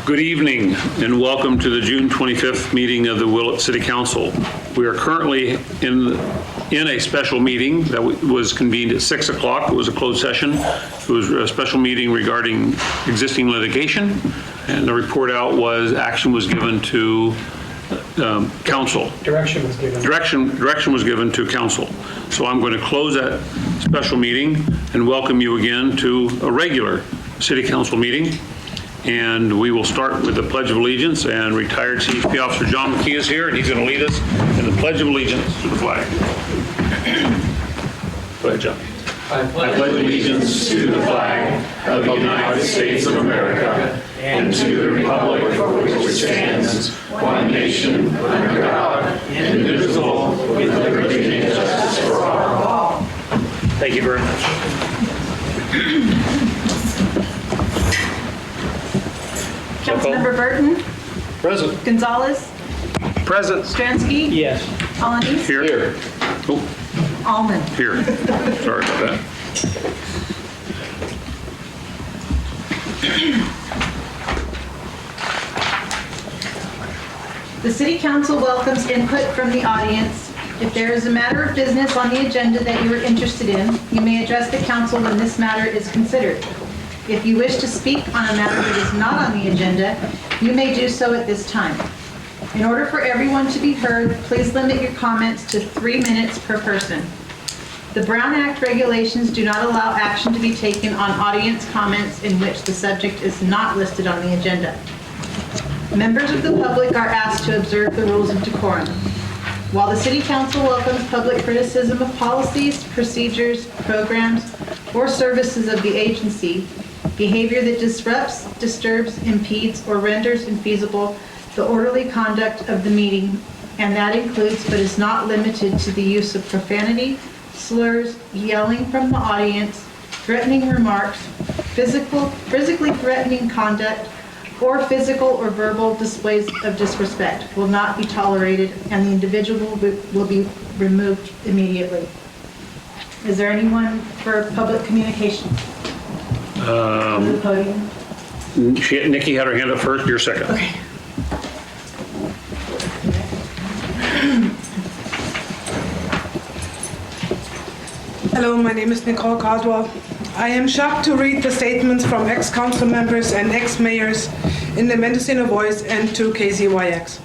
Good evening and welcome to the June 25th meeting of the Willits City Council. We are currently in a special meeting that was convened at 6 o'clock. It was a closed session. It was a special meeting regarding existing litigation, and the report out was action was given to council. Direction was given. Direction was given to council. So I'm going to close that special meeting and welcome you again to a regular city council meeting. And we will start with the Pledge of Allegiance, and retired CFP Officer John McKee is here, and he's going to lead us in the Pledge of Allegiance to the flag. Go ahead, John. I pledge allegiance to the flag of the United States of America and to the republic for which it stands, one nation, under God, indivisible, with liberty and justice for all. Thank you very much. Councilmember Burton, Present. Gonzalez, Present. Stransky, Yes. Alaniz, Here. Oh, Almond. here. Sorry about that. The City Council welcomes input from the audience. If there is a matter of business on the agenda that you are interested in, you may address the council when this matter is considered. If you wish to speak on a matter that is not on the agenda, you may do so at this time. In order for everyone to be heard, please limit your comments to 3 minutes per person. The Brown Act regulations do not allow action to be taken on audience comments in which the subject is not listed on the agenda. Members of the public are asked to observe the rules of decorum. While the City Council welcomes public criticism of policies, procedures, programs, or services of the agency, behavior that disrupts, disturbs, impedes, or renders infeasible the orderly conduct of the meeting, and that includes but is not limited to the use of profanity, slurs, yelling from the audience, threatening remarks, physically threatening conduct, or physical or verbal displays of disrespect will not be tolerated, and the individual will be removed immediately. Is there anyone for public communication? The podium. Nikki had her hand up first. You're second. Okay. Hello, my name is Nicole Caldwell. I am shocked to read the statements from ex-council members and ex-mayors in the Mendocino Voice and to KZYX.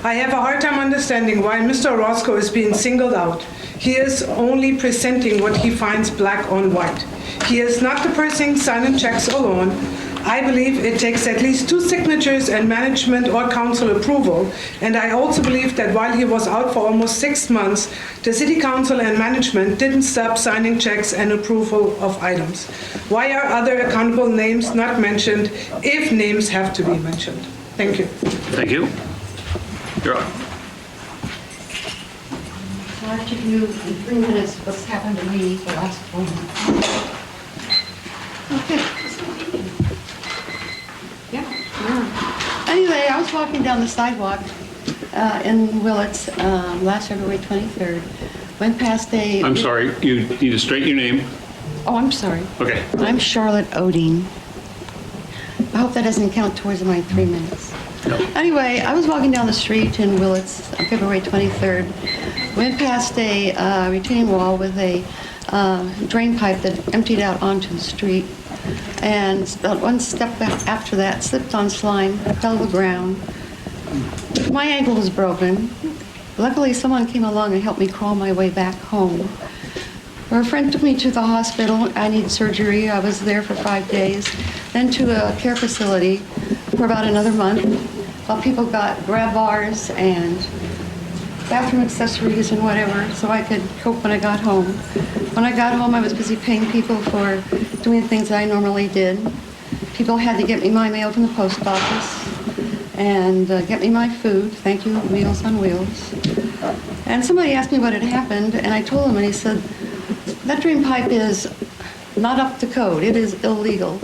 I have a hard time understanding why Mr. Orozco is being singled out. He is only presenting what he finds black on white. He is not the person signing checks alone. I believe it takes at least 2 signatures and management or council approval, and I also believe that while he was out for almost 6 months, the city council and management didn't stop signing checks and approval of items. Why are other accountable names not mentioned if names have to be mentioned? Thank you. Thank you. You're up. I'll have to do in 3 minutes what's happened to me the last 4 months. Okay. Yeah. Anyway, I was walking down the sidewalk in Willits last February 23rd. Went past a... I'm sorry. You need to straighten your name. Oh, I'm sorry. Okay. I'm Charlotte Oding. I hope that doesn't count towards my 3 minutes. No. Anyway, I was walking down the street in Willits on February 23rd. Went past a retaining wall with a drain pipe that emptied out onto the street. And about 1 step after that, slipped on slime, fell to the ground. My ankle was broken. Luckily, someone came along and helped me crawl my way back home. Where a friend took me to the hospital. I needed surgery. I was there for 5 days. Then to a care facility for about another month, while people got grab bars and bathroom accessories and whatever, so I could cope when I got home. When I got home, I was busy paying people for doing things that I normally did. People had to get me my mail from the post office and get me my food. Thank you, Meals on Wheels. And somebody asked me what had happened, and I told him, and he said, that drain pipe is not up to code. It is illegal.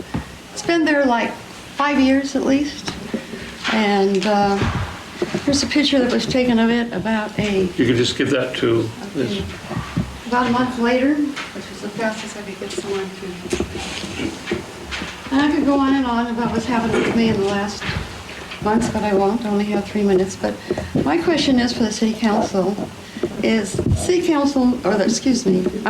It's been there like 5 years at least. And here's a picture that was taken of it about You could just give that to this. about a month later, which was the fastest I could get someone to. And I could go on and on about what's happened with me in the last months, but I won't. I only have 3 minutes. But my question is for the city council I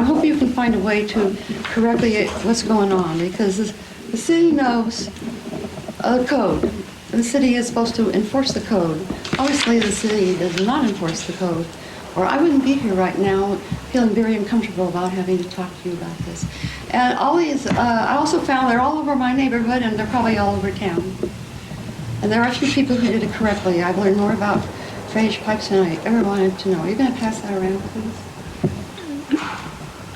hope you can find a way to correctly what's going on, because the city knows the code. The city is supposed to enforce the code. Obviously, the city does not enforce the code, or I wouldn't be here right now feeling very uncomfortable about having to talk to you about this. And all these, I also found they're all over my neighborhood, and they're probably all over town. And there are a few people who did it correctly. I've learned more about drainage pipes than I ever wanted to know. Are you going to pass that around, please?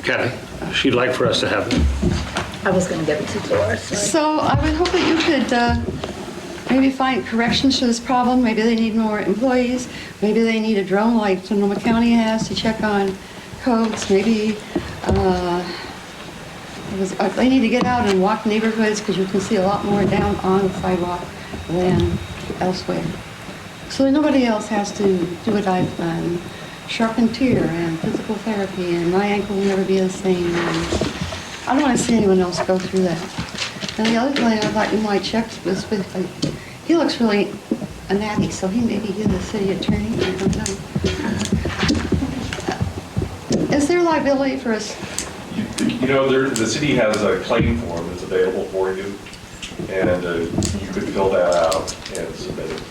Kathy, she'd like for us to have it. I was going to give it to Doris. So I would hope that you could maybe find corrections to this problem. Maybe they need more employees. Maybe they need a drone like Sonoma County has to check on codes. Maybe they need to get out and walk neighborhoods, because you can see a lot more down on the sidewalk than elsewhere. So nobody else has to do what I've done. Sharpened tear and physical therapy, and my ankle will never be the same. And I don't want to see anyone else go through that. And the other thing I thought you might check was with, he looks really a natty, so he may be the city attorney. I don't know. Is there liability for us? You know, the city has a claim form that's available for you, and you could fill that out and submit it.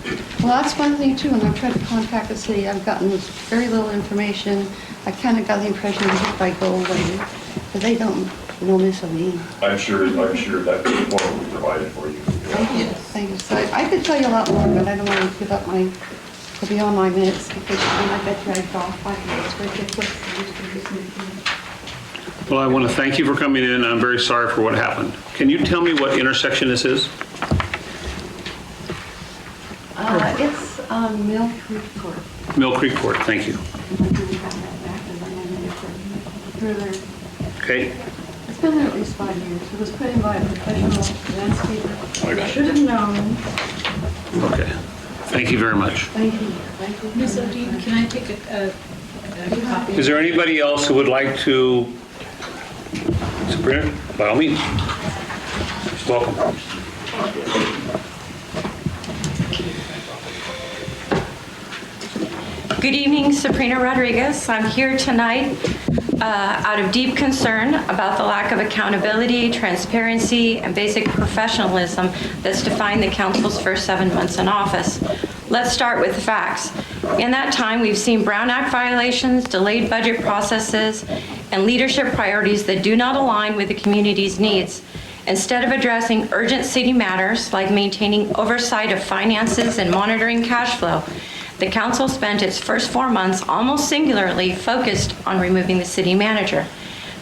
Well, that's one thing too. When I've tried to contact the city, I've gotten very little information. I kind of got the impression that if I go away, because they don't know me so mean. I'm sure that form will be provided for you. Thank you. Thank you. So I could tell you a lot more, but I don't want to give up beyond my minutes, because I bet you I'd go off 5 minutes. Well, I want to thank you for coming in. I'm very sorry for what happened. Can you tell me what intersection this is? It's on Mill Creek Court. Mill Creek Court, thank you. Okay. It's been there at least 5 years. It was put in by a professional landscaper. I should have known. Okay. Thank you very much. Thank you. Thank you. Ms. O'Dean, can I take a copy? Is there anybody else who would like to? Sabrina, by all means. Welcome. Good evening, Sabrina Rodriguez. I'm here tonight out of deep concern about the lack of accountability, transparency, and basic professionalism that's defined the council's first 7 months in office. Let's start with the facts. In that time, we've seen Brown Act violations, delayed budget processes, and leadership priorities that do not align with the community's needs. Instead of addressing urgent city matters like maintaining oversight of finances and monitoring cash flow, the council spent its first 4 months almost singularly focused on removing the city manager.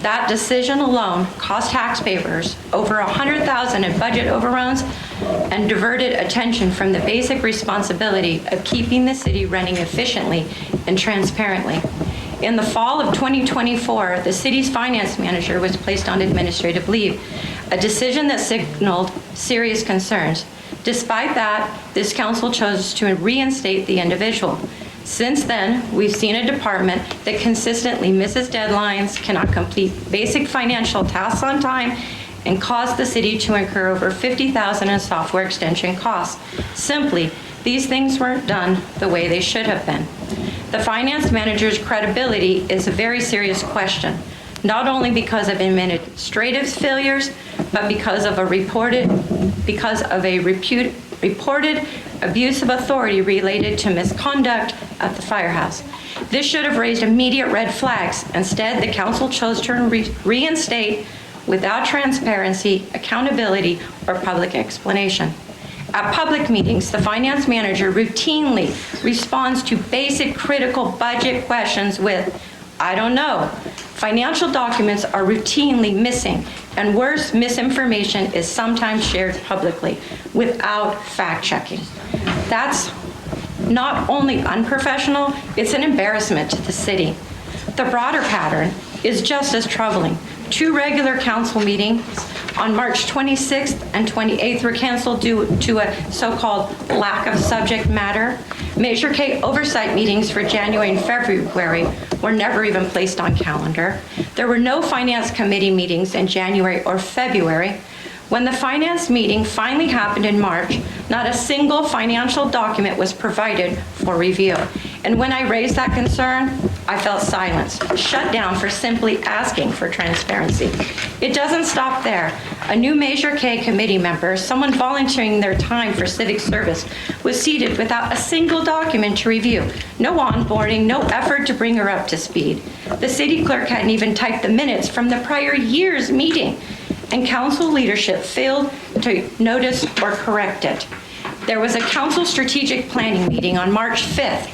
That decision alone cost taxpayers over $100,000 in budget overruns and diverted attention from the basic responsibility of keeping the city running efficiently and transparently. In the fall of 2024, the city's finance manager was placed on administrative leave, a decision that signaled serious concerns. Despite that, this council chose to reinstate the individual. Since then, we've seen a department that consistently misses deadlines, cannot complete basic financial tasks on time, and caused the city to incur over $50,000 in software extension costs. Simply, these things weren't done the way they should have been. The finance manager's credibility is a very serious question, not only because of administrative failures, but because of a reported abuse of authority related to misconduct at the firehouse. This should have raised immediate red flags. Instead, the council chose to reinstate without transparency, accountability, or public explanation. At public meetings, the finance manager routinely responds to basic critical budget questions with, "I don't know." Financial documents are routinely missing, and worse, misinformation is sometimes shared publicly without fact-checking. That's not only unprofessional, it's an embarrassment to the city. The broader pattern is just as troubling. 2 regular council meetings on March 26th and 28th were canceled due to a so-called lack of subject matter. Measure K oversight meetings for January and February were never even placed on calendar. There were no finance committee meetings in January or February. When the finance meeting finally happened in March, not a single financial document was provided for review. And when I raised that concern, I felt silenced, shut down for simply asking for transparency. It doesn't stop there. A new Measure K committee member, someone volunteering their time for civic service, was seated without a single document to review. No onboarding, no effort to bring her up to speed. The city clerk hadn't even typed the minutes from the prior year's meeting, and council leadership failed to notice or correct it. There was a council strategic planning meeting on March 5th,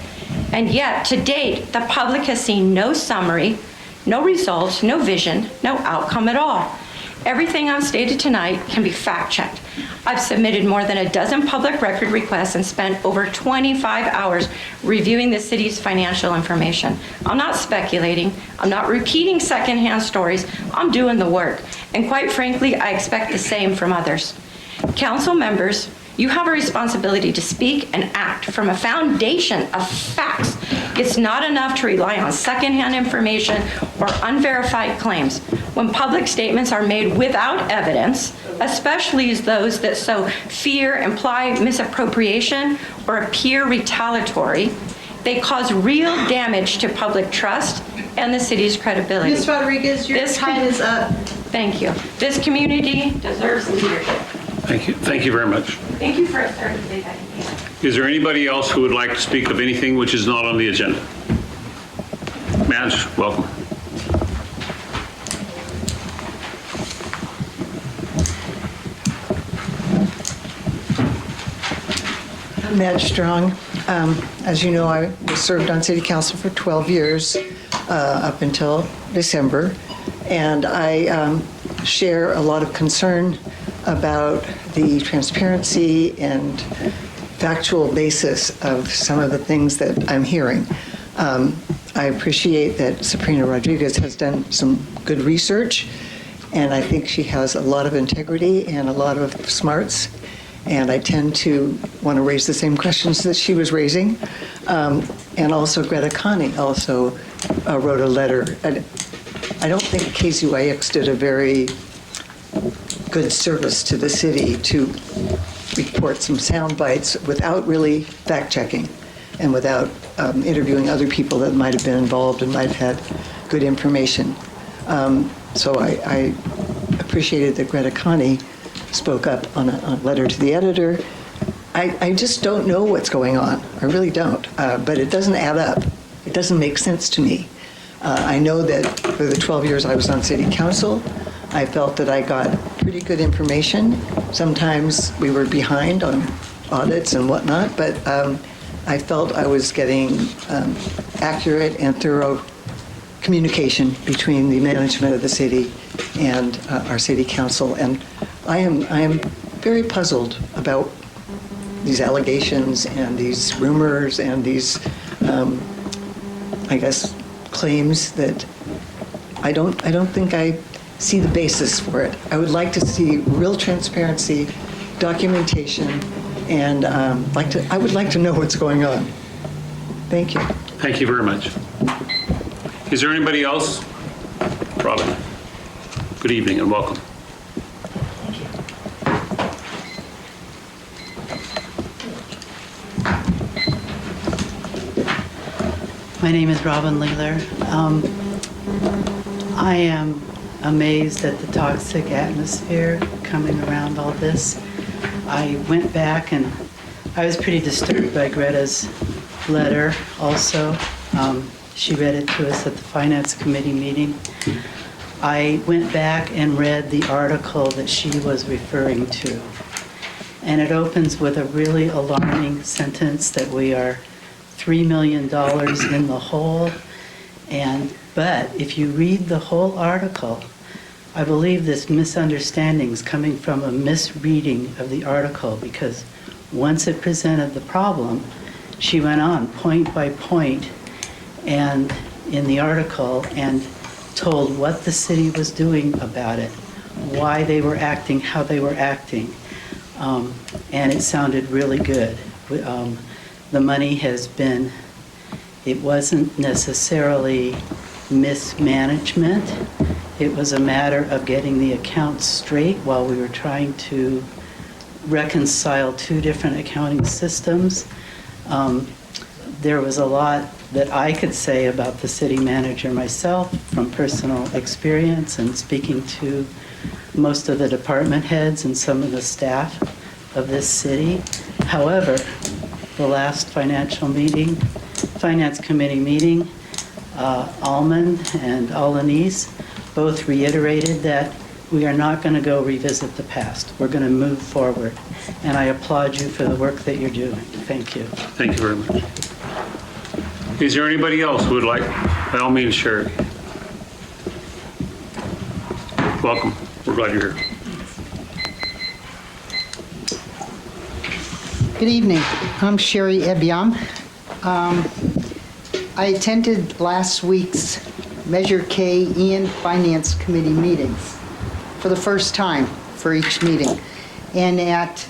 and yet to date, the public has seen no summary, no results, no vision, no outcome at all. Everything I've stated tonight can be fact-checked. I've submitted more than a dozen public record requests and spent over 25 hours reviewing the city's financial information. I'm not speculating. I'm not repeating secondhand stories. I'm doing the work. And quite frankly, I expect the same from others. Council members, you have a responsibility to speak and act from a foundation of facts. It's not enough to rely on secondhand information or unverified claims. When public statements are made without evidence, especially those that sow fear, imply misappropriation, or appear retaliatory, they cause real damage to public trust and the city's credibility. Ms. Rodriguez, your time is up. Thank you. This community deserves leadership. Thank you. Thank you very much. Thank you for starting today. Is there anybody else who would like to speak of anything which is not on the agenda? Madge, welcome. I'm Madge Strong. As you know, I served on City Council for 12 years up until December, and I share a lot of concern about the transparency and factual basis of some of the things that I'm hearing. I appreciate that Sabrina Rodriguez has done some good research, and I think she has a lot of integrity and a lot of smarts, and I tend to want to raise the same questions that she was raising. And also Greta Connie also wrote a letter. I don't think KZYX did a very good service to the city to report some sound bites without really fact-checking and without interviewing other people that might have been involved and might have had good information. So I appreciated that Greta Connie spoke up on a letter to the editor. I just don't know what's going on. I really don't. But it doesn't add up. It doesn't make sense to me. I know that for the 12 years I was on City Council, I felt that I got pretty good information. Sometimes we were behind on audits and whatnot, but I felt I was getting accurate and thorough communication between the management of the city and our City Council. And I am very puzzled about these allegations and these rumors and these, I guess, claims that I don't think I see the basis for it. I would like to see real transparency, documentation, and I would like to know what's going on. Thank you. Thank you very much. Is there anybody else? Robin, good evening and welcome. My name is Robin Leeler. I am amazed at the toxic atmosphere coming around all this. I went back and I was pretty disturbed by Greta's letter also. She read it to us at the Finance Committee meeting. I went back and read the article that she was referring to. And it opens with a really alarming sentence that we are $3 million in the hole. But if you read the whole article, I believe this misunderstanding is coming from a misreading of the article, because once it presented the problem, she went on point by point and in the article and told what the city was doing about it, why they were acting, how they were acting. And it sounded really good. The money has been, it wasn't necessarily mismanagement. It was a matter of getting the accounts straight while we were trying to reconcile two different accounting systems. There was a lot that I could say about the city manager myself from personal experience and speaking to most of the department heads and some of the staff of this city. However, the last finance committee meeting, Almond and Alanis both reiterated that we are not going to go revisit the past. We're going to move forward. And I applaud you for the work that you're doing. Thank you. Thank you very much. Is there anybody else who would like, by all means, share? Welcome. We're glad you're here. Good evening. I'm Sherry Ebiam. I attended last week's Measure K and Finance Committee meetings for the first time for each meeting. And at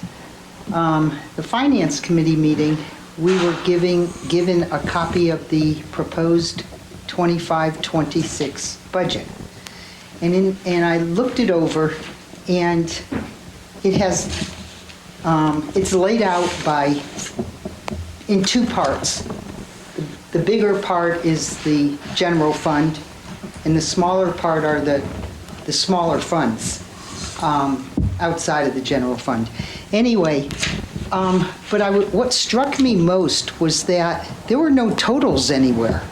the Finance Committee meeting, we were given a copy of the proposed 25-26 budget. And I looked it over, and it has, it's laid out in two parts. The bigger part is the general fund, and the smaller part are the smaller funds outside of the general fund. Anyway, but what struck me most was that there were no totals anywhere.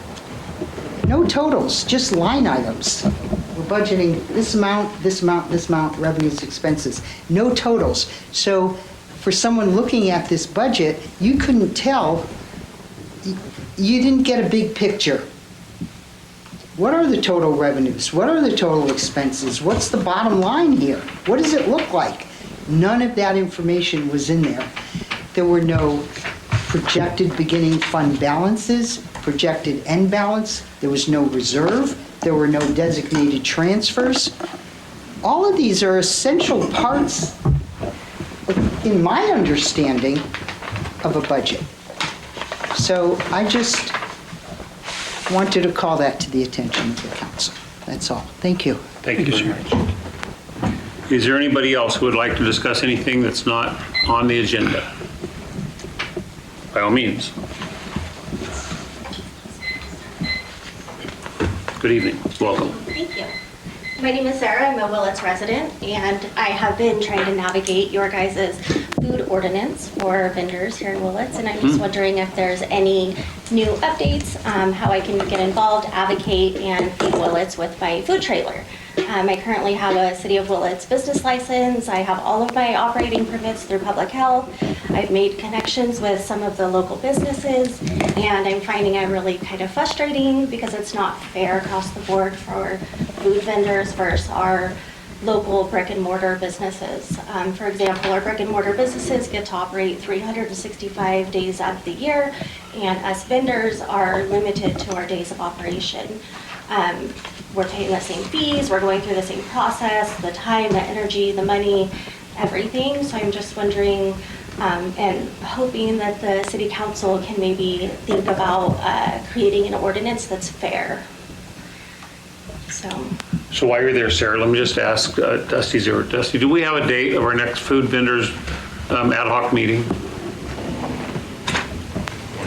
No totals, just line items. We're budgeting this amount, this amount, this amount, revenues, expenses. No totals. So for someone looking at this budget, you couldn't tell, you didn't get a big picture. What are the total revenues? What are the total expenses? What's the bottom line here? What does it look like? None of that information was in there. There were no projected beginning fund balances, projected end balance. There was no reserve. There were no designated transfers. All of these are essential parts, in my understanding, of a budget. So I just wanted to call that to the attention of the council. That's all. Thank you. Thank you very much. Is there anybody else who would like to discuss anything that's not on the agenda? By all means. Good evening. Welcome. Thank you. My name is Sarah. I'm a Willits resident, and I have been trying to navigate your guys' food ordinance for vendors here in Willits, and I'm just wondering if there's any new updates, how I can get involved, advocate, and feed Willits with my food trailer. I currently have a City of Willits business license. I have all of my operating permits through public health. I've made connections with some of the local businesses, and I'm finding it really kind of frustrating because it's not fair across the board for food vendors versus our local brick and mortar businesses. For example, our brick and mortar businesses get to operate 365 days out of the year, and us vendors are limited to our days of operation. We're paying the same fees, we're going through the same process, the time, the energy, the money, everything. So I'm just wondering and hoping that the city council can maybe think about creating an ordinance that's fair. So while you're there, Sarah, let me just ask Dusty, do we have a date of our next food vendors ad hoc meeting?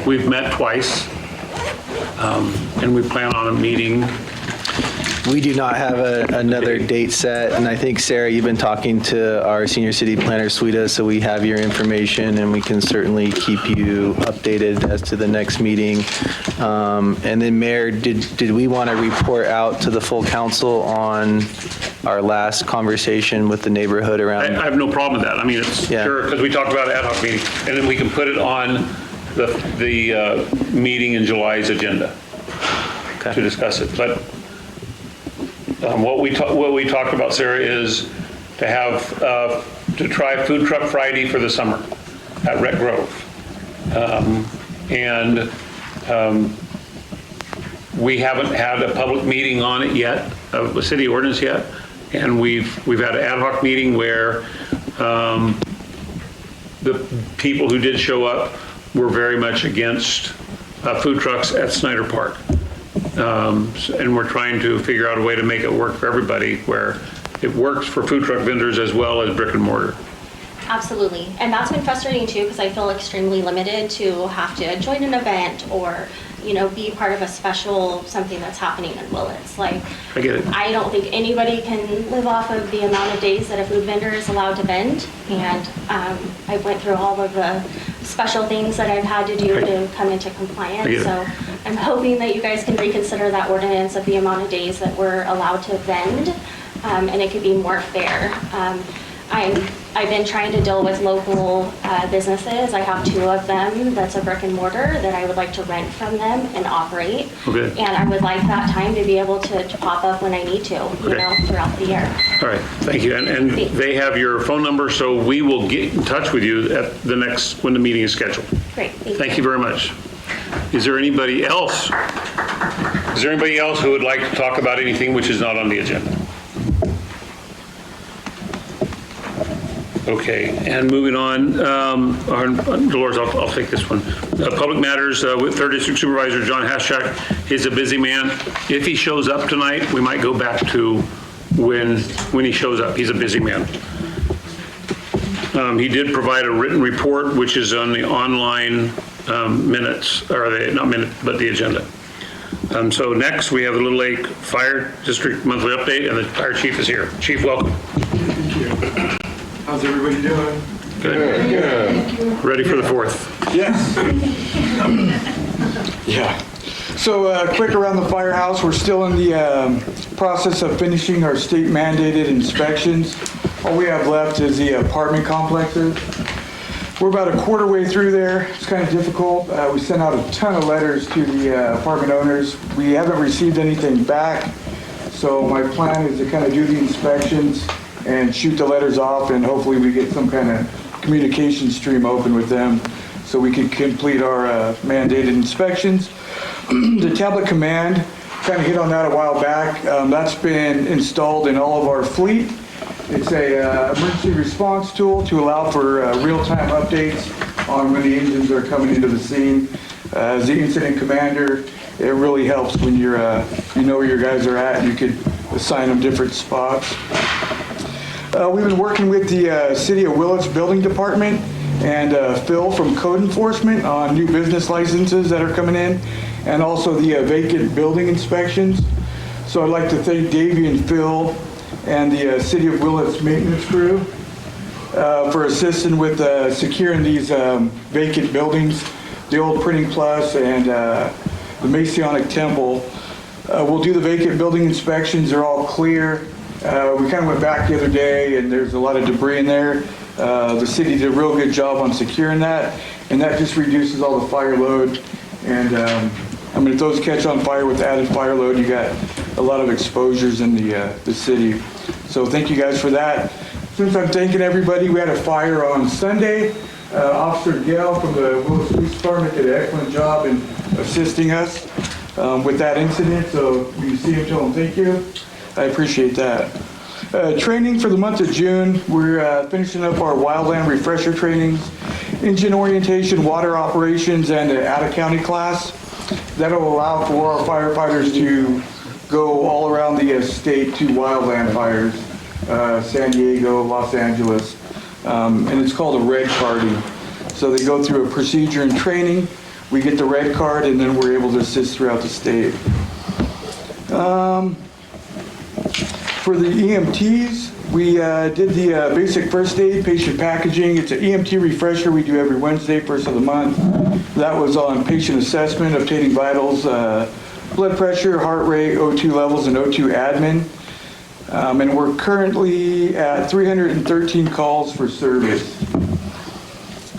We've met twice, and we plan on a meeting. We do not have another date set, and I think, Sarah, you've been talking to our senior city planner, Sweeta, so we have your information, and we can certainly keep you updated as to the next meeting. And then, Mayor, did we want to report out to the full council on our last conversation with the neighborhood around? I have no problem with that. I mean, it's sure, because we talked about an ad hoc meeting, and then we can put it on the meeting in July's agenda to discuss it. But what we talked about, Sarah, is to have to try Food Truck Friday for the summer at Rec Grove, and we haven't had a public meeting on it yet, of the city ordinance yet, and we've had an ad hoc meeting where the people who did show up were very much against food trucks at Snyder Park. And we're trying to figure out a way to make it work for everybody, where it works for food truck vendors as well as brick and mortar. Absolutely. And that's been frustrating too, because I feel extremely limited to have to join an event or, you know, be part of a special something that's happening in Willits. Like, I get it. I don't think anybody can live off of the amount of days that a food vendor is allowed to vend. And I went through all of the special things that I've had to do to come into I get compliance. it. So I'm hoping that you guys can reconsider that ordinance of the amount of days that we're allowed to vend, and it could be more fair. I've been trying to deal with local businesses. I have 2 of them that's a brick and mortar that I would like to rent from them and operate. Okay. And I would like that time to be able to pop up when I need to, you know, throughout the year. All right, thank you. And they have your phone number, so we will get in touch with you at the next, when the meeting is scheduled. Great, Thank you very much. Is there anybody else? Is there anybody else who would like to talk about anything which is not on the agenda? Okay, and moving on, Dolores, I'll take this one. Public Matters with 3rd District Supervisor John Haschak. He's a busy man. If he shows up tonight, we might go back to when he shows up. He's a busy man. He did provide a written report, which is on the online minutes, or not minutes, but the agenda. So next, we have the Little Lake Fire District monthly update, and the fire chief is here. Chief, welcome. Thank you. How's everybody doing? Good. Good. Ready for the 4th? Yes. Yeah. So quick around the firehouse, we're still in the process of finishing our state mandated inspections. All we have left is the apartment complexes. We're about a quarter way through there. It's kind of difficult. We sent out a ton of letters to the apartment owners. We haven't received anything back. So my plan is to kind of do the inspections and shoot the letters off, and hopefully we get some kind of communication stream open with them so we can complete our mandated inspections. The tablet command, kind of hit on that a while back. That's been installed in all of our fleet. It's a emergency response tool to allow for real-time updates on when the engines are coming into the scene. As the incident commander, it really helps when you know where your guys are at. You could assign them different spots. We've been working with the City of Willits Building Department and Phil from Code Enforcement on new business licenses that are coming in, and also the vacant building inspections. So I'd like to thank Davey and Phil and the City of Willits maintenance crew for assisting with securing these vacant buildings, the old Printing Plus and the Masonic Temple. We'll do the vacant building inspections. They're all clear. We kind of went back the other day, and there's a lot of debris in there. The city did a real good job on securing that, and that just reduces all the fire load. And I mean, if those catch on fire with added fire load, you got a lot of exposures in the city. So thank you guys for that. Since I'm thanking everybody, we had a fire on Sunday. Officer Gale from the Willits Police Department did an excellent job in assisting us with that incident. So when you see him, tell him thank you. I appreciate that. Training for the month of June, we're finishing up our wildland refresher trainings, engine orientation, water operations, and an out-of-county class. That'll allow for our firefighters to go all around the state to wildland fires, San Diego, Los Angeles, and it's called a red carding. So they go through a procedure and training, we get the red card, and then we're able to assist throughout the state. For the EMTs, we did the basic first aid, patient packaging. It's an EMT refresher we do every Wednesday, first of the month. That was on patient assessment, obtaining vitals, blood pressure, heart rate, O2 levels, and O2 admin. And we're currently at 313 calls for service.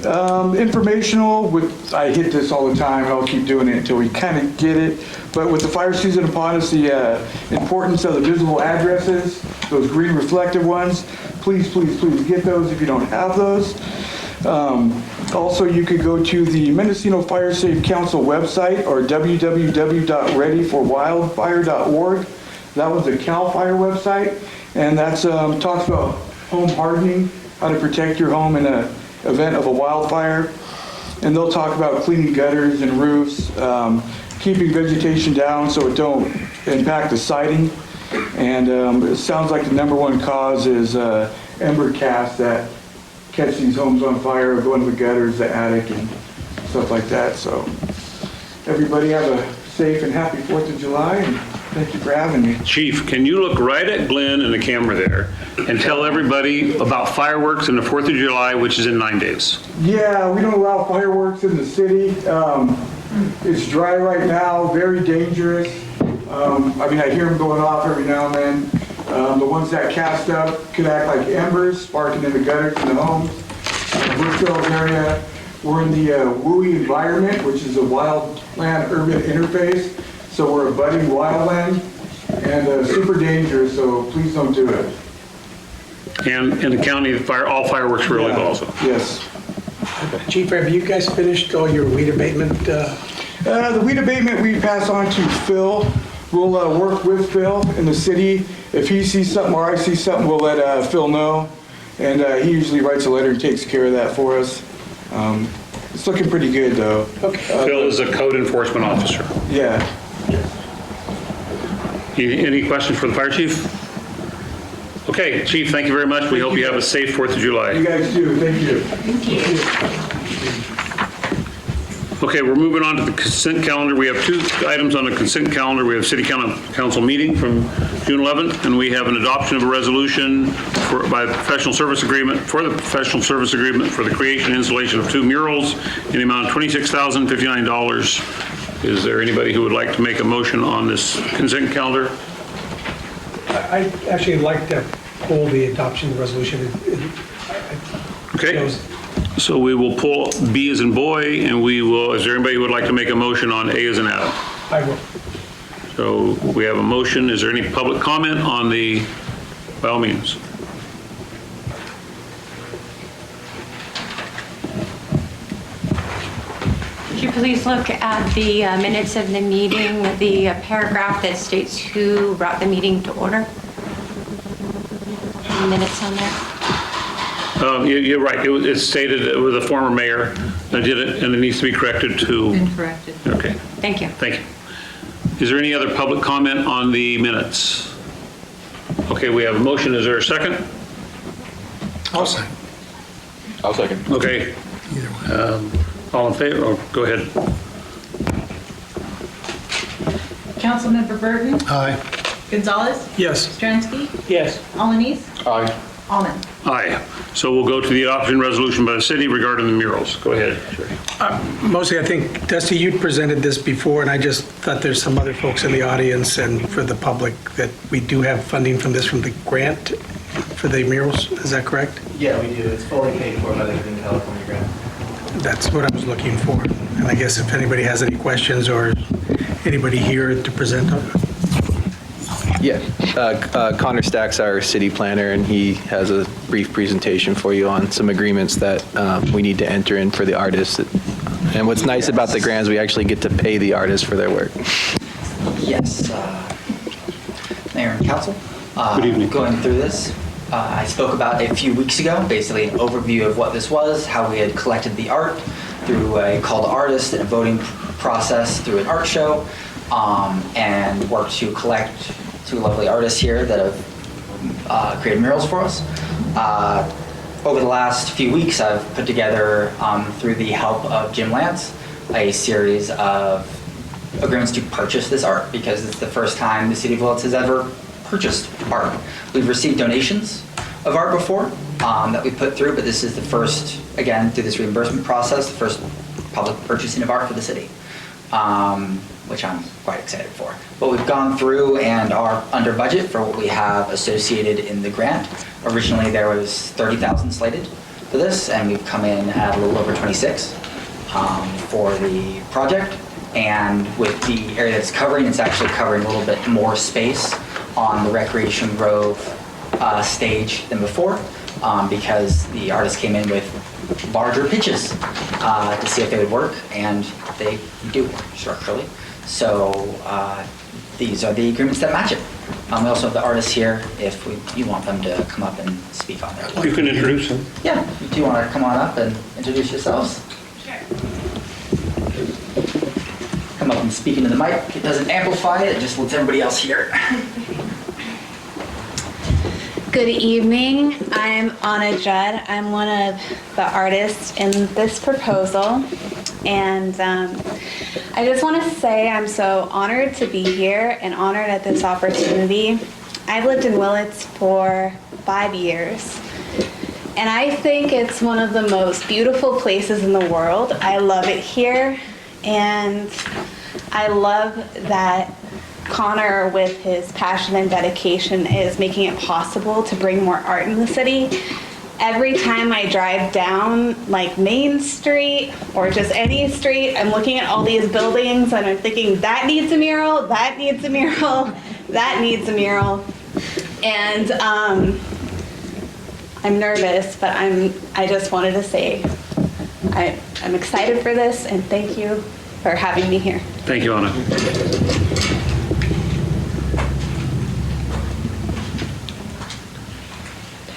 Informational, I hit this all the time, and I'll keep doing it until we kind of get it. But with the fire season upon us, the importance of the visible addresses, those green reflective ones, please, please, please get those if you don't have those. Also, you could go to the Mendocino Fire Safe Council website, or www.readyforwildfire.org. That was the CAL FIRE website, and that's talks about home hardening, how to protect your home in an event of a wildfire. And they'll talk about cleaning gutters and roofs, keeping vegetation down so it don't impact the siding. And it sounds like the number one cause is ember casts that catch these homes on fire, go into the gutters, the attic, and stuff like that. So everybody have a safe and happy 4th of July, and thank you for having me. Chief, can you look right at Glenn and the camera there and tell everybody about fireworks and the 4th of July, which is in 9 days? Yeah, we don't allow fireworks in the city. It's dry right now, very dangerous. I mean, I hear them going off every now and then. The ones that cast up could act like embers, sparking in the gutters in the homes. Brookfield area, we're in the WUI environment, which is a wildland-urban interface. So we're abutting wildland and super dangerous, so please don't do it. And in the county, all fireworks were illegal also. Yes. Chief, have you guys finished all your weed abatement? The weed abatement we pass on to Phil. We'll work with Phil in the city. If he sees something or I see something, we'll let Phil know. And he usually writes a letter and takes care of that for us. It's looking pretty good, though. Okay. Phil is a code enforcement officer. Yeah. Any questions for the fire chief? Okay, Chief, thank you very much. We hope you have a safe 4th of July. You guys do. Thank you. Thank you. Okay, we're moving on to the consent calendar. We have 2 items on the consent calendar. We have City Council meeting from June 11th, and we have an adoption of a resolution for the professional service agreement for the creation and installation of 2 murals in the amount of $26,059. Is there anybody who would like to make a motion on this consent calendar? I actually like to pull the adoption of the resolution. Okay. So we will pull B as in boy, and we will, is there anybody who would like to make a motion on A as in Adam? I will. So we have a motion. Is there any public comment on the, by all means? Could you please look at the minutes of the meeting, the paragraph that states who brought the meeting to order? Any minutes on there? You're right. It's stated it was a former mayor that did it, and it needs to be corrected to. Been corrected. Okay. Thank you. Thank you. Is there any other public comment on the minutes? Okay, we have a motion. Is there a second? I'll second. I'll second. Okay. All in favor? Oh, go ahead. Councilmember Burton, Aye. Gonzalez, Yes. Stransky, Yes. Alanis, Aye. Almond. Aye. So we'll go to the adoption resolution by the city regarding the murals. Go ahead, Jerry. Mostly, I think, Dusty, you presented this before, and I just thought there's some other folks in the audience and for the public that we do have funding from this, from the grant for the murals. Is that correct? Yeah, we do. It's fully paid for by the Green California grant. That's what I was looking for. And I guess if anybody has any questions or anybody here to present on it. Yeah, Connor Stack's our city planner, and he has a brief presentation for you on some agreements that we need to enter in for the artists. And what's nice about the grants, we actually get to pay the artists for their work. Yes, Mayor and Council. Good evening. Going through this, I spoke about a few weeks ago, basically an overview of what this was, how we had collected the art through a call to artists and a voting process through an art show, and worked to collect 2 lovely artists here that have created murals for us. Over the last few weeks, I've put together, through the help of Jim Lance, a series of agreements to purchase this art because it's the first time the City of Willits has ever purchased art. We've received donations of art before that we put through, but this is the first, again, through this reimbursement process, the first public purchasing of art for the city. Which I'm quite excited for. But we've gone through and are under budget for what we have associated in the grant. Originally there was 30,000 slated for this, and we've come in at a little over 26 for the project. And with the area that's covering, it's actually covering a little bit more space on the Recreation Grove stage than before, because the artists came in with larger pitches to see if they would work, and they do structurally. So these are the agreements that match it. We also have the artists here if you want them to come up and speak on their work. You can introduce them. Yeah, do you want to come on up and introduce yourselves? Sure. come up and speak into the mic. It doesn't amplify it, it just lets everybody else hear it. Good evening. I'm Anna Judd. I'm one of the artists in this proposal. And I just want to say I'm so honored to be here and honored at this opportunity. I've lived in Willits for 5 years. And I think it's one of the most beautiful places in the world. I love it here. And I love that Connor, with his passion and dedication, is making it possible to bring more art in the city. Every time I drive down like Main Street or just any street, I'm looking at all these buildings and I'm thinking, that needs a mural, that needs a mural, that needs a mural. And I'm nervous, but I just wanted to say I'm excited for this, and thank you for having me here. Thank you, Anna.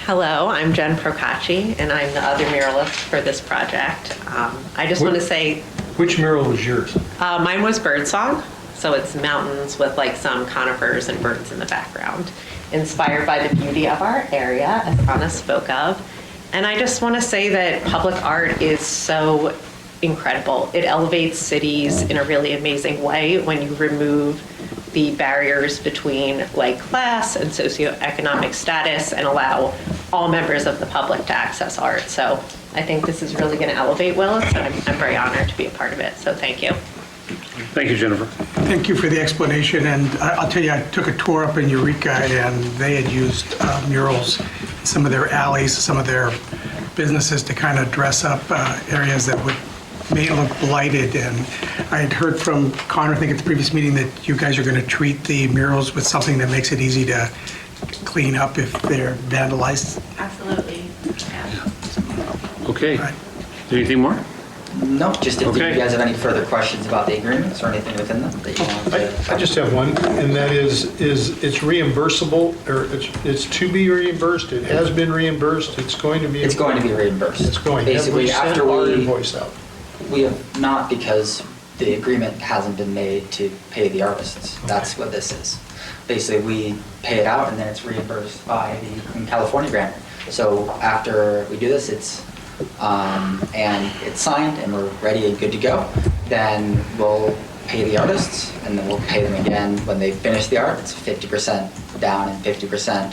Hello, I'm Jen Procacci, and I'm the other muralist for this project. I just want to say... Which mural was yours? Mine was birdsong, so it's mountains with like some conifers and birds in the background, inspired by the beauty of our area, as Anna spoke of. And I just want to say that public art is so incredible. It elevates cities in a really amazing way when you remove the barriers between like class and socioeconomic status and allow all members of the public to access art. So I think this is really going to elevate Willits, and I'm very honored to be a part of it. So thank you. Thank you, Jennifer. Thank you for the explanation, and I'll tell you, I took a tour up in Eureka, and they had used murals in some of their alleys, some of their businesses to kind of dress up areas that may look blighted. And I had heard from Connor, I think at the previous meeting, that you guys are going to treat the murals with something that makes it easy to clean up if they're vandalized. Absolutely. Yeah. Okay. Right. Anything more? No, just if Okay. you guys have any further questions about the agreements or anything within them that you want to... I just have one, and that is it's reimbursable, or it's to be reimbursed, it has been reimbursed, it's going to be... It's going to be reimbursed. It's going. Basically, Have we after sent our we... invoice out? We have not, because the agreement hasn't been made to pay the artists. That's what this is. Basically, we pay it out and then it's reimbursed by the California grant. So after we do this, and it's signed and we're ready and good to go, then we'll pay the artists and then we'll pay them again when they finish the art. It's 50% down and 50%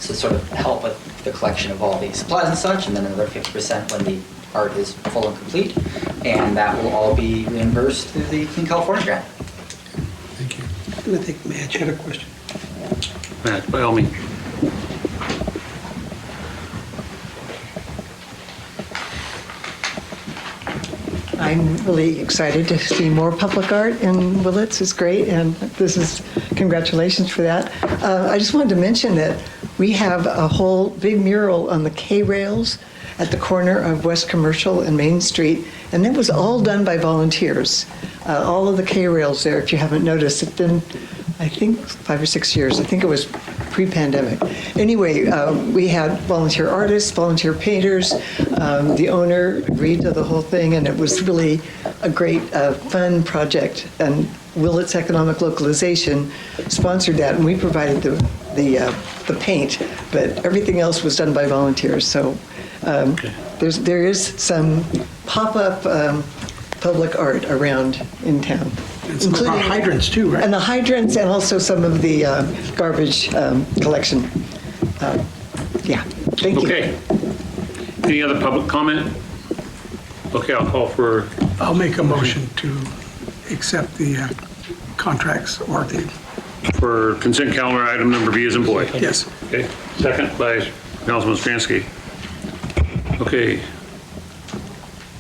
to sort of help with the collection of all the supplies and such, and then another 50% when the art is full and complete, and that will all be reimbursed through the Clean California grant. Thank you. I think Madge had a question. Matt, by all means. I'm really excited to see more public art in Willits. It's great, and congratulations for that. I just wanted to mention that we have a whole big mural on the K-rails at the corner of West Commercial and Main Street, and it was all done by volunteers. All of the K-rails there, if you haven't noticed, it's been, I think, 5 or 6 years. I think it was pre-pandemic. Anyway, we had volunteer artists, volunteer painters. The owner agreed to the whole thing, and it was really a great, fun project. And Willits Economic Localization sponsored that, and we provided the paint, but everything else was done by volunteers. So there is some pop-up public art around in town. And some of our hydrants too, right? And the hydrants, and also some of the garbage collection. Yeah, thank you. Okay. Any other public comment? Okay, I'll call for... I'll make a motion to accept the contracts or the... For consent calendar item number B as in boy. Yes. Okay, second by Councilman Stransky. Okay.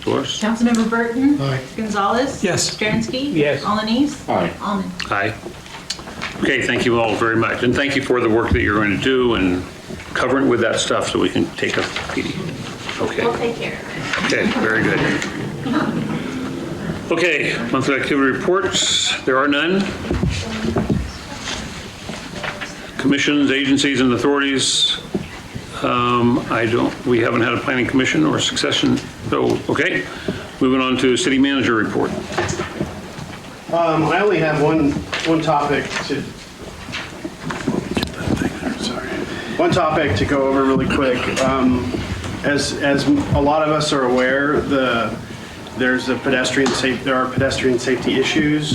Doris? Councilmember Burton? Aye. Gonzalez? Yes. Stransky? Yes. Alaniz? Aye. Almond? Aye. Okay, thank you all very much. And thank you for the work that you're going to do and covering with that stuff so we can take a PD. Okay. We'll take care of it. Okay, very good. Okay, monthly activity reports. There are none. Commissions, agencies, and authorities. We haven't had a planning commission or succession. So, okay. Moving on to city manager report. I only have one topic to, one topic to go over really quick. As a lot of us are aware, there are pedestrian safety issues,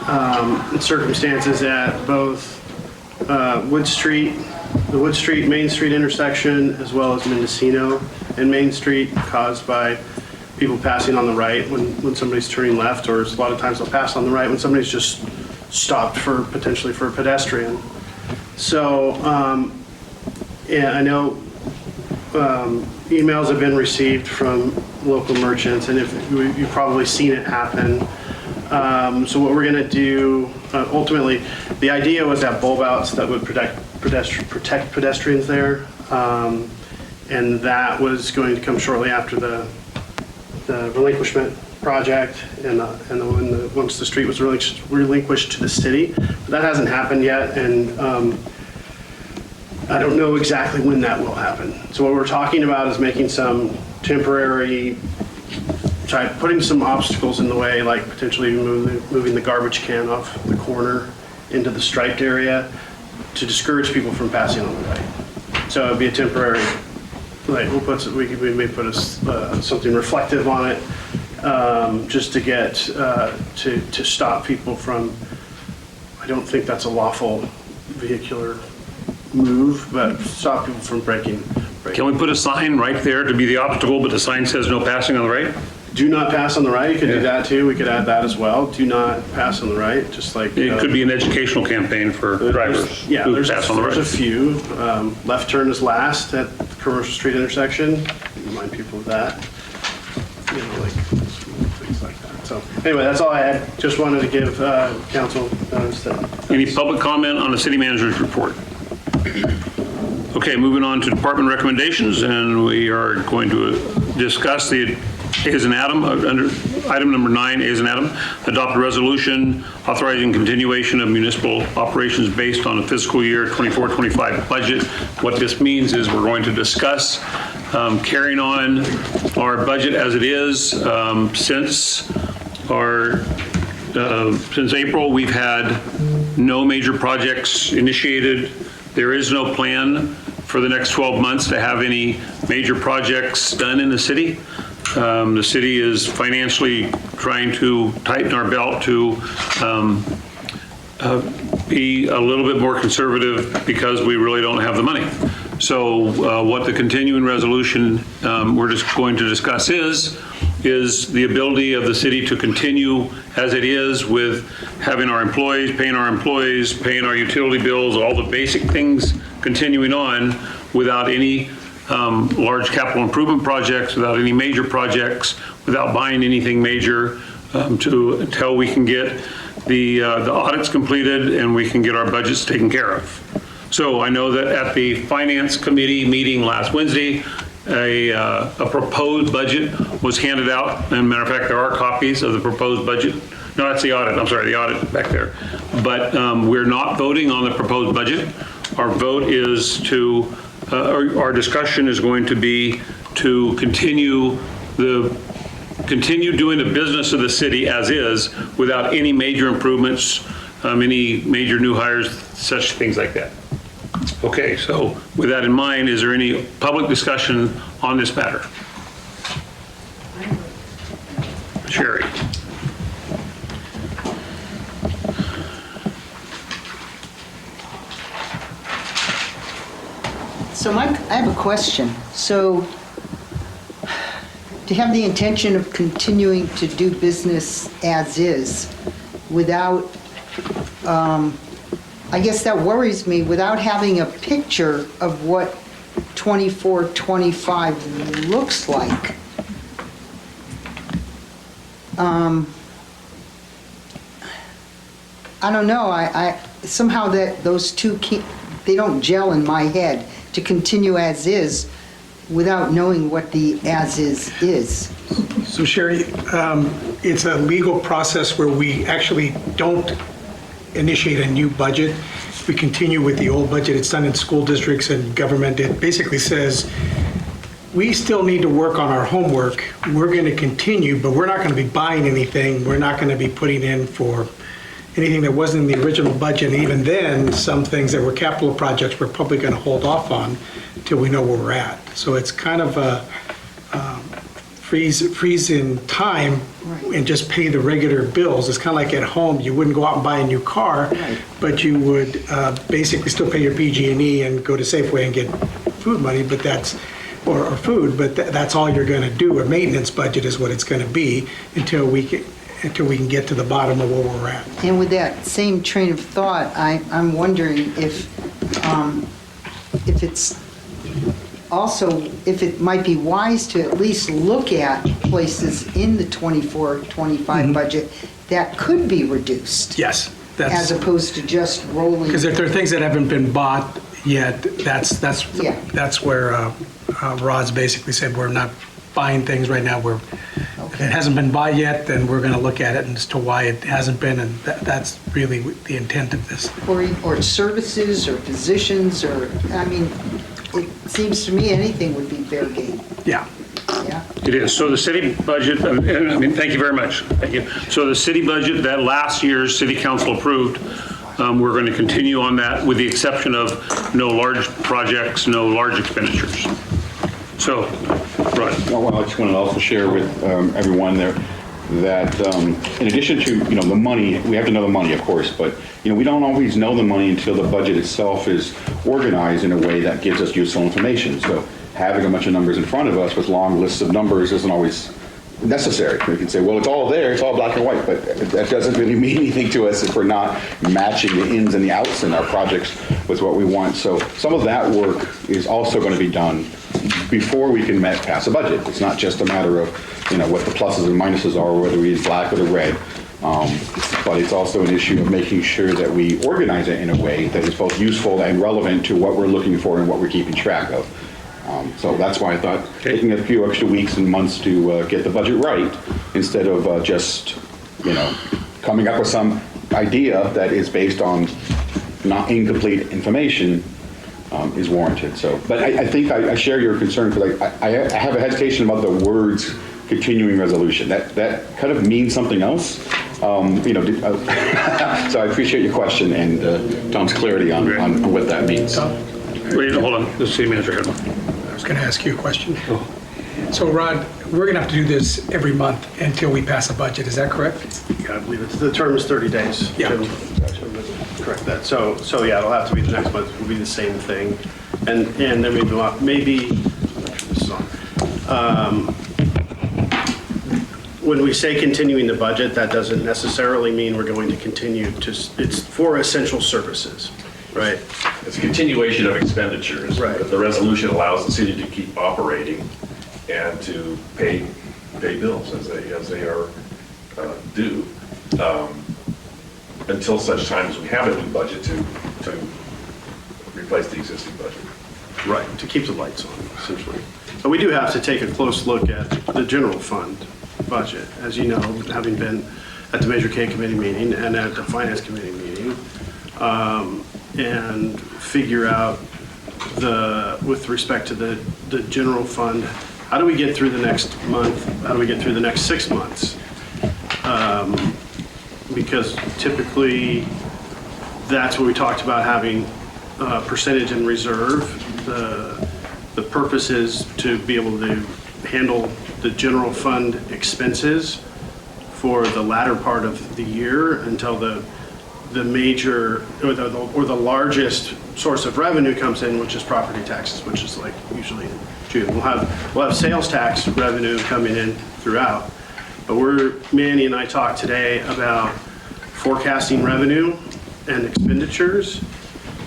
and circumstances at both the Wood Street, Main Street intersection, as well as Mendocino and Main Street, caused by people passing on the right when somebody's turning left, or a lot of times they'll pass on the right when somebody's just stopped potentially for a pedestrian. So, yeah, I know emails have been received from local merchants, and you've probably seen it happen. So what we're going to do, ultimately, the idea was to have bulb outs that would protect pedestrians there, and that was going to come shortly after the relinquishment project, and once the street was relinquished to the city. But that hasn't happened yet, and I don't know exactly when that will happen. So what we're talking about is making some temporary, putting some obstacles in the way, like potentially moving the garbage can off the corner into the striped area to discourage people from passing on the right. So it'd be a temporary, like we may put something reflective on it, just to get to stop people from. I don't think that's a lawful vehicular move, but stop people from breaking. Can we put a sign right there to be the obstacle, but the sign says no passing on the right? Do not pass on the right. You could do that too. We could add that as well. Do not pass on the right. Just like it could be an educational campaign for drivers. Yeah, who pass on the right. There's a few. Left turn is last at the Commercial Street intersection. Remind people of that. Like things like that. So anyway, that's all I had. Just wanted to give council notice that. Any public comment on the city manager's report? Okay, moving on to department recommendations, and we are going to discuss the A's and Adam, under item number 9, A's and Adam, adopt a resolution authorizing continuation of municipal operations based on the fiscal year 24-25 budget. What this means is we're going to discuss carrying on our budget as it is. Since April, we've had no major projects initiated. There is no plan for the next 12 months to have any major projects done in the city. The city is financially trying to tighten our belt to be a little bit more conservative because we really don't have the money. So what the continuing resolution we're just going to discuss is the ability of the city to continue as it is with having our employees, paying our utility bills, all the basic things continuing on without any large capital improvement projects, without any major projects, without buying anything major until we can get the audits completed and we can get our budgets taken care of. So I know that at the Finance Committee meeting last Wednesday, a proposed budget was handed out. And matter of fact, there are copies of the proposed budget. No, that's the audit. I'm sorry, the audit back there. But we're not voting on the proposed budget. Our vote is to, our discussion is going to be to continue doing the business of the city as is without any major improvements, any major new hires, such things like that. Okay, so with that in mind, is there any public discussion on this matter? Sherry. So Mike, I have a question. So to have the intention of continuing to do business as is without, I guess that worries me, without having a picture of what 24-25 looks like. I don't know, I somehow that those two they don't gel in my head, to continue as is without knowing what the as is. So Sherry, it's a legal process where we actually don't initiate a new budget. We continue with the old budget. It's done in school districts and government. It basically says we still need to work on our homework. We're going to continue, but we're not going to be buying anything. We're not going to be putting in for anything that wasn't in the original budget. And even then, some things that were capital projects we're probably going to hold off on till we know where we're at. So it's kind of a freeze in time and just pay the regular bills. It's kind of like at home, you wouldn't go out and buy a new car, but you would basically still pay your PG&E and go to Safeway and get food money, but that's, or food, but that's all you're going to do. A maintenance budget is what it's going to be until we can get to the bottom of where we're at. And with that same train of thought, I'm wondering if it's also, if it might be wise to at least look at places in the 24-25 budget that could be reduced. Yes. As opposed to just rolling. Because if there are things that haven't been bought yet, that's where Rod's basically said we're not buying things right now. If it hasn't been bought yet, then we're going to look at it as to why it hasn't been, and that's really the intent of this. Or services or positions or, I mean, it seems to me anything would be fair game. Yeah. Yeah. It is. So the city budget, I mean, thank you very much. Thank you. So the city budget that last year's city council approved, we're going to continue on that with the exception of no large projects, no large expenditures. So, Rod. Well, I just want to also share with everyone there that in addition to, the money, we have to know the money, of course, but, we don't always know the money until the budget itself is organized in a way that gives us useful information. So having a bunch of numbers in front of us with long lists of numbers isn't always necessary. We can say, well, it's all there, it's all black and white, but that doesn't really mean anything to us if we're not matching the ins and the outs in our projects with what we want. So some of that work is also going to be done before we can pass a budget. It's not just a matter of, what the pluses and minuses are, whether we use black or the red. But it's also an issue of making sure that we organize it in a way that is both useful and relevant to what we're looking for and what we're keeping track of. So that's why I thought taking a few extra weeks and months to get the budget right, instead of just, coming up with some idea that is based on not incomplete information, is warranted. So, but I think I share your concern, because I have a hesitation about the words continuing resolution. That kind of means something else. So I appreciate your question and Tom's clarity on what that means. Wait, hold on. The city manager had one. I was going to ask you a question. So, Rod, we're going to have to do this every month until we pass a budget. Is that correct? Yeah, I believe the term is 30 days. Yeah. Correct that. So yeah, it'll have to be the next month. Will be the same thing, and then maybe this is on. When we say continuing the budget, that doesn't necessarily mean we're going to continue to. It's for essential services, right? It's a continuation of expenditures. Right. But the resolution allows the city to keep operating and to pay bills as they are due. Until such time as we have a new budget to replace the existing budget. Right, to keep the lights on, essentially. But we do have to take a close look at the general fund budget, as you know, having been at the Measure K committee meeting and at the Finance committee meeting, and figure out with respect to the general fund, how do we get through the next month? How do we get through the next 6 months? Because typically that's what we talked about, having a percentage in reserve. The purpose is to be able to handle the general fund expenses for the latter part of the year until the major or the largest source of revenue comes in, which is property taxes, which is like usually in June. We'll have sales tax revenue coming in throughout. But Manny and I talked today about forecasting revenue and expenditures,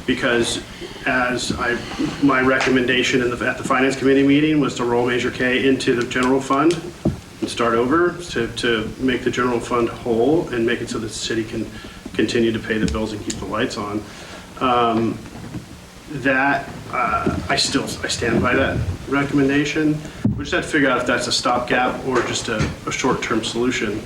because my recommendation at the Finance Committee meeting was to roll Measure K into the general fund and start over to make the general fund whole and make it so that the city can continue to pay the bills and keep the lights on. I stand by that recommendation. We just have to figure out if that's a stopgap or just a short-term solution.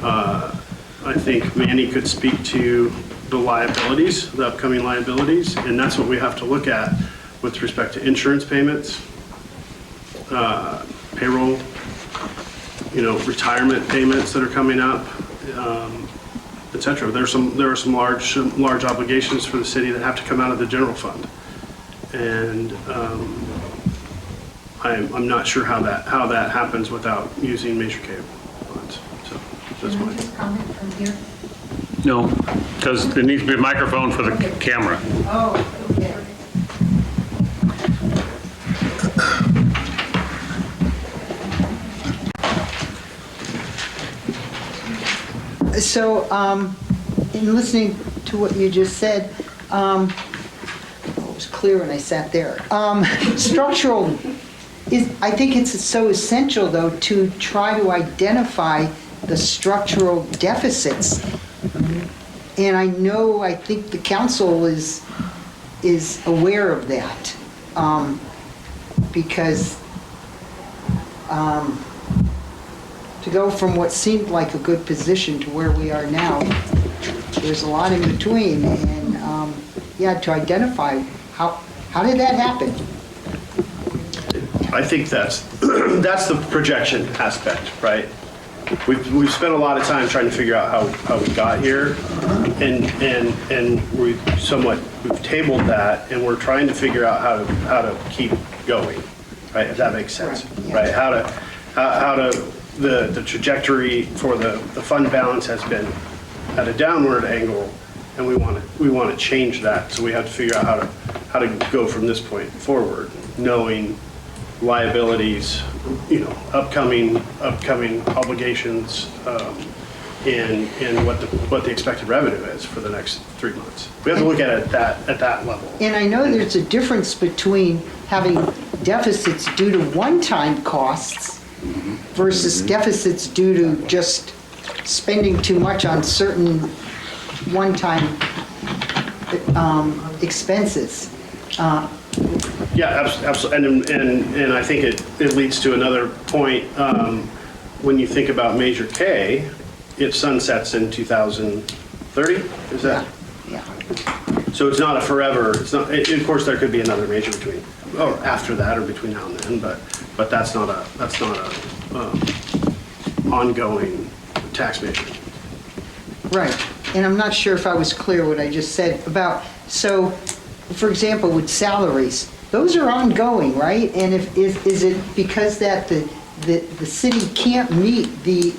I think Manny could speak to the liabilities, the upcoming liabilities, and that's what we have to look at with respect to insurance payments, payroll, retirement payments that are coming up, et cetera. There are some large obligations for the city that have to come out of the general fund. And I'm not sure how that happens without using Major K funds. So that's Can I my. just comment from here? No, because there needs to be a microphone for the camera. Oh, okay. So, in listening to what you just said, it was clear when I sat there. Structural I think it's so essential, though, to try to identify the structural deficits. And I think the council is aware of that, because to go from what seemed like a good position to where we are now, there's a lot in between, and to identify how did that happen? I think that's the projection aspect, right? We've spent a lot of time trying to figure out how we got here, and we've tabled that, and we're trying to figure out how to keep going, right? If that makes sense, right? How to the trajectory for the fund balance has been at a downward angle, and we want to change that. So we have to figure out how to go from this point forward, knowing liabilities, upcoming obligations, and what the expected revenue is for the next 3 months. We have to look at it at that level. And I know there's a difference between having deficits due to one-time costs versus deficits due to just spending too much on certain one-time expenses. Yeah, absolutely, and I think it leads to another point. When you think about Major K, it sunsets in 2030. Is that? Yeah. So it's not a forever. It's not. Of course, there could be another major after that or between now and then, but that's not a ongoing tax major. Right. And I'm not sure if I was clear what I just said about, so, for example, with salaries, those are ongoing, right? And is it because that the city can't meet the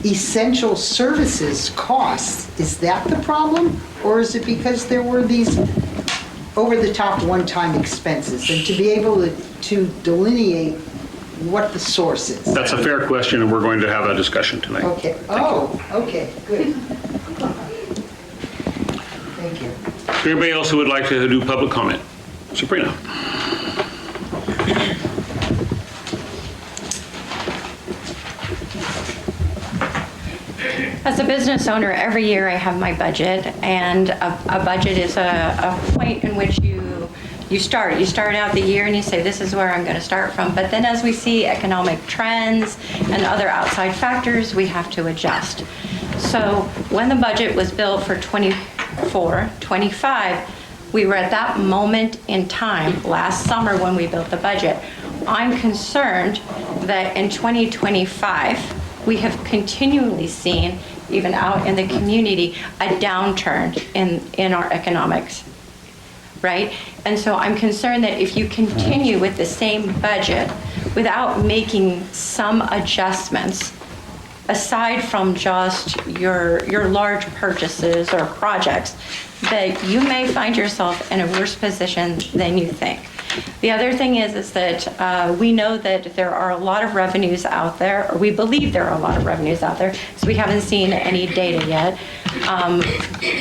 essential services costs? Is that the problem? Or is it because there were these over-the-top one-time expenses? And to be able to delineate what the source is? That's a fair question, and we're going to have a discussion tonight. Okay. Okay, good. Thank you. Anybody else who would like to do public comment? Sabrina. As a business owner, every year I have my budget, and a budget is a point in which you start. You start out the year and you say, this is where I'm going to start from. But then as we see economic trends and other outside factors, we have to adjust. So when the budget was built for 24, 25, we were at that moment in time last summer when we built the budget. I'm concerned that in 2025, we have continually seen, even out in the community, a downturn in our economics, right? And so I'm concerned that if you continue with the same budget without making some adjustments, aside from just your large purchases or projects, that you may find yourself in a worse position than you think. The other thing is that we know that there are a lot of revenues out there, or we believe there are a lot of revenues out there, so we haven't seen any data yet,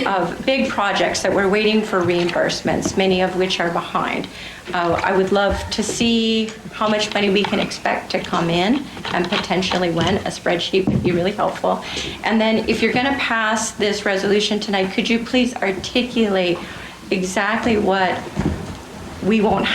of big projects that we're waiting for reimbursements, many of which are behind. I would love to see how much money we can expect to come in, and potentially when. A spreadsheet would be really helpful. And then if you're going to pass this resolution tonight, could you please articulate exactly what we won't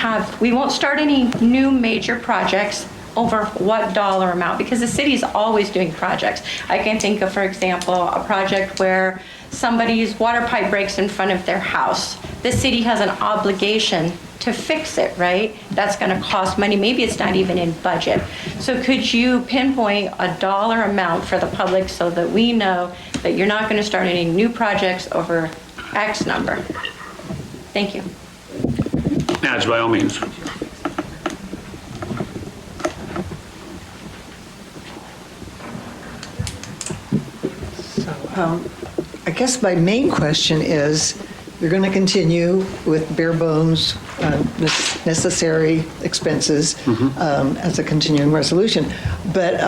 start any new major projects over what dollar amount, because the city is always doing projects. I can think of, for example, a project where somebody's water pipe breaks in front of their house. The city has an obligation to to fix it, right? That's going to cost money. Maybe it's not even in budget. So could you pinpoint a dollar amount for the public so that we know that you're not going to start any new projects over X number? Thank you. Madge, by all means. I guess my main question is, you're going to continue with bare bones necessary expenses as a continuing resolution. But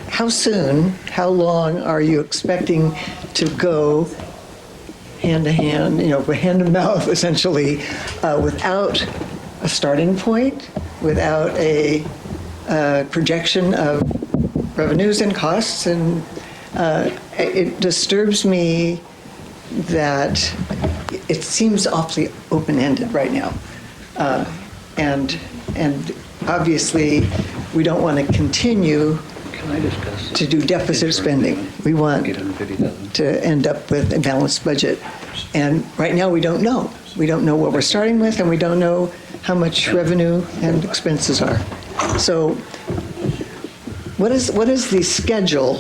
how soon, how long are you expecting to go hand to hand, hand to mouth essentially, without a starting point, without a projection of revenues and costs? And it disturbs me that it seems awfully open-ended right now. And obviously, we don't want to continue to do deficit spending. We want to end up with a balanced budget. And right now, we don't know. We don't know what we're starting with, and we don't know how much revenue and expenses are. So what is the schedule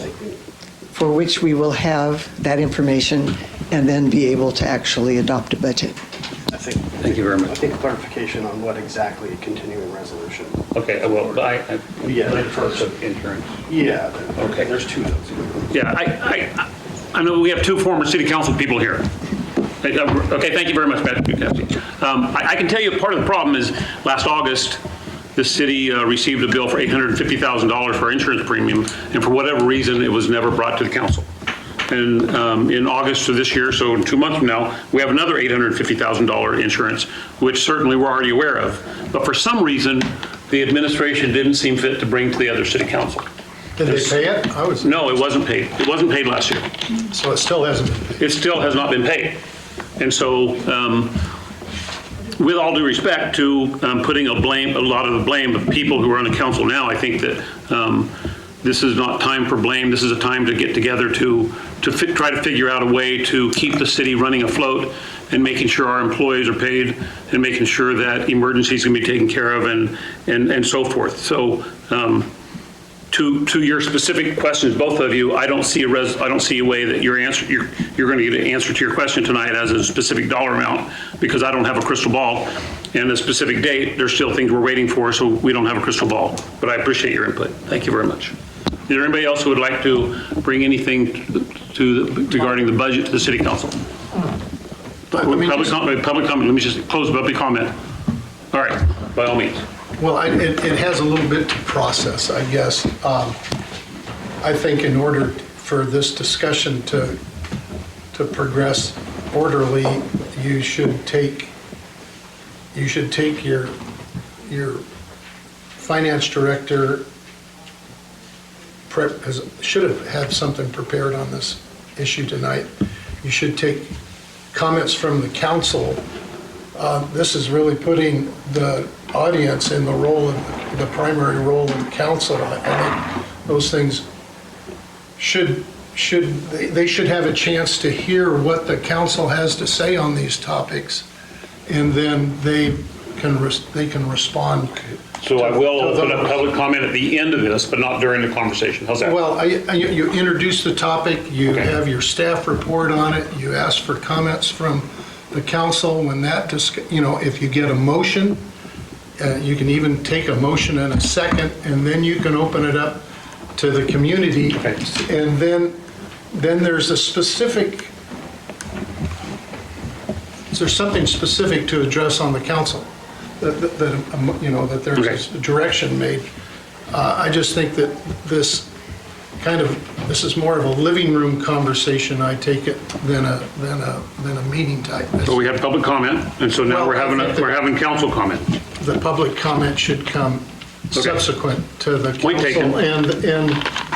for which we will have that information and then be able to actually adopt a budget? Thank you very much. I think clarification on what exactly a continuing resolution. Okay, well, Yeah. first of insurance. Yeah. Okay. There's two of those. Yeah, I know we have two former city council people here. Okay, thank you very much, Matt. I can tell you part of the problem is last August, the city received a bill for $850,000 for our insurance premium, and for whatever reason, it was never brought to the council. And in August of this year, so in 2 months from now, we have another $850,000 insurance, which certainly we're already aware of. But for some reason, the administration didn't seem fit to bring to the other city council. Did they pay it? No, it wasn't paid. It wasn't paid last year. So it still hasn't been paid? It still has not been paid. And so, with all due respect to putting a lot of the blame of people who are on the council now, I think that this is not time for blame. This is a time to get together to try to figure out a way to keep the city running afloat and making sure our employees are paid and making sure that emergencies can be taken care of and so forth. So to your specific questions, both of you, I don't see a way that you're going to get an answer to your question tonight as a specific dollar amount, because I don't have a crystal ball and a specific date. There's still things we're waiting for, so we don't have a crystal ball. But I appreciate your input. Thank you very much. Is there anybody else who would like to bring anything regarding the budget to the city council? Public comment. Let me just close the public comment. All right, by all means. Well, it has a little bit to process, I guess. I think in order for this discussion to progress orderly, you should take your finance director should have had something prepared on this issue tonight. You should take comments from the council. This is really putting the audience in the role of the primary role of the council. I think those things should have a chance to hear what the council has to say on these topics, and then they can respond. So I will open up public comment at the end of this, but not during the conversation. How's that? Well, you introduce the topic, you have your staff report on it, you ask for comments from the council. When that, if you get a motion, you can even take a motion in a second, and then you can open it up to the community. Okay. And then there's something specific to address on the council, that there's a direction made. I just think that this is more of a living room conversation, I take it, than a meeting type. So we had public comment, and so now we're having council comment. The public comment should come subsequent to the Point taken. council and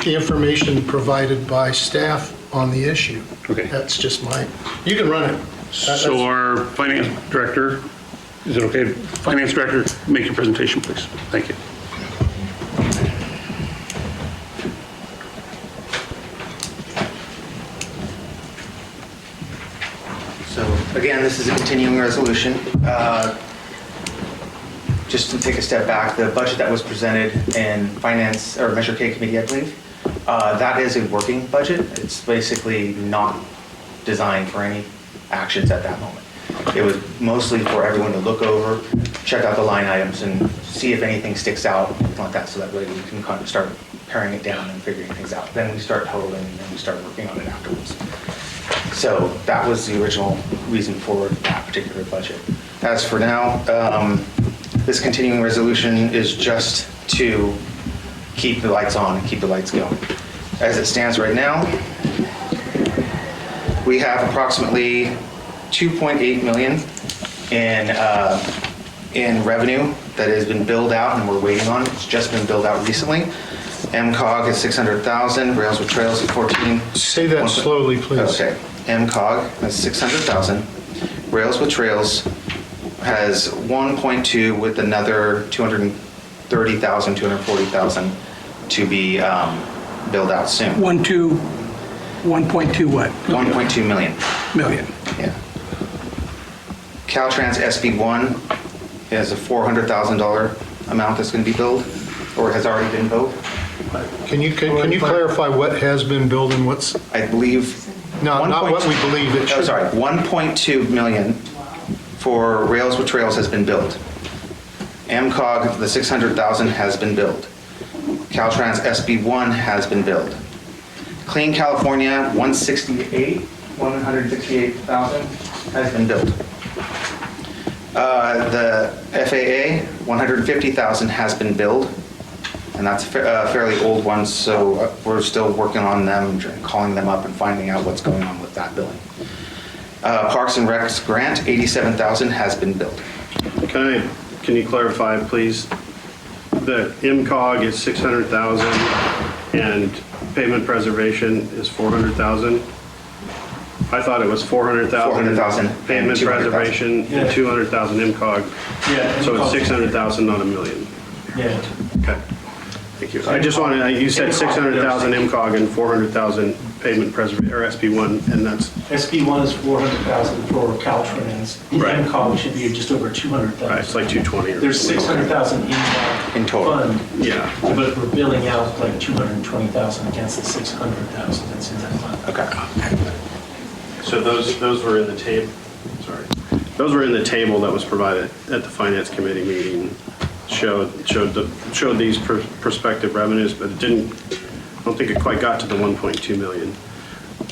the information provided by staff on the issue. Okay. That's just you can run it. So our finance director, is it okay? Finance director, make your presentation, please. Thank you. So again, this is a continuing resolution. just to take a step back, the budget that was presented in Finance, or Measure K Committee, I believe, that is a working budget. It's basically not designed for any actions at that moment. It was mostly for everyone to look over, check out the line items, and see if anything sticks out, anything like that, so that way we can kind of start paring it down and figuring things out. Then we start totaling, and then we start working on it afterwards. So that was the original reason for that particular budget. As for now, this continuing resolution is just to keep the lights on and keep the lights going. As it stands right now, we have approximately 2.8 million in revenue that has been billed out and we're waiting on. It's just been billed out recently. MCOG is 600,000, Rails with Trails is 14. Say that slowly, please. Okay. MCOG has 600,000. Rails with Trails has 1.2 with another 230,000, 240,000 to be billed out soon. 1.2 what? 1.2 million. Million. Yeah. Caltrans SB1 has a $400,000 amount that's going to be billed, or has already been billed. Can you clarify what has been billed and what's, I believe. no, not what we believe it Oh, should? sorry, 1.2 million for Rails with Trails has been billed. MCOG, the 600,000 has been billed. Caltrans SB1 has been billed. Clean California, 168,000 has been billed. The FAA, 150,000 has been billed, and that's a fairly old one, so we're still working on them, calling them up and finding out what's going on with that billing. Parks and Recs grant, 87,000 has been billed. Can you clarify, please? The MCOG is 600,000 and pavement preservation is 400,000. I thought it was 400,000. 400,000. Pavement 200,000. preservation and 200,000 MCOG. Yeah. So it's 600,000, not a million. Yeah. Okay. Thank you. I just wanted, you said 600,000 MCOG and 400,000 pavement preservation, or SB1, and that's, SB1 is 400,000 for Caltrans. The Right. MCOG should be just over 200,000. right, it's like 220 or. There's 600,000 in that In total. fund. Yeah. But we're billing out like 220,000 against the 600,000 that's in that fund. Okay. So those were in the table, sorry. Those were in the table that was provided at the Finance Committee meeting, showed these prospective revenues, but it didn't, I don't think it quite got to the 1.2 million.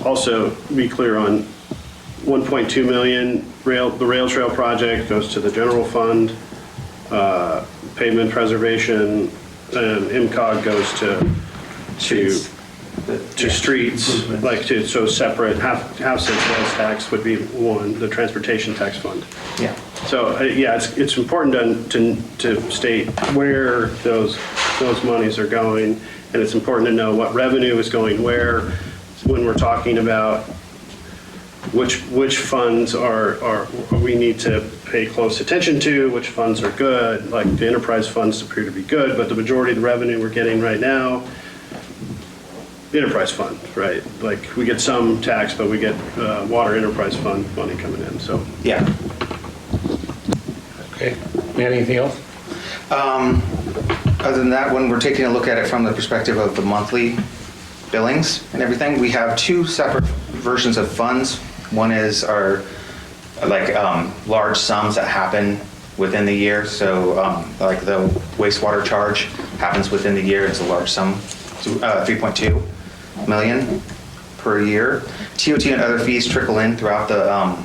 Also, be clear on 1.2 million, the rail trail project goes to the general fund, pavement preservation, and MCOG goes to streets, so separate, half cent sales tax would be one, the transportation tax fund. Yeah. So, yeah, it's important to state where those monies are going, and it's important to know what revenue is going where when we're talking about which funds we need to pay close attention to, which funds are good, like the enterprise funds appear to be good, but the majority of the revenue we're getting right now, the enterprise fund, right? Like, we get some tax, but we get water enterprise fund money coming in, so. Yeah. Okay. Matt, anything else? Other than that, when we're taking a look at it from the perspective of the monthly billings and everything, we have two separate versions of funds. One is our large sums that happen within the year. So like the wastewater charge happens within the year. It's a large sum, 3.2 million per year. TOT and other fees trickle in throughout the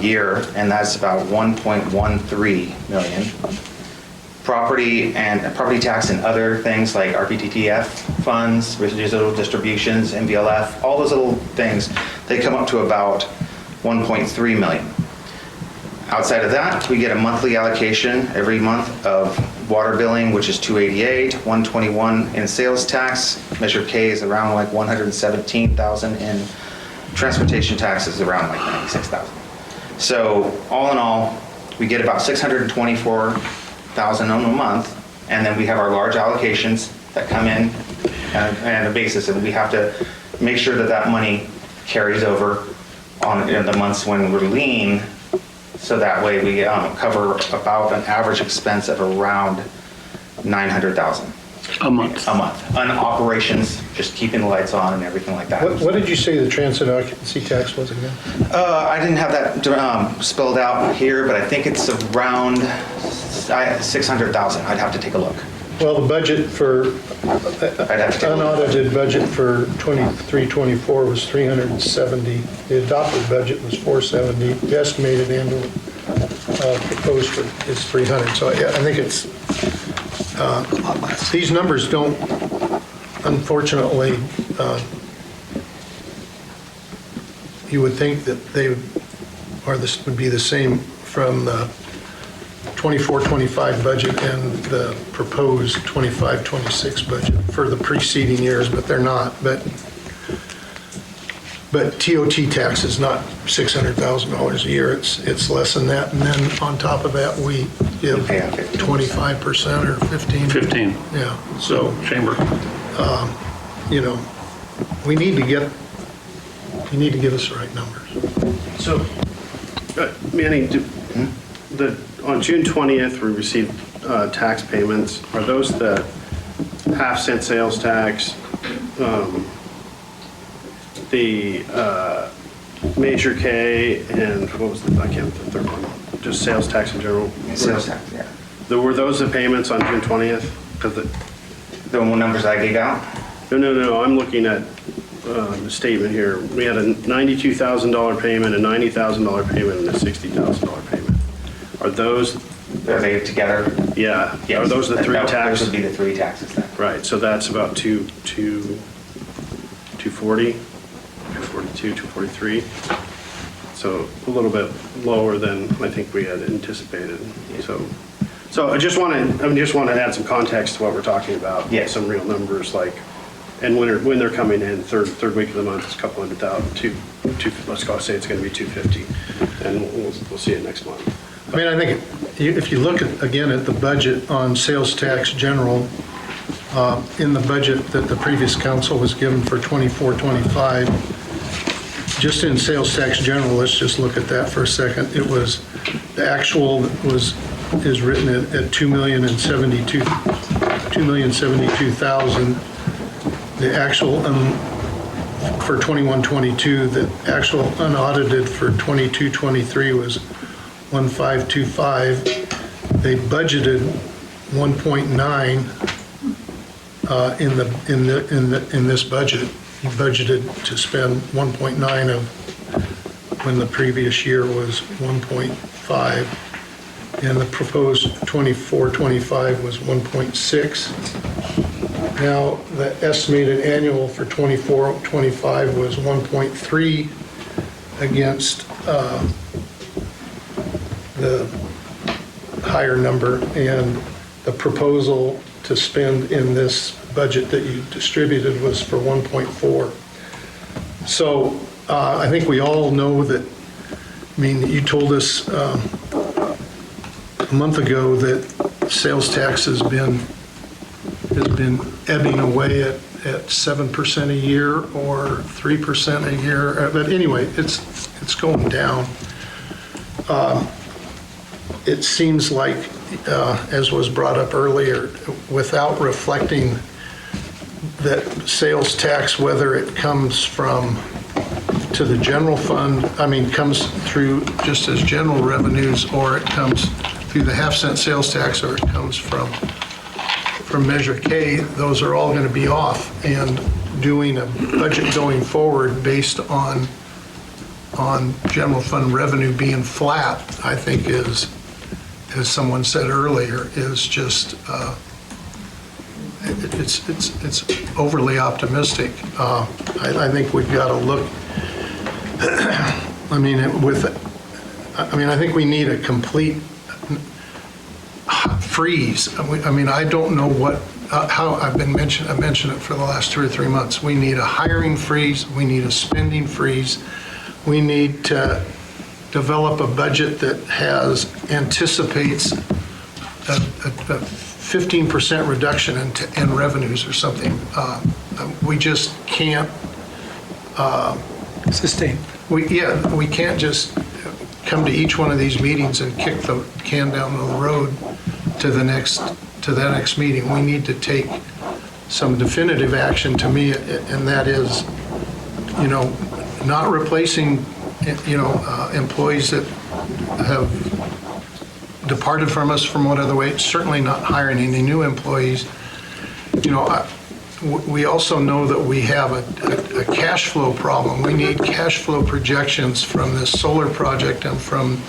year, and that's about 1.13 million. Property tax and other things like RPTTF funds, residual distributions, MVLF, all those little things, they come up to about 1.3 million. Outside of that, we get a monthly allocation every month of water billing, which is 288, 121 in sales tax. Measure K is around like 117,000, and transportation tax is around like 96,000. So all in all, we get about 624,000 a month, and then we have our large allocations that come in on a basis, and we have to make sure that that money carries over in the months when we're lean So that way we cover about an average expense of around $900,000 A month. a month. On operations, just keeping the lights on and everything like that. What did you say the transit occupancy tax was again? I didn't have that spelled out here, but I think it's around 600,000. I'd have to take a look. Well, the budget for, I'd have to take a look. unaudited budget for 23-24 was 370. The adopted budget was 470. The estimated annual proposed is 300. So yeah, I think it's, these numbers don't, unfortunately, you would think that they, or this would be the same from the 24-25 budget and the proposed 25-26 budget for the preceding years, but they're not. But TOT tax is not $600,000 a year. It's less than that. And then on top of that, we give 25% or 15. 15. Yeah. So chamber. You know, we need to get, you need to give us the right numbers. So, Manny, on June 20th, we received tax payments. Are those the half-cent sales tax, the Major K, and what was the, I can't remember the third one, just sales tax in general? Sales tax, yeah. Were those the payments on June 20th? Because The numbers I gave out? No, I'm looking at the statement here. We had a $92,000 payment, a $90,000 payment, and a $60,000 payment. Are those? Are they together? Yeah. Yes. Are those the three taxes? Those would be the three taxes then. Right, so that's about 240, 242, 243. So a little bit lower than I think we had anticipated. So I just want to add some context to what we're talking about. Yeah. Some real numbers, like, and when they're coming in, third week of the month, it's a couple $100,000, let's go say it's going to be 250, and we'll see it next month. I mean, I think if you look at, again, at the budget on sales tax general, in the budget that the previous council was given for 24-25, just in sales tax general, let's just look at that for a second. It was, the actual is written at $2,072,000. The actual for 21-22, the actual unaudited for 22-23 was 1,525. They budgeted 1.9 in this budget. You budgeted to spend 1.9 of when the previous year was 1.5, and the proposed 24-25 was 1.6. Now, the estimated annual for 24-25 was 1.3 against the higher number, and the proposal to spend in this budget that you distributed was for 1.4. So I think we all know that, I mean, you told us a month ago that sales tax has been ebbing away at 7% a year or 3% a year. But anyway, it's going down. It seems like, as was brought up earlier, without reflecting that sales tax, whether it comes to the general fund, I mean, comes through just as general revenues, or it comes through the half-cent sales tax, or it comes from Measure K, those are all going to be off. And doing a budget going forward based on general fund revenue being flat, I think is, as someone said earlier, is just, it's overly optimistic. I think we've got to look, I mean, I think we need a complete freeze. I mean, I don't know how I mentioned it for the last 2 or 3 months. We need a hiring freeze. We need a spending freeze. We need to develop a budget that anticipates a 15% reduction in revenues or something. We just can't sustain. We can't just come to each one of these meetings and kick the can down the road to the next meeting. We need to take some definitive action to me, and that is, not replacing, employees that have departed from us from what other way, certainly not hiring any new employees. We also know that we have a cash flow problem. We need cash flow projections from this solar project and from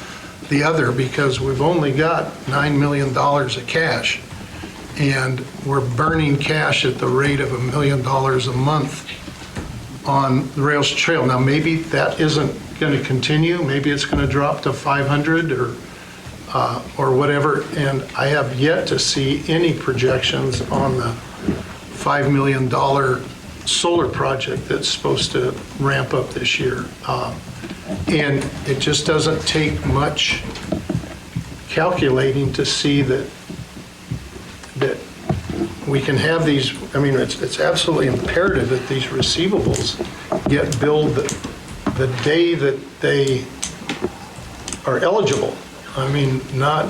the other, because we've only got $9 million of cash, and we're burning cash at the rate of $1 million a month on the Rails Trail. Now, maybe that isn't going to continue. Maybe it's going to drop to 500 or whatever, and I have yet to see any projections on the $5 million solar project that's supposed to ramp up this year. And it just doesn't take much calculating to see that we can have these. I mean, it's absolutely imperative that these receivables get billed the day that they are eligible. I mean, not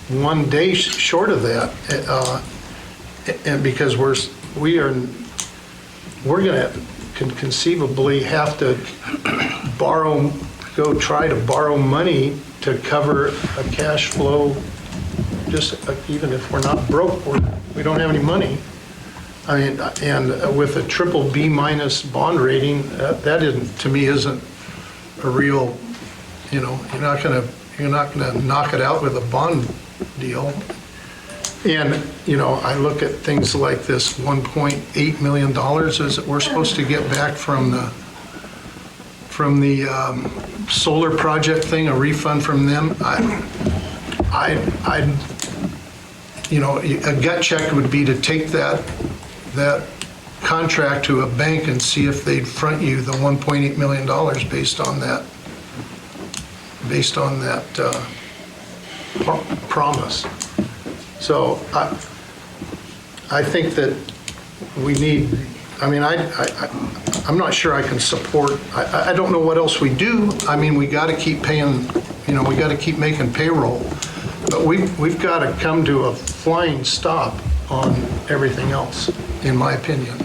one day short of that, and because we're going to conceivably have to try to borrow money to cover a cash flow. Just even if we're not broke, we don't have any money. I mean, and with a BBB- bond rating, that isn't, to me, isn't a real. You're not going to knock it out with a bond deal. And, I look at things like this $1.8 million that we're supposed to get back from the solar project thing, a refund from them. A gut check would be to take that contract to a bank and see if they'd front you the $1.8 million based on that promise. So I think that we need, I'm not sure I can support, I don't know what else we do. I mean, we got to keep paying, we got to keep making payroll, but we've got to come to a flying stop on everything else, in my opinion.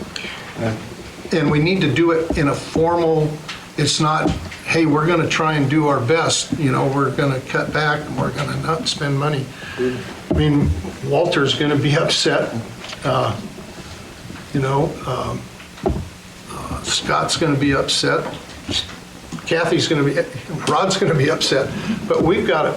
And we need to do it in a formal, it's not, hey, we're going to try and do our best, we're going to cut back and we're going to not spend money. I mean, Walter's going to be upset, Scott's going to be upset, Rod's going to be upset, but we got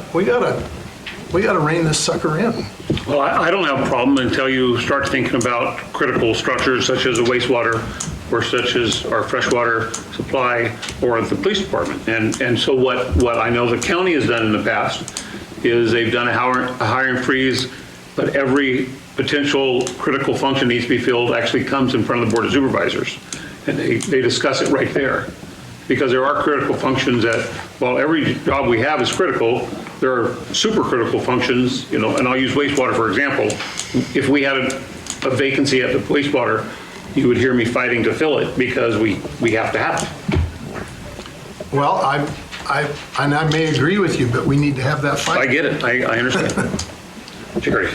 to rein this sucker in. Well, I don't have a problem until you start thinking about critical structures such as a wastewater or such as our freshwater supply or the police department. And so what I know the county has done in the past is they've done a hiring freeze, but every potential critical function needs to be filled actually comes in front of the Board of Supervisors. And they discuss it right there. Because there are critical functions that, while every job we have is critical, there are super critical functions, and I'll use wastewater for example. If we had a vacancy at the wastewater, you would hear me fighting to fill it because we have to have it. Well, I may agree with you, but we need to have that fight. I get it, I understand. Jerry.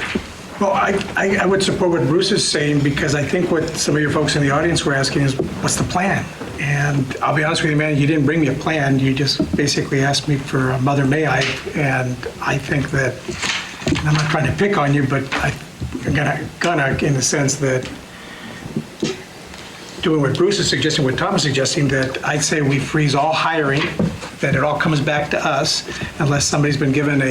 Well, I would support what Bruce is saying, because I think what some of your folks in the audience were asking is, what's the plan? And I'll be honest with you, man, you didn't bring me a plan. You just basically asked me for a Mother May I, and I think that, and I'm not trying to pick on you, but I'm gonna in the sense that doing what Bruce is suggesting, what Tom is suggesting, that I'd say we freeze all hiring, that it all comes back to us unless somebody's been given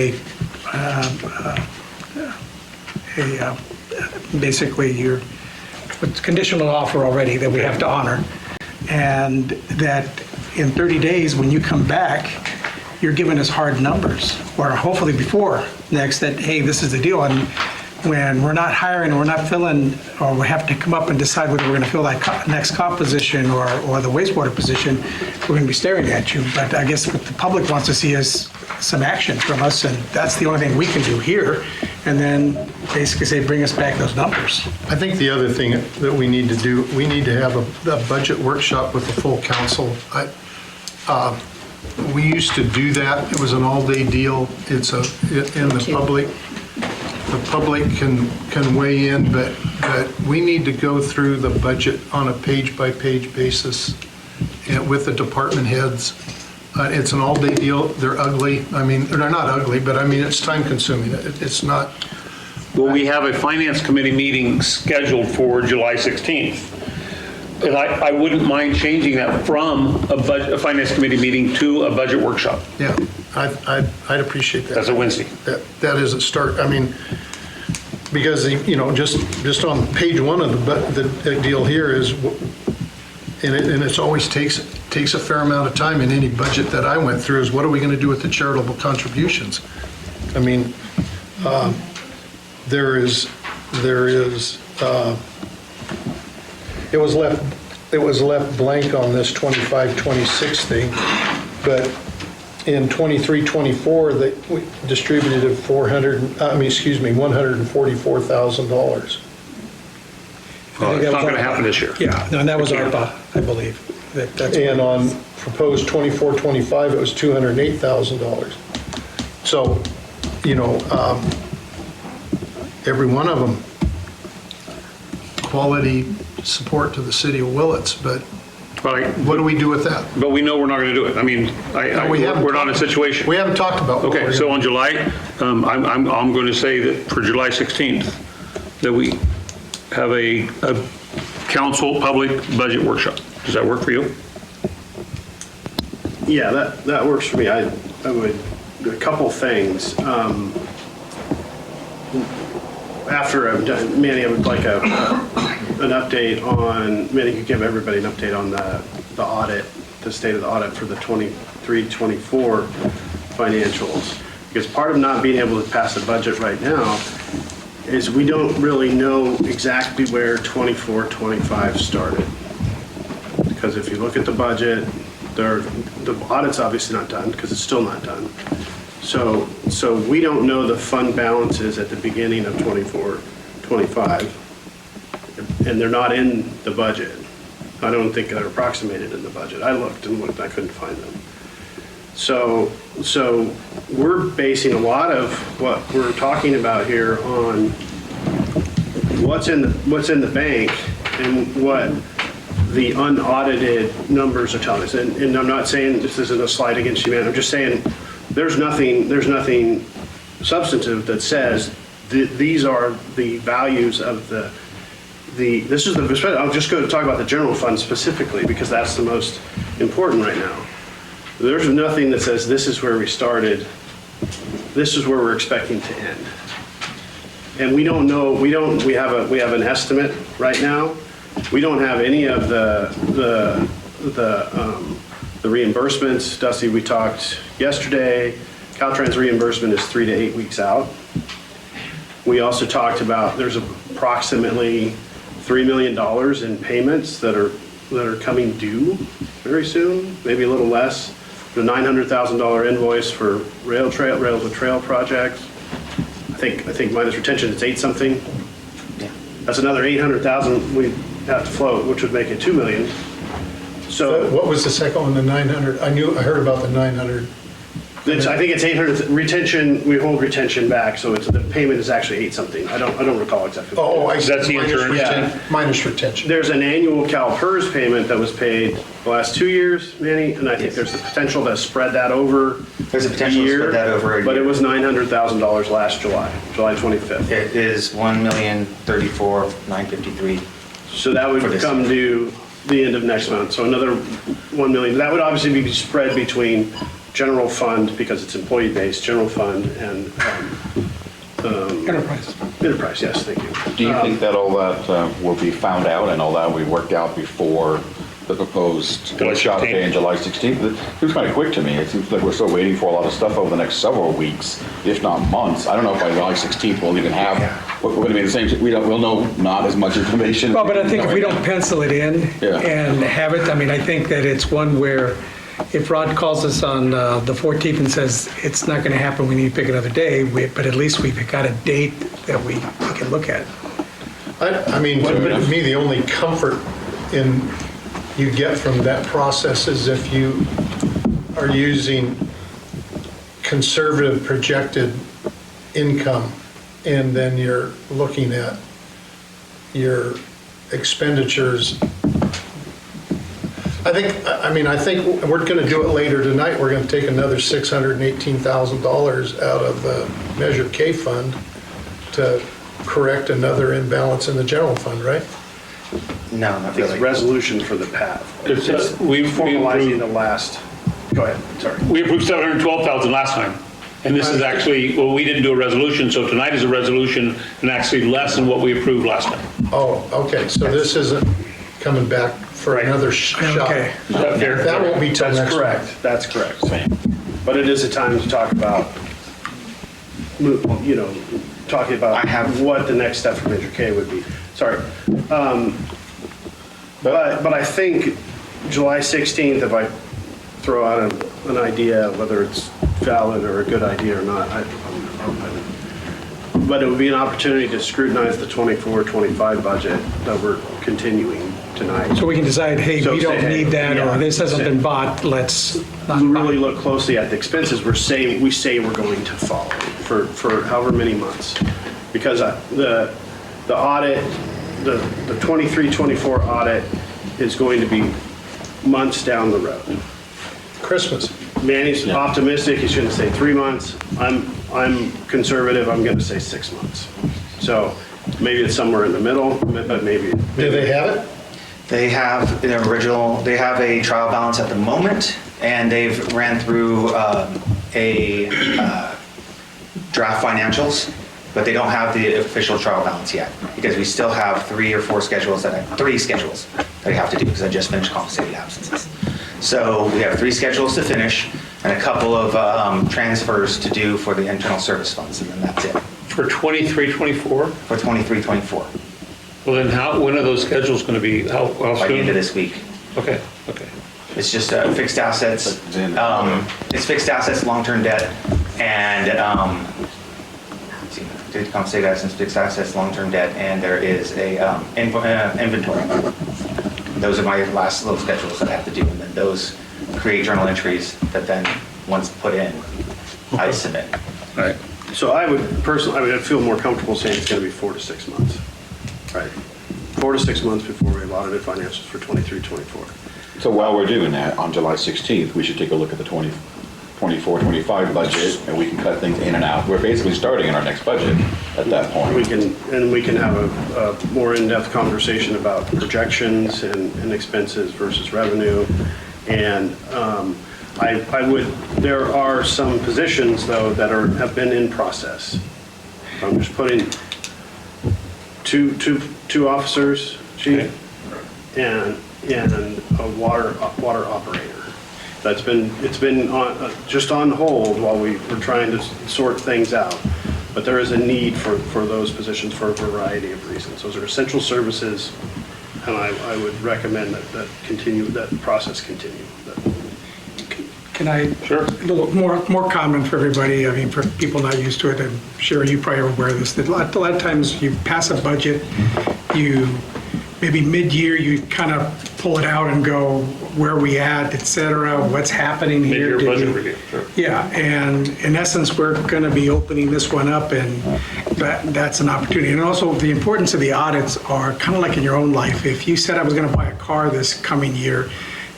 basically your conditional offer already that we have to honor. And that in 30 days, when you come back, you're giving us hard numbers, or hopefully before next, that, hey, this is the deal. And when we're not hiring, or we're not filling, or we have to come up and decide whether we're going to fill that next cop position or the wastewater position, we're going to be staring at you. But I guess what the public wants to see is some action from us, and that's the only thing we can do here. And then basically say, bring us back those numbers. I think the other thing that we need to do, we need to have a budget workshop with the full council. we used to do that. It was an all-day deal. It's in the public. The public can weigh in, but we need to go through the budget on a page-by-page basis and with the department heads. It's an all-day deal. They're ugly. I mean, they're not ugly, but I mean, it's time-consuming. It's not. Well, we have a finance committee meeting scheduled for July 16th. And I wouldn't mind changing that from a finance committee meeting to a budget workshop. Yeah, I'd appreciate that. That's a Wednesday. That is a start. I mean, because, just on page one of the deal here is, and it's always takes a fair amount of time in any budget that I went through, is what are we going to do with the charitable contributions? I mean, it was left blank on this 25-26 thing, but in 23-24, we distributed $144,000. It's not going to happen this year. Yeah, no, and that was ARPA, I believe. And on proposed 24-25, it was $208,000. So, every one of them, quality support to the city of Willits, but what do we do with that? But we know we're not going to do it. I mean, we're not in a situation. We haven't talked about what Okay, so on July, I'm going to say that for July 16th, that we have a council public budget workshop. Does that work for you? Yeah, that works for me. I would, a couple things. After I'm done, Manny, I would like an update on, Manny could give everybody an update on the audit, the state of the audit for the 23-24 financials. Because part of not being able to pass the budget right now is we don't really know exactly where 24-25 started. Because if you look at the budget, the audit's obviously not done because it's still not done. So we don't know the fund balances at the beginning of 24-25, and they're not in the budget. I don't think they're approximated in the budget. I looked and looked, I couldn't find them. So we're basing a lot of what we're talking about here on what's in the bank and what the unaudited numbers are telling us. And I'm not saying this isn't a slight against you, man. I'm just saying there's nothing substantive that says these are the values of I'll just go to talk about the general fund specifically because that's the most important right now. There's nothing that says this is where we started, this is where we're expecting to end. And we don't know, we have an estimate right now. We don't have any of the reimbursements. Dusty, we talked yesterday, Caltrans reimbursement is 3 to 8 weeks out. We also talked about there's approximately $3 million in payments that are coming due very soon, maybe a little less. The $900,000 invoice for Rails with Trail project. I think minus retention, it's 8 something. That's another 800,000 we have to float, which would make it $2 million. So what was the second one, the 900? I heard about the 900. I think it's 800 retention. We hold retention back, so the payment is actually 8 something. I don't recall exactly. Oh, I see. That's the insurance. Yeah. Minus retention. There's an annual CalPERS payment that was paid the last 2 years, Manny, and I think there's the potential to spread that over. There's a potential to spread that over a But year. it was $900,000 last July 25th. It is $1,034,953. So that would come due the end of next month. So another $1 million. That would obviously be spread between general fund, because it's employee-based, general fund, and enterprise, yes, thank you. Do you think that all that will be found out and all that will be worked out before the proposed workshop day on July 16th? It seems kind of quick to me. It seems like we're still waiting for a lot of stuff over the next several weeks, if not months. I don't know if by July 16th we'll even have, we're going to be in the same, we'll know not as much information. Well, but I think if we don't pencil it in and have it, I mean, I think that it's one where if Rod calls us on the 14th and says it's not going to happen, we need to pick another day, but at least we've got a date that we can look at. I mean, to me, the only comfort you get from that process is if you are using conservative projected income, and then you're looking at your expenditures. I think we're going to do it later tonight. We're going to take another $618,000 out of the Measure K fund to correct another imbalance in the general fund, right? No, not It's really. a resolution for the path. It's, It's we formalizing approved- the last, go ahead, sorry. We approved 712,000 last time. And this is actually, well, we didn't do a resolution, so tonight is a resolution and actually less than what we approved last time. Oh, okay, so this isn't coming back for another shot. Okay. Is that fair? That won't be till next That's week. correct, that's correct. But it is a time to talk about, talking about what the next step for Measure K would be. Sorry. But I think July 16th, if I throw out an idea, whether it's valid or a good idea or not, but it would be an opportunity to scrutinize the 24-25 budget that we're continuing tonight. So we can decide, hey, So we don't say, hey, need that, yeah, or this hasn't say- been bought, let's not We buy really it. look closely at the expenses we say we're going to follow for however many months. Because the audit, the 23-24 audit is going to be months down the road. Christmas. Manny's optimistic, he's gonna say 3 months. I'm conservative, I'm gonna say 6 months. So maybe it's somewhere in the middle, but maybe. Do they have it? They have their original, they have a trial balance at the moment, and they've ran through a draft financials, but they don't have the official trial balance yet, because we still have 3 or 4 schedules three schedules that I have to do, because I just finished compensated absences. So we have 3 schedules to finish, and a couple of transfers to do for the internal service funds, and then that's it, For 23, 24? for 23-24, Well, then when are those schedules going to be? How by the end of soon? this week. Okay. It's just fixed assets, it's fixed assets, long-term debt, and, let's see, did compensate assets, fixed assets, long-term debt, and there is a inventory. Those are my last little schedules that I have to do, and then those create journal entries that then, once put in, I submit. All right. So I would personally, I'd feel more comfortable saying it's gonna be 4 to 6 months. Right? 4 to 6 months before we have audited financials for 23-24. So while we're doing that, on July 16th, we should take a look at the 24-25 budget, and we can cut things in and out. We're basically starting in our next budget at that point. We can have a more in-depth conversation about projections and expenses versus revenue. And there are some positions though that have been in process. I'm just putting two officers, chief, and a water operator. It's been just on hold while we were trying to sort things out. But there is a need for those positions for a variety of reasons. Those are essential services, and I would recommend that process continue. Can I? Sure. A little more common for everybody, I mean, for people not used to it, I'm sure you probably are aware of this, that a lot of times you pass a budget, maybe mid-year, you kind of pull it out and go, where are we at, et cetera, what's happening here? Mid-year Did budget we- review, sure. Yeah, and in essence, we're going to be opening this one up, and that's an opportunity. And also, the importance of the audits are kind of like in your own life. If you said I was going to buy a car this coming year,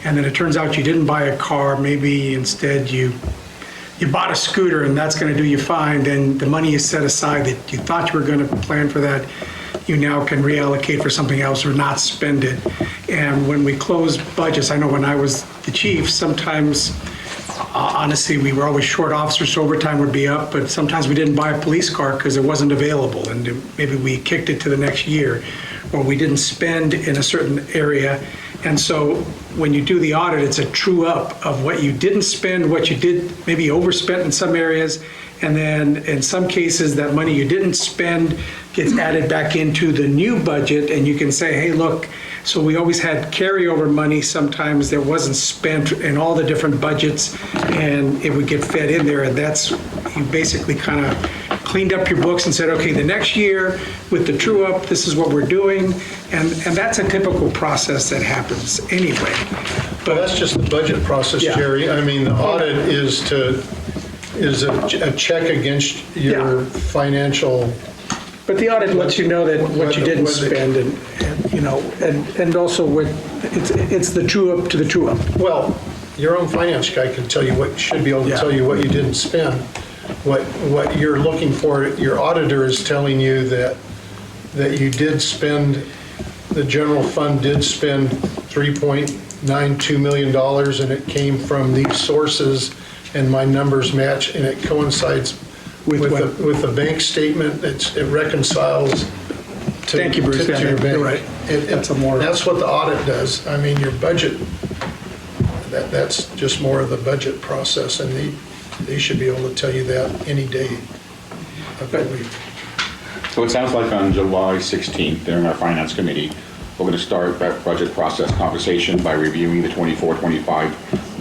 and then it turns out you didn't buy a car, maybe instead you bought a scooter and that's going to do you fine, then the money you set aside that you thought you were going to plan for that, you now can reallocate for something else or not spend it. And when we close budgets, I know when I was the chief, sometimes, honestly, we were always short officers, so overtime would be up, but sometimes we didn't buy a police car because it wasn't available, and maybe we kicked it to the next year, or we didn't spend in a certain area. And so when you do the audit, it's a true up of what you didn't spend, what you did maybe overspent in some areas, and then in some cases, that money you didn't spend gets added back into the new budget, and you can say, hey, look, so we always had carryover money sometimes that wasn't spent in all the different budgets, and it would get fed in there, and that's, you basically kind of cleaned up your books and said, okay, the next year with the true up, this is what we're doing, and that's a typical process that happens anyway. Well, that's just the budget process, Yeah. Jerry. I mean, the audit is a check against your financial, But the audit lets you know that what you didn't What the- spend and also it's the true up to the true up. well, your own finance guy can tell you should be able to Yeah. tell you what you didn't spend. What you're looking for, your auditor is telling you that you did spend, the general fund did spend $3.92 million, and it came from these sources, and my numbers match, and it coincides with the bank statement. It reconciles to Thank you, Bruce. to Yeah, your bank. you're right. That's what the audit does. I mean, your budget, that's just more of the budget process, and they should be able to tell you that any day of the week. So it sounds like on July 16th, during our finance committee, we're going to start that budget process conversation by reviewing the 24-25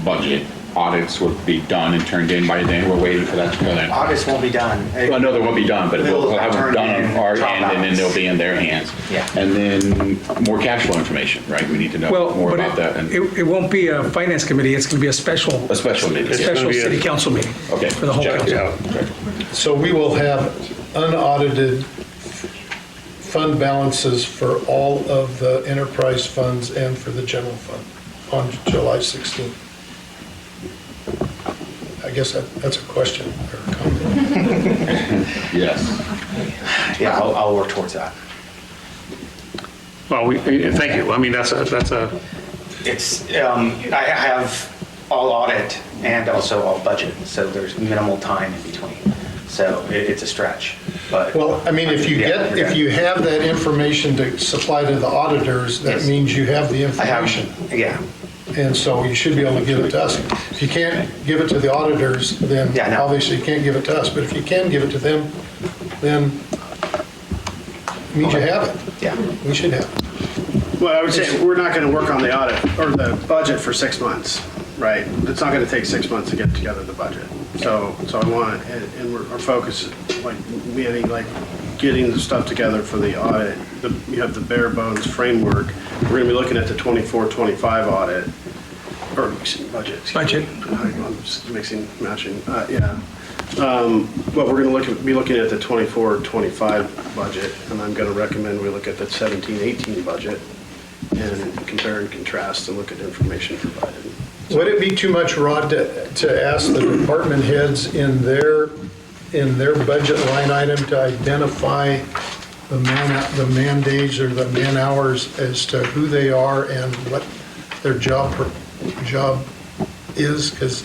budget. Audits will be done and turned in by then. We're waiting for that to come in. August won't be done. Well, no, they won't be done, but we'll have them Turned done in, on our drop end, and then outs. they'll be in their hands. Yeah. And then more cash flow information, right? We need to know more about that. And It won't be a finance committee, it's going to be a special meeting. city council meeting. Okay. For the whole Check it council. out. Okay. So we will have unaudited fund balances for all of the enterprise funds and for the general fund on July 16th. I guess that's a question or a comment. Yes. Yeah, I'll work towards that. Well, thank you. I mean, that's a, It's, I have all audit and also all budget, so there's minimal time in between. So it's a stretch, but. Well, I mean, if you have that information to supply to the auditors, that Yes. means you have the I have, information. yeah, And so you should be able to give it to us. If you can't give it to the auditors, then Yeah, I know. obviously you can't give it to us. But if you can give it to them, then it means you have it. yeah. We should have it. Well, I would say we're not going to work on the audit or the budget for 6 months, right? It's not going to take 6 months to get together the budget. So I want, our focus, like Manny, like getting the stuff together for the audit. You have the bare bones framework. We're going to be looking at the 24-25 audit, or budget. Budget. I'm just matching, yeah. But we're going to be looking at the 24-25 budget, and I'm going to recommend we look at the 17-18 budget and compare and contrast and look at information provided. Would it be too much, Rod, to ask the department heads in their budget line item to identify the man days or the man hours as to who they are and what their job is? Because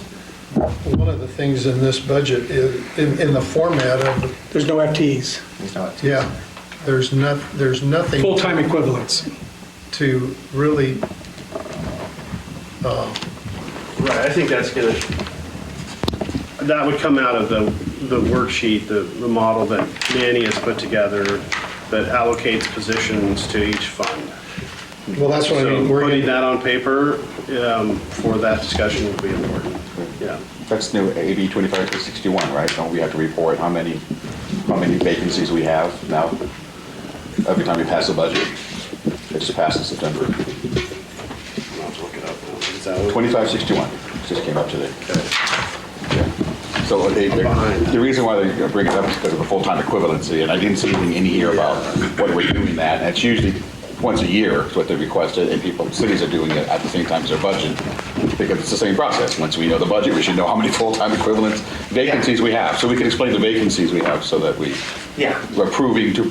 one of the things in this budget is, in the format of, There's no FTEs, yeah, there's nothing full-time equivalents. to really, Right, I think that would come out of the worksheet, the model that Manny has put together that allocates positions to each fund. well, that's what I mean. So We're putting gonna- that on paper for that discussion would be important, yeah. That's new AB 25-61, right? Don't we have to report how many vacancies we have now? Every time we pass a budget. It just passed in September. I'll have to look it up now. Is that what- 2561, just came up today. Yeah. So behind. the reason why they bring it up is because of the full-time equivalency, and I didn't see anything in here about what we're doing that. And it's usually once a year is what they requested, and cities are doing it at the same time as their budget, because it's the same process. Once we know the budget, we should know how many full-time equivalents vacancies we have, so we can explain the vacancies we have so that we're proving to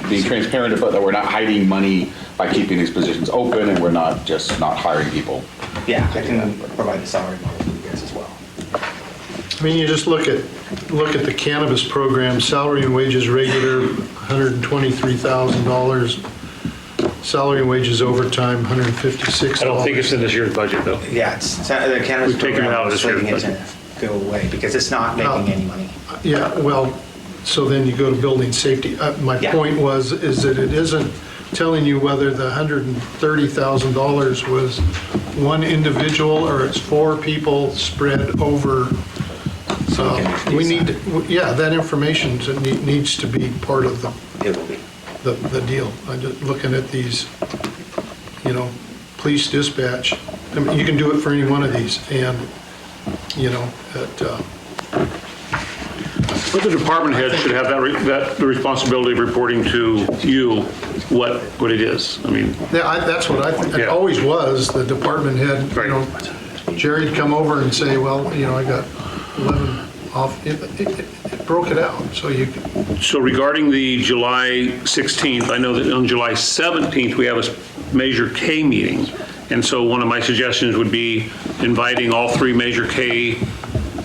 being transparent about that we're not hiding money by keeping these positions open, and we're not just not hiring people. Yeah, I can provide the salary model for you guys as well. I mean, you just look at the cannabis program, salary and wages regular, $123,000. Salary and wages overtime, $156. I don't think it's in this year's budget, though. Yeah, the cannabis We've taken it out program of is this year's slating it budget. to go away because it's not making any money. Yeah, well, so then you go to building safety. My Yeah. point is that it isn't telling you whether the $130,000 was one individual or it's four people spread over. So we can We use need, yeah, that information needs to be part of It will be. the deal. I'm just looking at these, police dispatch, I mean, you can do it for any one of these, and, you know, But the department head should have the responsibility of reporting to you what it is. I mean, yeah, that's what I think. It Yeah. always was, the department head, you Right. know, Jerry'd come over and say, well, you know, I got 11 off. It broke it out, so you could. so regarding the July 16th, I know that on July 17th, we have a Measure K meeting. And so one of my suggestions would be inviting all 3 Measure K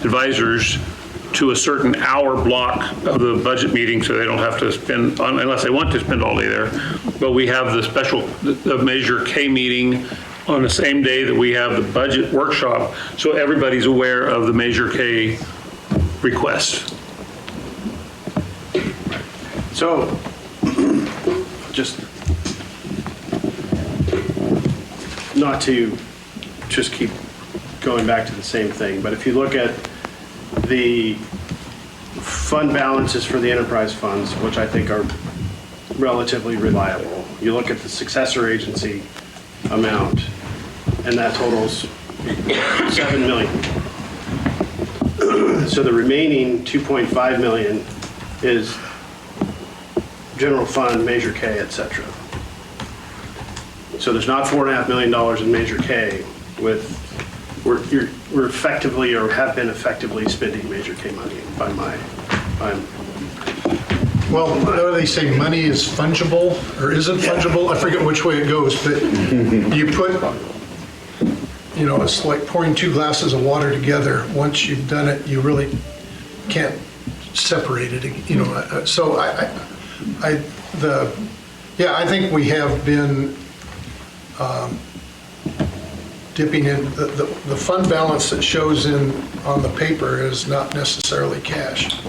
advisors to a certain hour block of the budget meeting, so they don't have to spend, unless they want to spend all day there. But we have the Measure K meeting on the same day that we have the budget workshop, so everybody's aware of the Measure K request. So, just not to just keep going back to the same thing, but if you look at the fund balances for the enterprise funds, which I think are relatively reliable, you look at the successor agency amount, and that totals $7 million. So the remaining $2.5 million is general fund, Measure K, et cetera. So there's not $4.5 million in Measure K we're effectively, or have been effectively spending Measure K money Well, what do they say, money is fungible, or isn't fungible? I forget which way it goes, but you put, you know, it's like pouring 2 glasses of water together. Once you've done it, you really can't separate it, you know. So I think we have been dipping in, the fund balance that shows on the paper is not necessarily cash.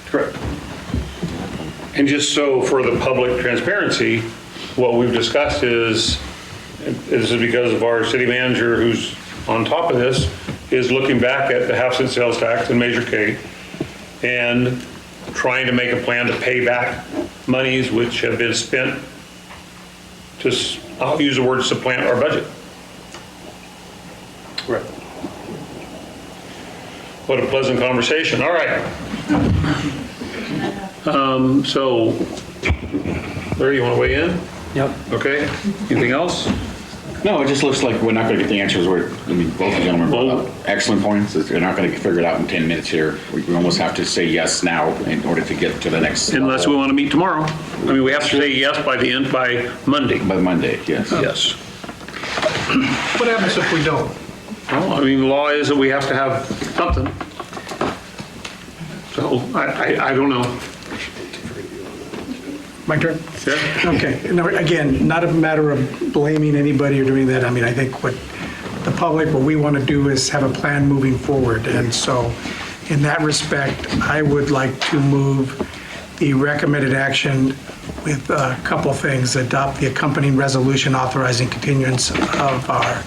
Correct. And just so for the public transparency, what we've discussed is, this is because of our city manager who's on top of this, is looking back at the half-cent sales tax and Measure K and trying to make a plan to pay back monies which have been spent to, I'll use the word supplant our budget. Right. What a pleasant conversation. All right. So, Larry, you want to weigh in? Yep. Okay. Anything else? No, it just looks like we're not going to get the answers. Both the gentlemen brought up excellent points. They're not going to figure it out in 10 minutes here. We almost have to say yes now in order to get to the next Unless we level. want to meet tomorrow. I mean, we have to say yes by Monday. By Monday, yes. Yes. What happens if we don't? Well, I mean, the law is that we have to have something. So, I don't know. My turn? Yeah? Okay. Now, again, not a matter of blaming anybody or doing that. I mean, I think what we want to do is have a plan moving forward. And so in that respect, I would like to move the recommended action with a couple of things. Adopt the accompanying resolution authorizing continuance of our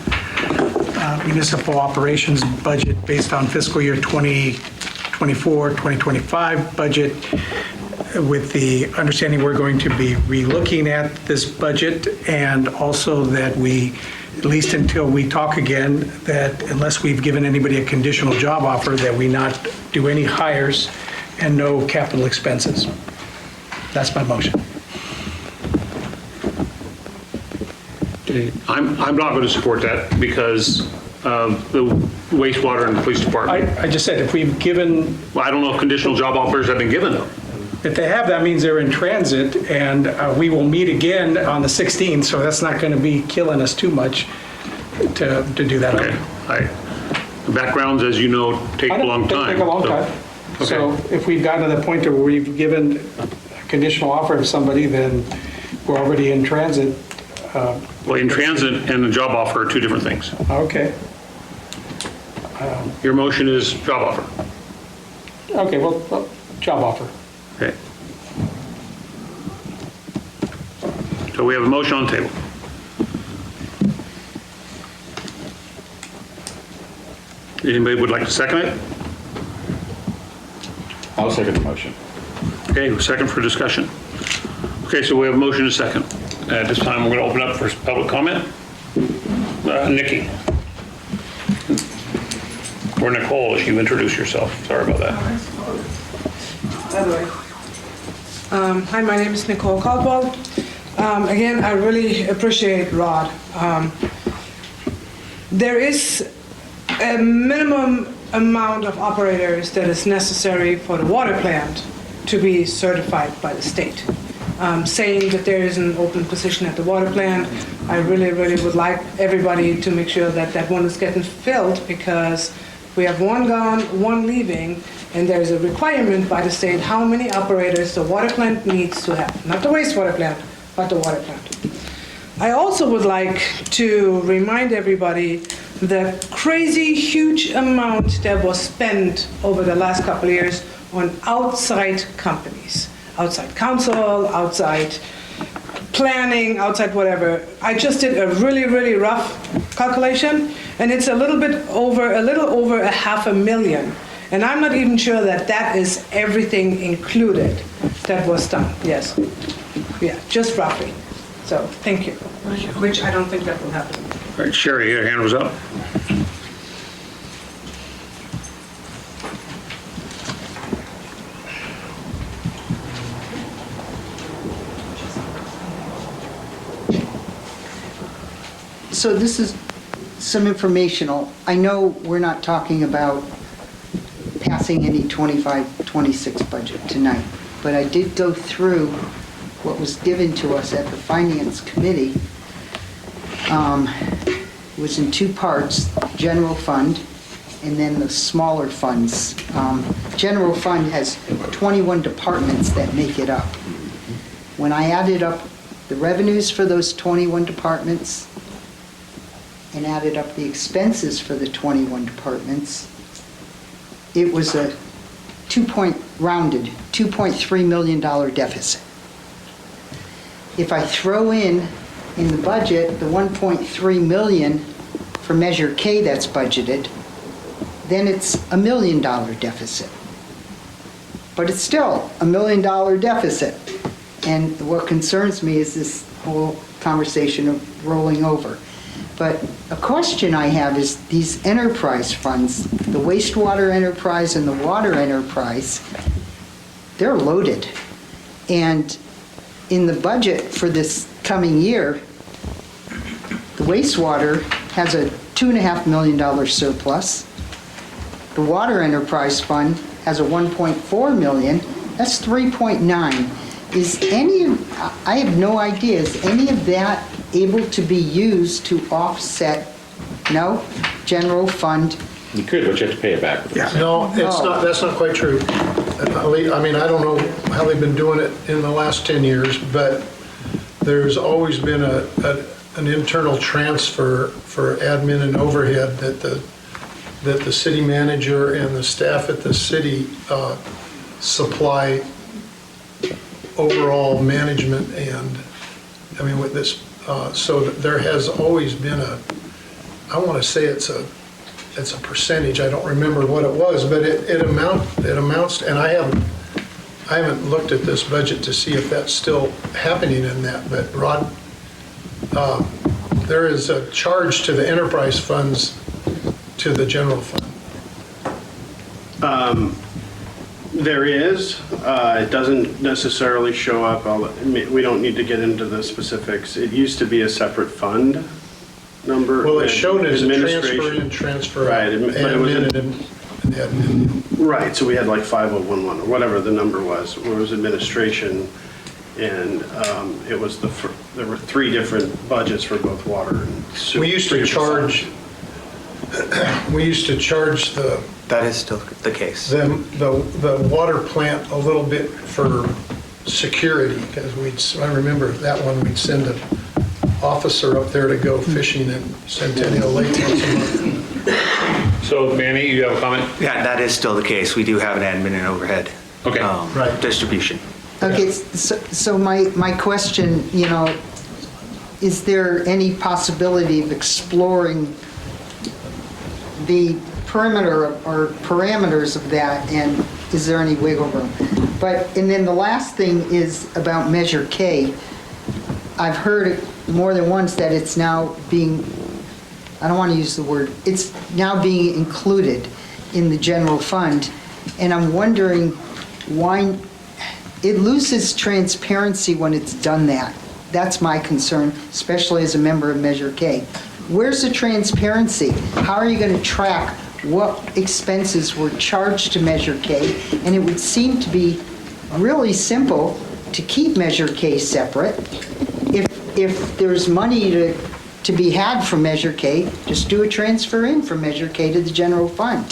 municipal operations budget based on fiscal year 2024, 2025 budget, with the understanding we're going to be relooking at this budget, and also that we, at least until we talk again, that unless we've given anybody a conditional job offer, that we not do any hires and no capital expenses. That's my motion. I'm not going to support that because of the wastewater and the police department. I just said if we've given, Well, I don't know if conditional job offers have been given though. if they have, that means they're in transit, and we will meet again on the 16th, so that's not going to be killing us too much to do that. Okay. The backgrounds, as you know, take a long time. Take a long so- time. So if we've gotten to the point where we've given a conditional offer to somebody, then we're already in transit. Well, in transit and a job offer are 2 different things. Okay. Your motion is job offer. Okay, well, job offer. Okay. So we have a motion on the table. Anybody would like to second it? I'll second the motion. Okay, second for discussion. Okay, so we have a motion and a second. At this time, we're going to open up for public comment. Nikki. Or Nicole, if you introduce yourself. Sorry about that. By the way. Hi, my name is Nicole Caldwell. Again, I really appreciate Rod. There is a minimum amount of operators that is necessary for the water plant to be certified by the state. Saying that there is an open position at the water plant, I really, really would like everybody to make sure that that one is getting filled, because we have one gone, one leaving, and there's a requirement by the state how many operators the water plant needs to have. Not the wastewater plant, but the water plant. I also would like to remind everybody the crazy huge amount that was spent over the last couple of years on outside companies, outside counsel, outside planning, outside whatever. I just did a really, really rough calculation, and it's a little over $500,000. And I'm not even sure that that is everything included that was done. Yes. Yeah, just roughly. So, thank you. Which I don't think that will happen. All right, Sherry, your hand was up. So this is some informational. I know we're not talking about passing any 25-26 budget tonight, but I did go through what was given to us at the Finance Committee. It was in two parts, general fund and then the smaller funds. General fund has 21 departments that make it up. When I added up the revenues for those 21 departments and added up the expenses for the 21 departments, it was a rounded $2.3 million deficit. If I throw in the budget the 1.3 million for Measure K that's budgeted, then it's $1 million deficit. But it's still $1 million deficit. And what concerns me is this whole conversation of rolling over. But a question I have is these enterprise funds, the wastewater enterprise and the water enterprise, they're loaded. And in the budget for this coming year, the wastewater has a $2.5 million surplus. The water enterprise fund has a $1.4 million. That's 3.9. Is any of, I have no idea, is any of that able to be used to offset, no, general fund? You could, but you have to pay it back. No, it's not, that's not quite true. I mean, I don't know how they've been doing it in the last 10 years, but there's always been an internal transfer for admin and overhead that the city manager and the staff at the city supply overall management. And I mean, with this, so there has always been I want to say it's a percentage. I don't remember what it was, but it amounts, and I haven't looked at this budget to see if that's still happening in that. But Rod, there is a charge to the enterprise funds to the general fund. There is. It doesn't necessarily show up. We don't need to get into the specifics. It used to be a separate fund number. Well, it showed as a transfer in, transfer out. Right, but it was admin. Right, so we had like 5011 or whatever the number was, where it was administration, and it was there were three different budgets for both water and sewer. We used to charge the. That is still the case. The water plant a little bit for security, because I remember that one, we'd send an officer up there to go fishing in Centennial Lake once a month. So Manny, you have a comment? Yeah, that is still the case. We do have an admin and overhead distribution. Okay, so my question, is there any possibility of exploring the perimeter or parameters of that, and is there any wiggle room? And then the last thing is about Measure K. I've heard more than once that it's now being I don't want to use the word, it's now being included in the general fund. And I'm wondering why, it loses transparency when it's done that. That's my concern, especially as a member of Measure K. Where's the transparency? How are you going to track what expenses were charged to Measure K? And it would seem to be really simple to keep Measure K separate. If there's money to be had from Measure K, just do a transfer in from Measure K to the general fund.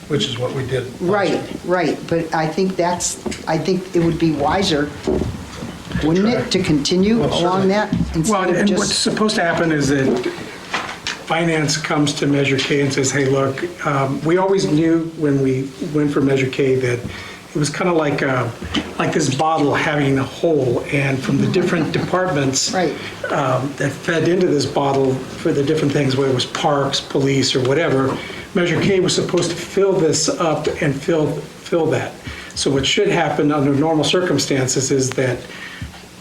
Which is what we did. Right. But I think it would be wiser, wouldn't it, to continue along that instead Well, of and just... what's supposed to happen is that finance comes to Measure K and says, hey, look, we always knew when we went for Measure K that it was kind of like this bottle having a hole, and from the different departments that fed into this bottle for the different things, whether it was parks, police, or whatever, Measure K was supposed to fill this up and fill that. So what should happen under normal circumstances is that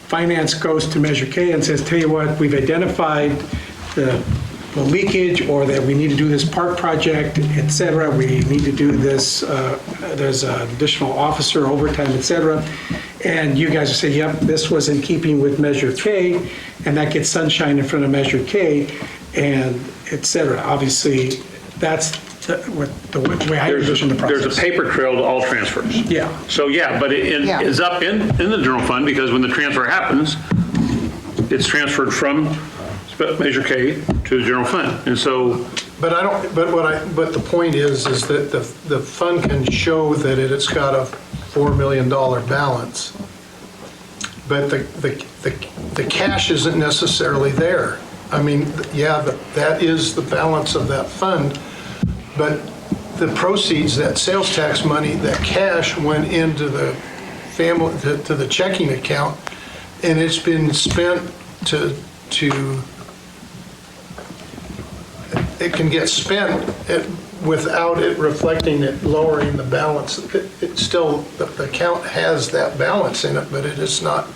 finance goes to Measure K and says, tell you what, we've identified the leakage, or that we need to do this park project, et cetera. We need to do this, there's an additional officer, overtime, et cetera. And you guys will say, yep, this was in keeping with Measure K, and that gets sunshine in front of Measure K, and et cetera. Obviously, that's the way I envision the process. There's a paper trail to all transfers. Yeah. So, yeah, but it is up in the general fund, because when the transfer happens, it's transferred from Measure K to the general fund. And so... But the point is that the fund can show that it's got a $4 million balance, but the cash isn't necessarily there. I mean, yeah, that is the balance of that fund, but the proceeds, that sales tax money, that cash went into the family, to the checking account, and it's been spent to it can get spent without it reflecting it, lowering the balance. It still, the account has that balance in it, but it's not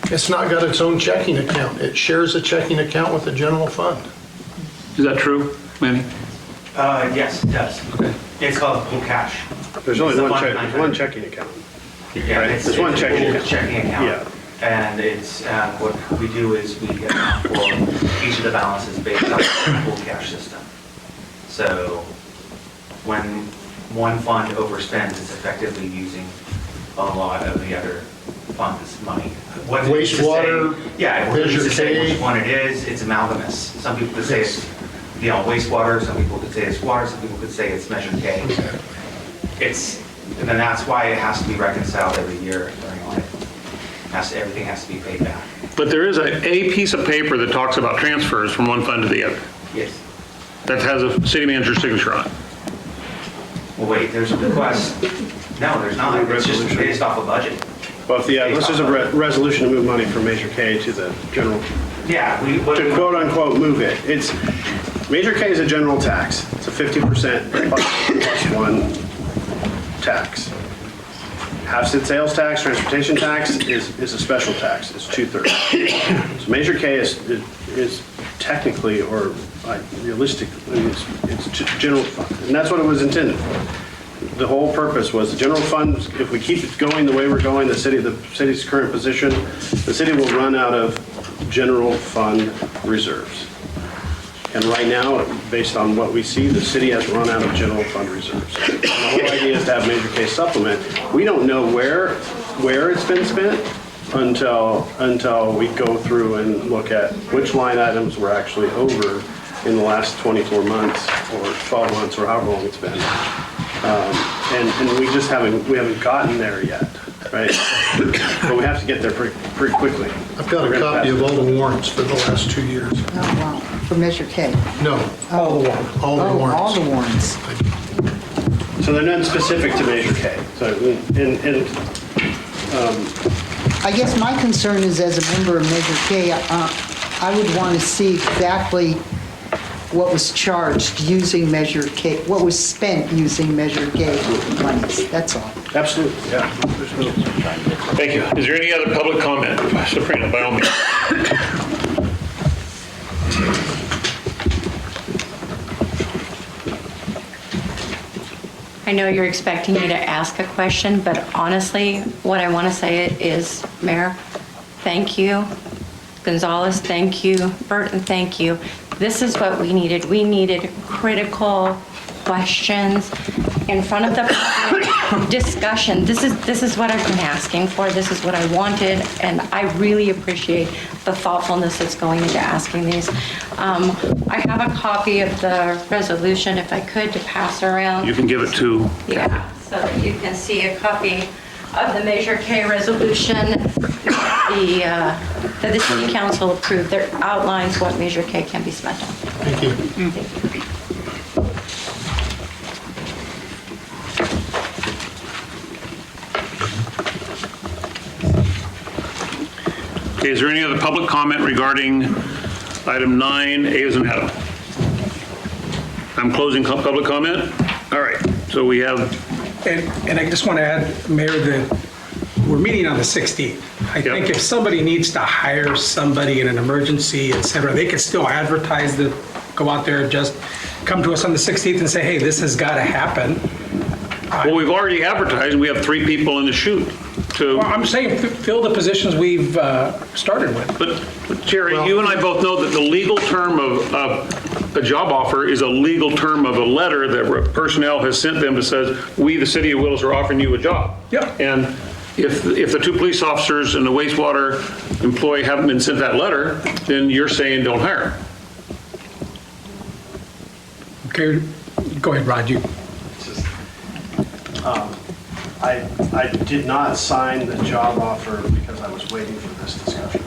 got its own checking account. It shares a checking account with the general fund. Is that true, Manny? Yes, it does. Okay. It's called pool cash. There's only one checking account. Yeah, right? There's one checking account. Checking account. Yeah. And it's, what we do is we account for each of the balances based on the pool cash system. So when one fund overspends, it's effectively using a lot of the other fund's money. Wastewater, yeah, it Measure to say K. which one it is, it's amalgamous. Some people could say it's, wastewater, some people could say it's water, some people could say it's Measure K. And then that's why it has to be reconciled every year during audit. Everything has to be paid back. But there is a piece of paper that talks about transfers from one fund to the other. Yes. That has a city manager's signature on it. Well, wait, there's a request. No, there's not. It's just based off a budget. Well, this is a resolution to move money from Measure K to the general. Yeah. To quote unquote move it. Measure K is a general tax. It's a 50% plus one tax. Half-cent sales tax, transportation tax is a special tax. It's 2/3. So Measure K is technically, or realistically, it's general fund, and that's what it was intended for. The whole purpose was the general fund. If we keep it going the way we're going, the city's current position, the city will run out of general fund reserves. And right now, based on what we see, the city has run out of general fund reserves. And the whole idea is to have Measure K supplement. We don't know where it's been spent until we go through and look at which line items were actually over in the last 24 months or 12 months or however long it's been. And we haven't gotten there yet, right? But we have to get there pretty quickly. I've got a copy of all the warrants for the last 2 years. Oh, wow. For Measure K? No, all the warrants. All the warrants. All the warrants. So they're none specific to Measure K. So, I guess my concern is, as a member of Measure K, I would want to see exactly what was charged using Measure K, what was spent using Measure K monies. That's all. Absolutely, yeah. Thank you. Is there any other public comment? Sabrina, by all means. I know you're expecting me to ask a question, but honestly, what I want to say is, Mayor, thank you. Gonzalez, thank you. Burton, thank you. This is what we needed. We needed critical questions in front of the public, discussion. This is what I've been asking for. This is what I wanted, and I really appreciate the thoughtfulness that's going into asking these. I have a copy of the resolution, if I could, to pass around. You can give it to... Yeah, so that you can see a copy of the Measure K resolution that the City Council approved. That outlines what Measure K can be spent on. Thank you. Thank you. Okay, is there any other public comment regarding item 9, A as in Adam? I'm closing public comment. All right, so we have... And I just want to add, Mayor, that we're meeting on the 16th. I think if somebody needs to hire somebody in an emergency, et cetera, they can still advertise that, go out there and just come to us on the 16th and say, hey, this has got to happen. Well, we've already advertised, and we have 3 people in the chute. Well, I'm saying fill the positions we've started with. But Jerry, you and I both know that the legal term of a job offer is a legal term of a letter that personnel has sent them that says, we, the city of Willits, are offering you a job. Yeah. And if the 2 police officers and the wastewater employee haven't been sent that letter, then you're saying don't hire. Okay, go ahead, Rod. I did not sign the job offer because I was waiting for this discussion.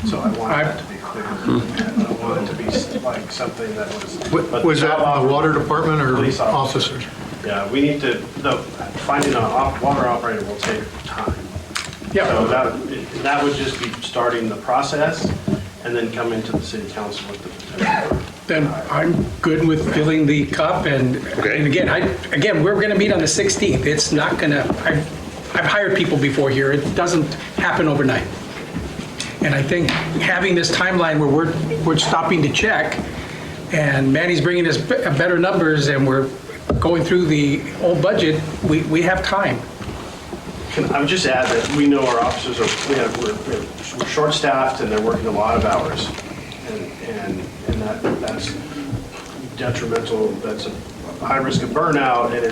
So I wanted that to be clear. And I wanted it to be like something that was... but Was that job the offer- water department or police officers? Yeah, we need to, no, finding a water operator will take time. Yeah. So that would just be starting the process and then coming to the city council with the potential. Then I'm good with filling the cup, and again, we're going to meet on the 16th. It's not going to, I've hired people before here. It doesn't happen overnight. And I think having this timeline where we're stopping to check, and Manny's bringing us better numbers, and we're going through the old budget, we have time. I would just add that we know our officers we're short-staffed and they're working a lot of hours. And that's detrimental, that's a high risk of burnout, and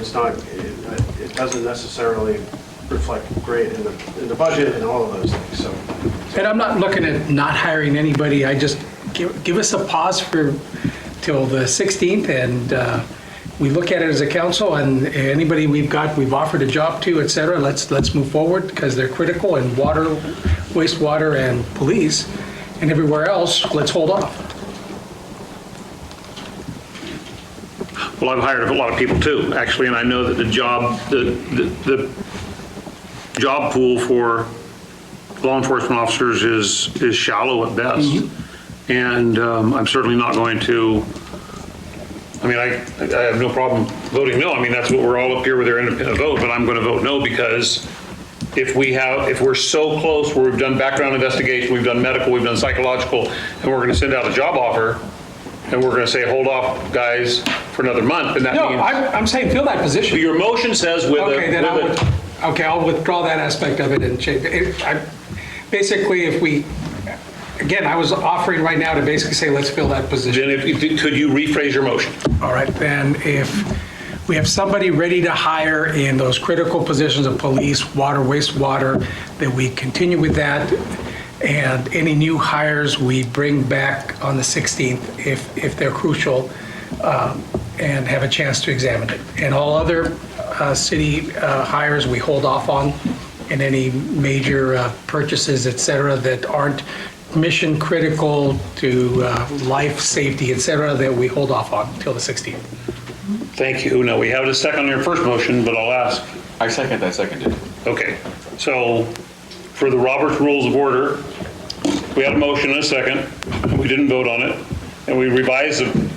it doesn't necessarily reflect great in the budget and all of those things, so. And I'm not looking at not hiring anybody. I just give us a pause till the 16th, and we look at it as a council, and anybody we've offered a job to, et cetera, let's move forward, because they're critical in water, wastewater, and police, and everywhere else, let's hold off. Well, I've hired a lot of people too, actually, and I know that the job pool for law enforcement officers is shallow at best. And I'm certainly not going to, I mean, I have no problem voting no. I mean, that's what we're all up here with our independent vote, but I'm going to vote no, because if we're so close where we've done background investigation, we've done medical, we've done psychological, and we're going to send out a job offer, and we're going to say, hold off, guys, for another month, and that means... No, I'm saying fill that position. Your motion says with I'll withdraw that aspect of it and change it. Basically, again, I was offering right now to basically say, let's fill that position. Then could you rephrase your motion? All right, then if we have somebody ready to hire in those critical positions of police, water, wastewater, that we continue with that. And any new hires we bring back on the 16th if they're crucial, and have a chance to examine it. And all other city hires we hold off on, and any major purchases, et cetera, that aren't mission critical to life, safety, et cetera, that we hold off on until the 16th. Thank you. Now, we have a second on your first motion, but I'll ask. I second that seconded. Okay, so for the Roberts Rules of Order, we had a motion and a second, and we didn't vote on it, and we revised the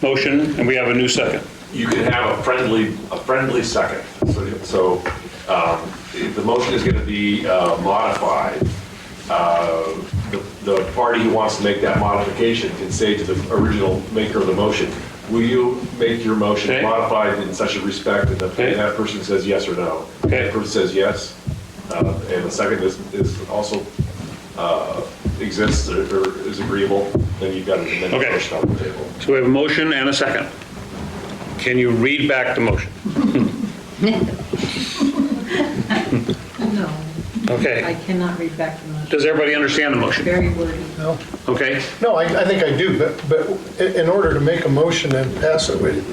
motion, and we have a new second. You can have a friendly second. So the motion is going to be modified. The party who wants to make that modification can say to the original maker of the motion, will you make your motion Okay. modified in such a respect that Okay. that person says yes or no? Okay. That person says yes, and the second is also exists or is agreeable, then you've got an amended Okay. motion on the table. So we have a motion and a second. Can you read back the motion? No, I Okay. cannot read back the motion. Does everybody understand the motion? Very wordy. No, Okay. no, I think I do, but in order to make a motion and pass it,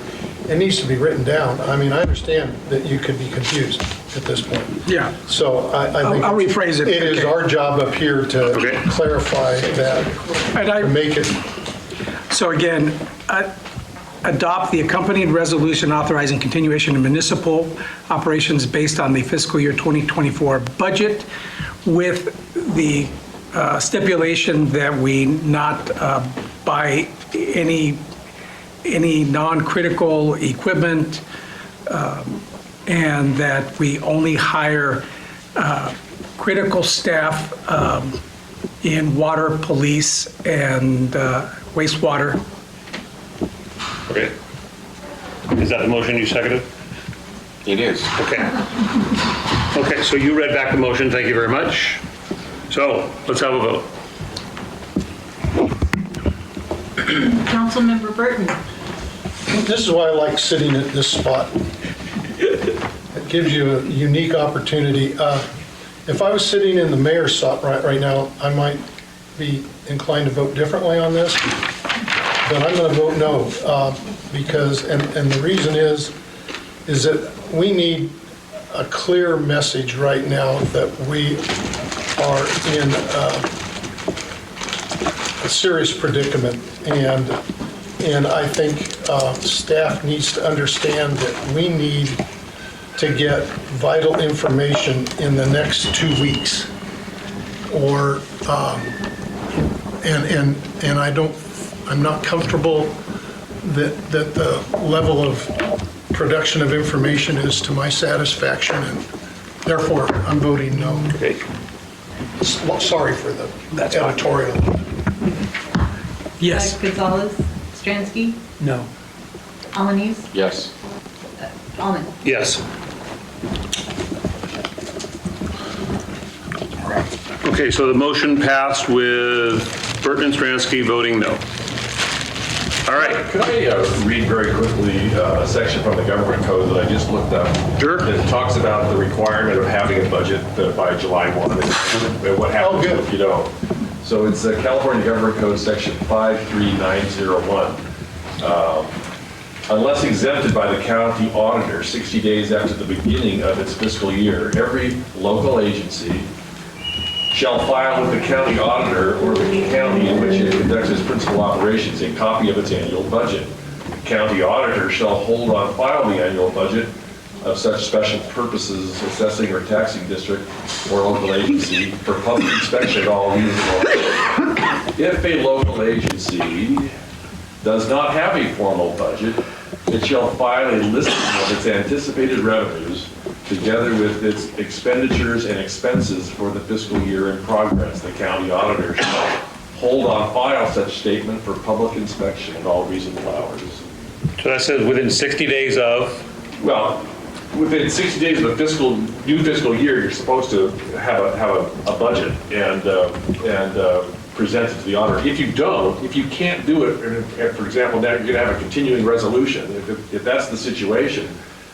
it needs to be written down. I mean, I understand that you could be confused at this point. Yeah. So I think. I'll rephrase it. It is Okay. our job up here to Okay. clarify that, And I- to make it. So again, adopt the accompanied resolution authorizing continuation of municipal operations based on the fiscal year 2024 budget with the stipulation that we not buy any non-critical equipment, and that we only hire critical staff in water, police, and wastewater. Okay. Is that the motion you seconded? It is. Okay. Okay, so you read back the motion, thank you very much. So, let's have a vote. Councilmember Burton. This is why I like sitting at this spot. It gives you a unique opportunity. If I was sitting in the mayor's spot right now, I might be inclined to vote differently on this, but I'm going to vote no, because, and the reason is that we need a clear message right now that we are in a serious predicament, and I think staff needs to understand that we need to get vital information in the next 2 weeks, or and I'm not comfortable that the level of production of information is to my satisfaction, and therefore I'm voting no. Okay. Sorry for the editorial. Yes. Gonzalez, Stransky, No. Alanis, Yes. Almond. Yes. Okay, so the motion passed with Burton and Stransky voting no. All right. Could I read very quickly a section from the government code that I just looked up? Sure. That talks about the requirement of having a budget by July 1 and what happens good. if you don't. So it's California Government Code Section 53901. Unless exempted by the county auditor 60 days after the beginning of its fiscal year, every local agency shall file with the county auditor or the county in which it conducts its principal operations a copy of its annual budget. The county auditor shall hold on file the annual budget of such special purposes assessing or taxing district or local agency for public inspection at all reasonable times. If a local agency does not have a formal budget, it shall file a listing of its anticipated revenues together with its expenditures and expenses for the fiscal year in progress. The county auditor shall hold on file such statement for public inspection at all reasonable hours. So that says within 60 days of? Well, within 60 days of the new fiscal year, you're supposed to have a budget and present it to the auditor. If you don't, if you can't do it, and for example, now you're going to have a continuing resolution. If that's the situation,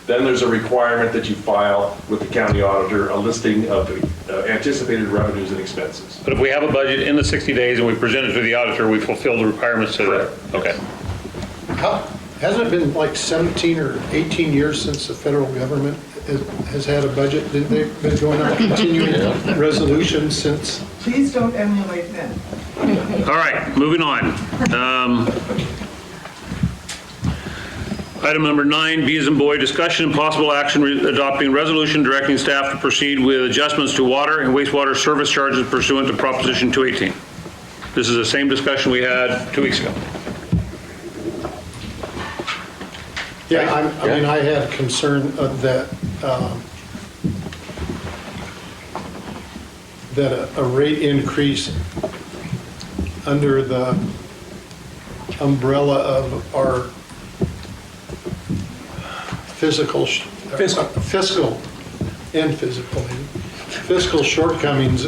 then there's a requirement that you file with the county auditor a listing of anticipated revenues and expenses. But if we have a budget in the 60 days and we present it to the auditor, we fulfill the requirements to that? Okay. Hasn't it been like 17 or 18 years since the federal government has had a budget? They've been going on continuing resolutions since. Please don't emulate them. All right, moving on. Item number 9, B as in boy, discussion and possible action adopting resolution directing staff to proceed with adjustments to water and wastewater service charges pursuant to Proposition 218. This is the same discussion we had 2 weeks ago. Yeah, I mean, I had concern that a rate increase under the umbrella of our fiscal and physical, fiscal shortcomings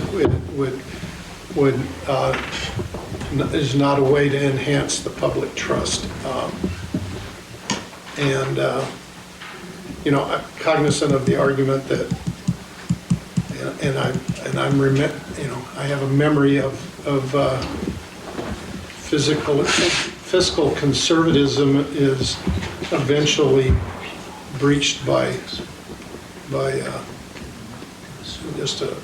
is not a way to enhance the public trust. I'm cognizant of the argument that, I have a memory of fiscal conservatism is eventually breached by just a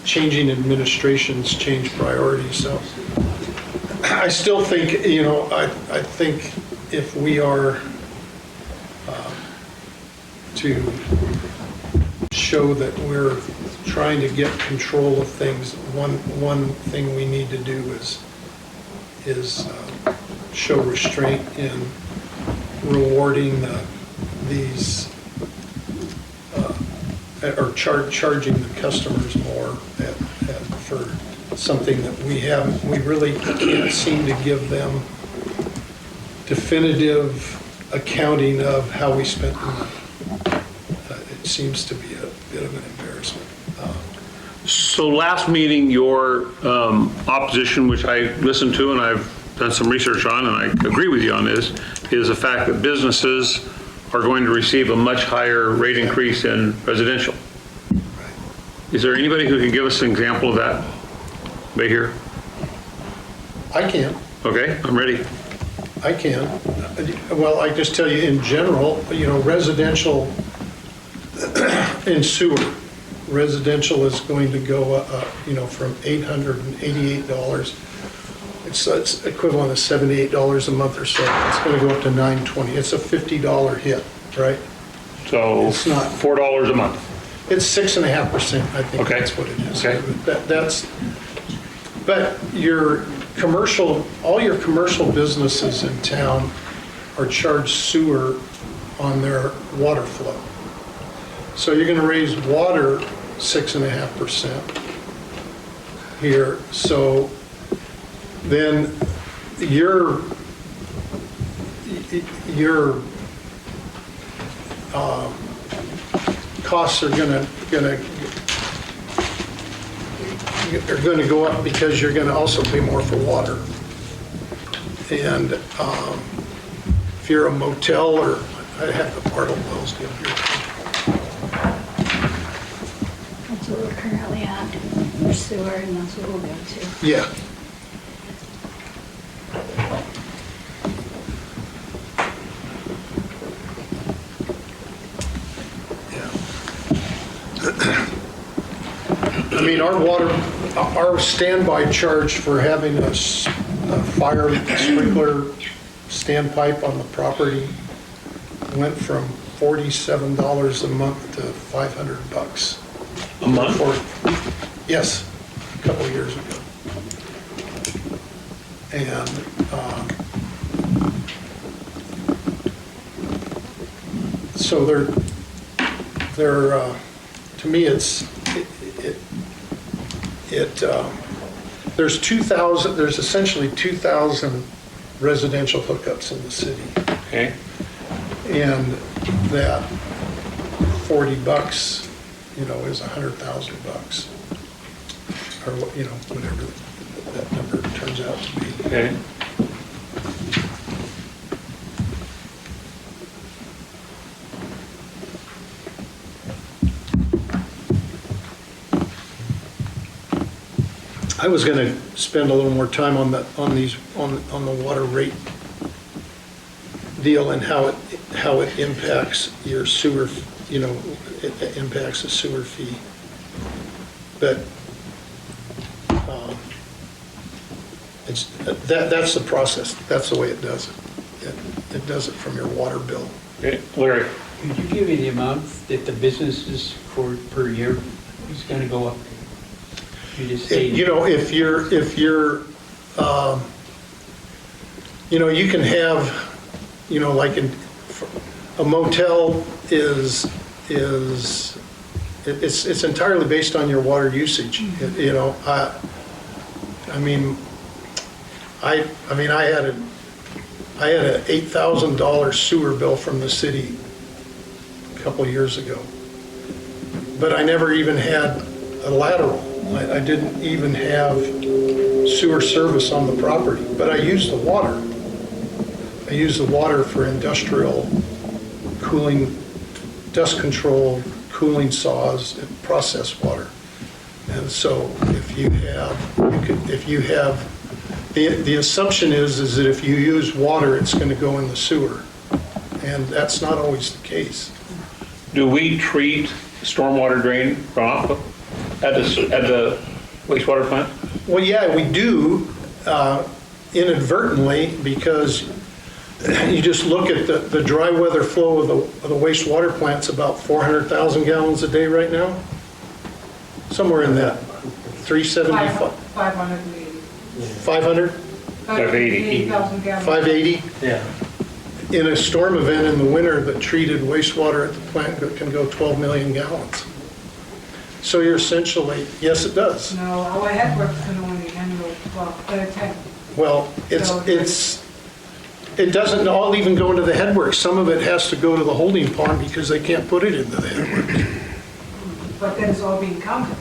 changing administrations change priorities. So I still think, I think if we are to show that we're trying to get control of things, one thing we need to do is show restraint in rewarding these or charging the customers more for something that we really can't seem to give them definitive accounting of how we spent the money. It seems to be a bit of an embarrassment. So last meeting, your opposition, which I listened to and I've done some research on, and I agree with you on this, is the fact that businesses are going to receive a much higher rate increase in residential. Is there anybody who can give us an example of that right here? I can. Okay, I'm ready. I can. Well, I just tell you in general, residential and sewer. Residential is going to go up, from $888. It's equivalent of $78 a month or so. It's going to go up to $920. It's a $50 hit, right? So it's not $4 a month. It's 6.5%. I think that's what it is. Okay. But all your commercial businesses in town are charged sewer on their water flow. So you're going to raise water 6.5% here. So then your costs are going to go up because you're going to also pay more for water. And if you're a motel, or I have the Bartle Wells deal here. That's what we're currently at for sewer, and that's what we'll go to. Yeah. I mean, our standby charge for having a fire sprinkler standpipe on the property went from $47 a month to $500. A month? Yes, a couple of years ago. And so they're to me, there's essentially 2,000 residential hookups in the city. Okay. And that $40, is $100,000, or whatever that number turns out to be. Okay. I was going to spend a little more time on the water rate deal and how it impacts your sewer, it impacts the sewer fee. But that's the process. That's the way it does it. It does it from your water bill. Okay, Larry. Could you give me the amount that the businesses per year is going to go up? You just stated. If you're, you can have, like a motel is it's entirely based on your water usage. I had I had an $8,000 sewer bill from the city a couple of years ago. But I never even had a lateral. I didn't even have sewer service on the property, but I used the water. I used the water for industrial cooling, dust control, cooling saws, and process water. And so if you have, the assumption is that if you use water, it's going to go in the sewer. And that's not always the case. Do we treat stormwater drain runoff at the wastewater plant? Well, yeah, we do inadvertently, because you just look at the dry weather flow of the wastewater plant's about 400,000 gallons a day right now. Somewhere in that, 375. 580. 500? 580. 580? Yeah. In a storm event in the winter, the treated wastewater at the plant can go 12 million gallons. So you're essentially, yes, it does. No, our headworks can only handle 10. Well, it doesn't all even go into the headworks. Some of it has to go to the holding pond because they can't put it into the headworks. But then it's all being counted.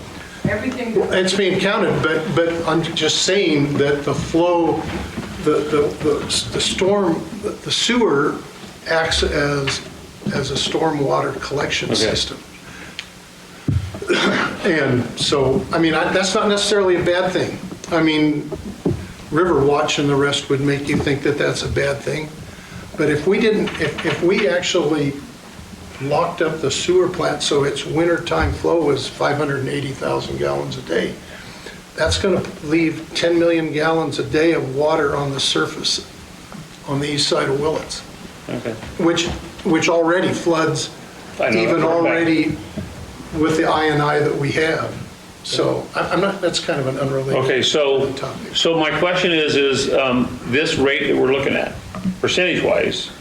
Everything. It's being counted, but I'm just saying that the flow, the storm, the sewer acts as a stormwater collection system. And so, I mean, that's not necessarily a bad thing. I mean, River Watch and the rest would make you think that that's a bad thing. But if we actually locked up the sewer plant so its wintertime flow was 580,000 gallons a day, that's going to leave 10 million gallons a day of water on the surface on the east side of Willits. Okay. Which already floods, even already with the INI that we have. So I'm not, that's kind of an unrelated Okay, topic. so my question is this rate that we're looking at, percentage-wise,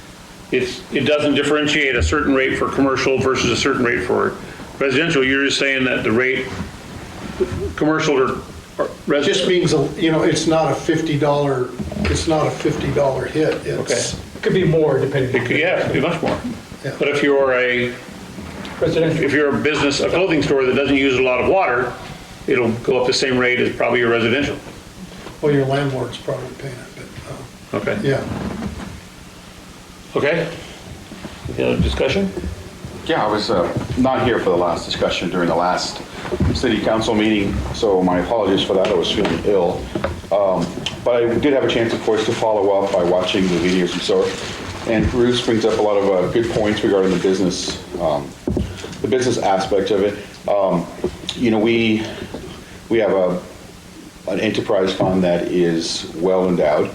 it doesn't differentiate a certain rate for commercial versus a certain rate for residential. You're just saying that the rate, commercial or residential? Just means, it's not a $50 hit. It could be more depending. It could be much more. Yeah. But if you're a business, a clothing store that doesn't use a lot of water, it'll go up the same rate as probably your residential. Well, your landlord's probably paying it, but, Okay. yeah. Okay. Any other discussion? Yeah, I was not here for the last discussion during the last city council meeting, so my apologies for that. I was feeling ill. But I did have a chance, of course, to follow up by watching the videos and so. And Bruce brings up a lot of good points regarding the business aspect of it. We have an enterprise fund that is well endowed.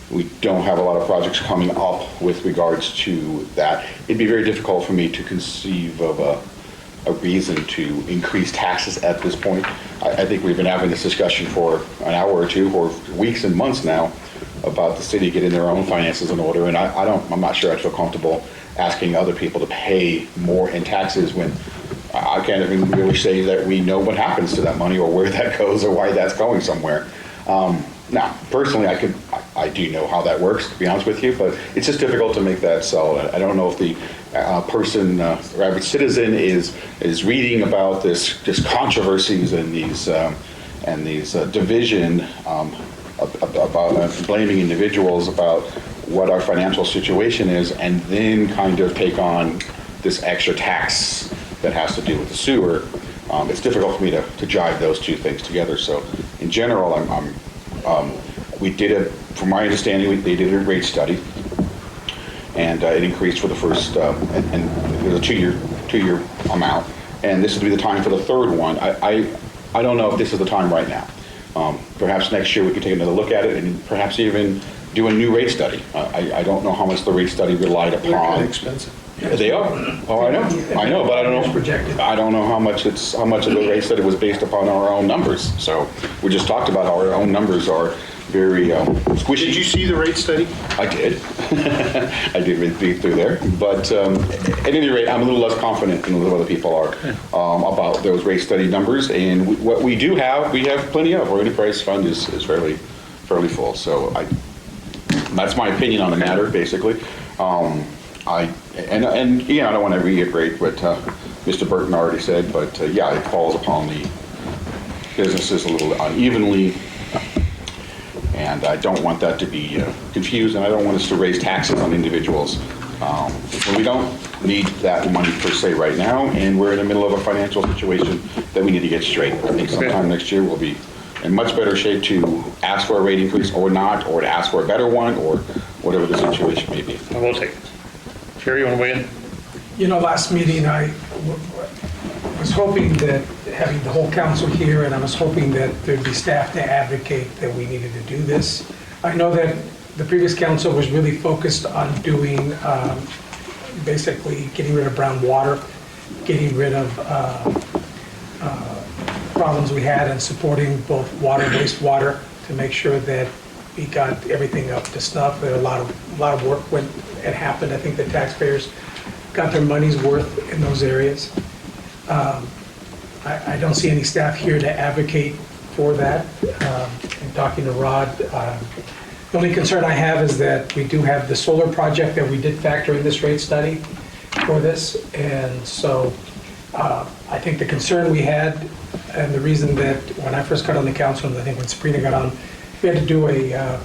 We don't have a lot of projects coming up with regards to that. It'd be very difficult for me to conceive of a reason to increase taxes at this point. I think we've been having this discussion for an hour or two, or weeks and months now, about the city getting their own finances in order, and I'm not sure I feel comfortable asking other people to pay more in taxes when I can't even really say that we know what happens to that money or where that goes or why that's going somewhere. Now, personally, I do know how that works, to be honest with you, but it's just difficult to make that solid. I don't know if the person, or average citizen, is reading about this controversies and these division about blaming individuals about what our financial situation is, and then kind of take on this extra tax that has to do with the sewer. It's difficult for me to jive those two things together. So, in general, we did from my understanding, they did a rate study, and it increased for the first, and it was a two-year amount, and this would be the time for the third one. I don't know if this is the time right now. Perhaps next year we could take another look at it and perhaps even do a new rate study. I don't know how much the rate study relied upon. They're kind of expensive. They are. Oh, I know, but I don't know. I don't know how much of the rate study was based upon our own numbers. So we just talked about how our own numbers are very squishy. Did you see the rate study? I did. I did read through there. But at any rate, I'm a little less confident than a little other people are about those rate study numbers. And what we have plenty of. Our enterprise fund is fairly full. So That's my opinion on the matter, basically. I don't want to reiterate what Mr. Burton already said, but yeah, it falls upon the businesses a little unevenly, and I don't want that to be confused, and I don't want us to raise taxes on individuals. We don't need that money per se right now, and we're in the middle of a financial situation that we need to get straight. I think sometime next year we'll be in much better shape to ask for a rate increase or not, or to ask for a better one, or whatever the situation may be. I will take it. Sherry, you want to weigh in? You know, last meeting, I was hoping that, having the whole council here, and I was hoping that there'd be staff to advocate that we needed to do this. I know that the previous council was really focused on doing, basically getting rid of brown water, getting rid of problems we had, and supporting both water and wastewater to make sure that we got everything up to snuff. There a lot of work had happened. I think the taxpayers got their money's worth in those areas. I don't see any staff here to advocate for that. In talking to Rod, the only concern I have is that we do have the solar project that we did factor in this rate study for this, and so I think the concern we had, and the reason that when I first got on the council, and I think when Sabrina got on, we had to do a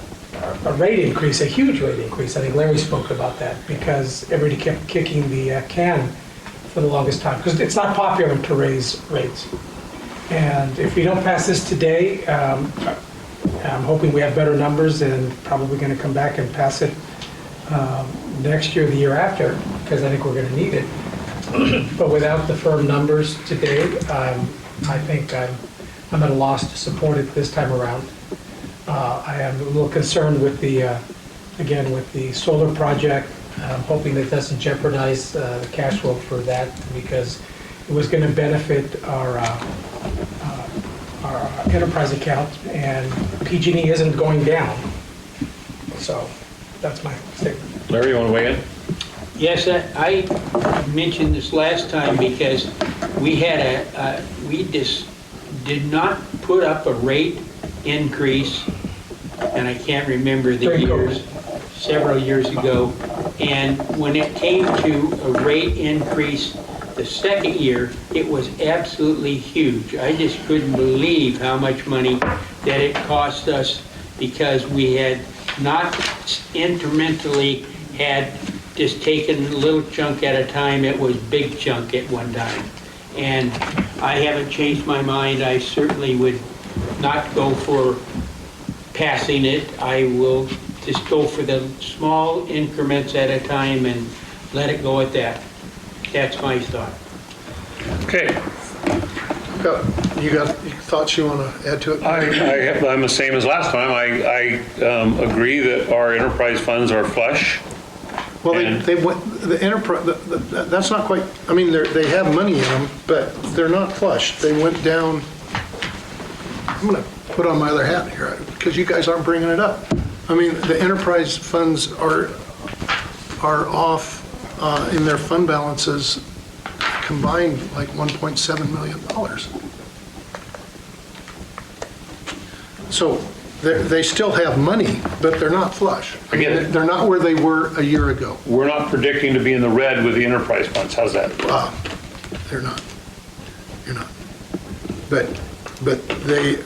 rate increase, a huge rate increase. I think Larry spoke about that, because everybody kept kicking the can for the longest time, because it's not popular to raise rates. And if we don't pass this today, I'm hoping we have better numbers, and probably going to come back and pass it next year, the year after, because I think we're going to need it. But without the firm numbers today, I think I'm at a loss to support it this time around. I am a little concerned with again, with the solar project. I'm hoping that doesn't jeopardize the cash flow for that, because it was going to benefit our enterprise account, and PG&E isn't going down. So that's my statement. Larry, you want to weigh in? Yes, I mentioned this last time because we had we just did not put up a rate increase, and I can't remember the years, several years ago. And when it came to a rate increase the second year, it was absolutely huge. I just couldn't believe how much money that it cost us, because we had not incrementally had just taken a little chunk at a time. It was big chunk at one time. And I haven't changed my mind. I certainly would not go for passing it. I will just go for the small increments at a time and let it go at that. That's my thought. Okay. You got thoughts you want to add to it? I'm the same as last time. I agree that our enterprise funds are flush. Well, they went, the enterprise, that's not quite, I mean, they have money in them, but they're not flush. They went down, I'm going to put on my other hat here, because you guys aren't bringing it up. I mean, the enterprise funds are off in their fund balances combined like $1.7 million. So they still have money, but they're not flush. Again, they're not where they were a year ago. We're not predicting to be in the red with the enterprise funds. How's that? They're not. You're not. But they,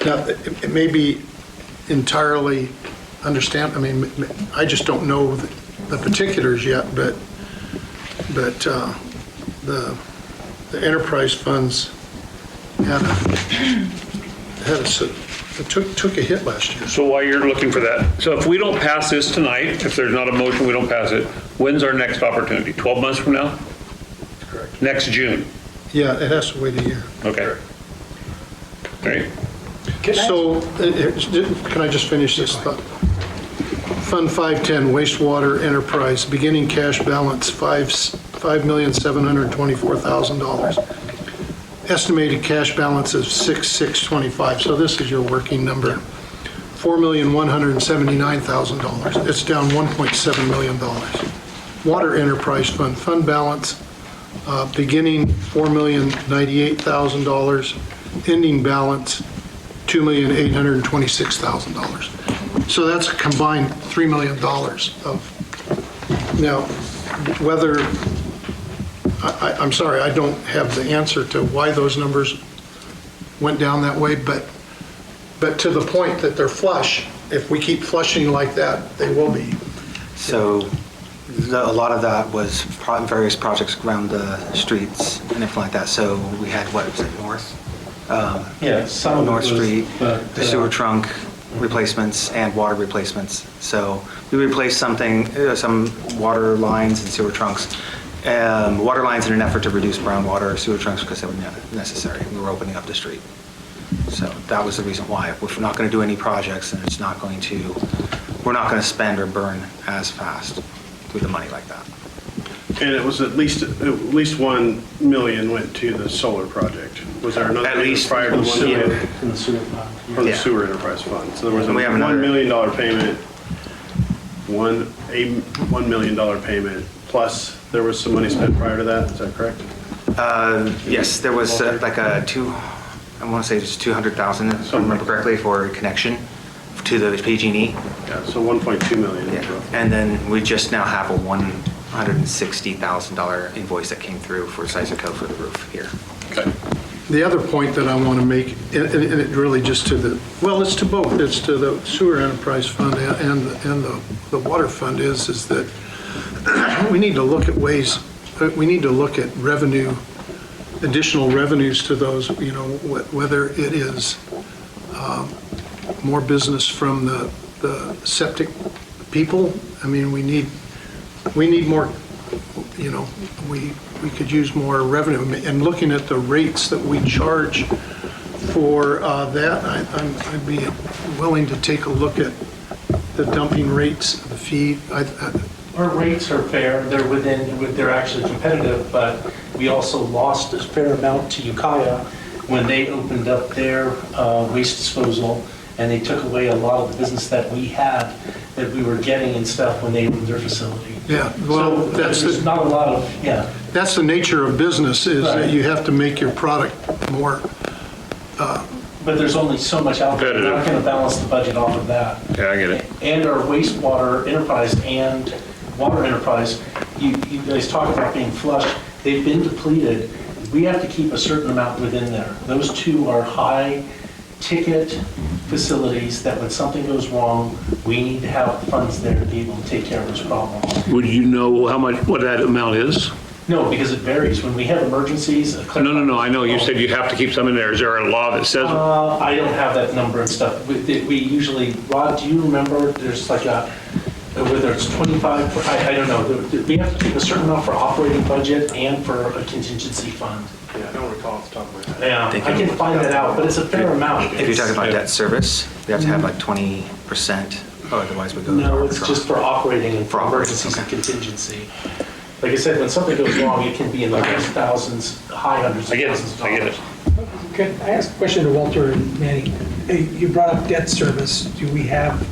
now, it may be entirely understand, I mean, I just don't know the particulars yet, but the enterprise funds took a hit last year. So while you're looking for that, so if we don't pass this tonight, if there's not a motion, we don't pass it, when's our next opportunity? 12 months from now? Correct. Next June? Yeah, it has to wait a year. Okay. All right. So, can I just finish this thought? Fund 510, wastewater enterprise, beginning cash balance $5,724,000. Estimated cash balance of $6,625. So this is your working number. $4,179,000. It's down $1.7 million. Water enterprise fund balance, beginning $4,098,000, ending balance $2,826,000. So that's a combined $3 million of, now, whether, I'm sorry, I don't have the answer to why those numbers went down that way, but to the point that they're flush, if we keep flushing like that, they will be. So a lot of that was various projects around the streets and everything like that. So we had, what was it, North? Yeah, some of it North was, Street, but, the sewer trunk replacements and water replacements. So we replaced some water lines and sewer trunks. Water lines in an effort to reduce brown water, sewer trunks because they were necessary. We were opening up the street. So that was the reason why. If we're not going to do any projects, then we're not going to spend or burn as fast with the money like that. And it was at least 1 million went to the solar project. Was there another At payment least prior to the 1 million? in the sewer fund. From the Yeah. sewer enterprise fund. So there was a We have $1 another- million payment, $1 million payment, plus there was some money spent prior to that, is that correct? Yes, there was I want to say it's 200,000, if I remember correctly, for a connection to the PG&E. Yeah, so 1.2 million. Yeah. And then we just now have a $160,000 invoice that came through for Sisaco for the roof here. Okay. The other point that I want to make, and it really just to it's to both, it's to the sewer enterprise fund and the water fund is that we need to look at ways, we need to look at revenue, additional revenues to those, whether it is more business from the septic people. I mean, we need more, we could use more revenue. And looking at the rates that we charge for that, I'd be willing to take a look at the dumping rates, the fee. Our rates are fair, they're actually competitive, but we also lost a fair amount to Ukiah when they opened up their waste disposal, and they took away a lot of the business that we had, that we were getting and stuff when they opened their facility. Yeah, well, So there's not a lot of, that's the nature of business, is that you have to make your product more. But there's only so much out there. We're not going to balance the budget off of that. Yeah, I get it. And our wastewater enterprise and water enterprise, you guys talk about being flush, they've been depleted. We have to keep a certain amount within there. Those two are high ticket facilities that when something goes wrong, we need to have funds there to be able to take care of those problems. Would you know what that amount is? No, because it varies. When we have emergencies. No, I know. You said you have to keep some in there. Is there a law that says? I don't have that number and stuff. We usually, Rod, do you remember, there's like whether it's 25, I don't know. We have to keep a certain amount for operating budget and for a contingency fund. Yeah, I don't recall off the top of my head. Yeah, I can find that out, but it's a fair amount. If you're talking about debt service, we have to have like 20%, otherwise we go. No, it's just for operating and for emergencies and contingency. Like I said, when something goes wrong, it can be in the hundreds of thousands, high hundreds of thousands of dollars. I get it. Can I ask a question to Walter and Manny? Hey, you brought up debt service. Do we have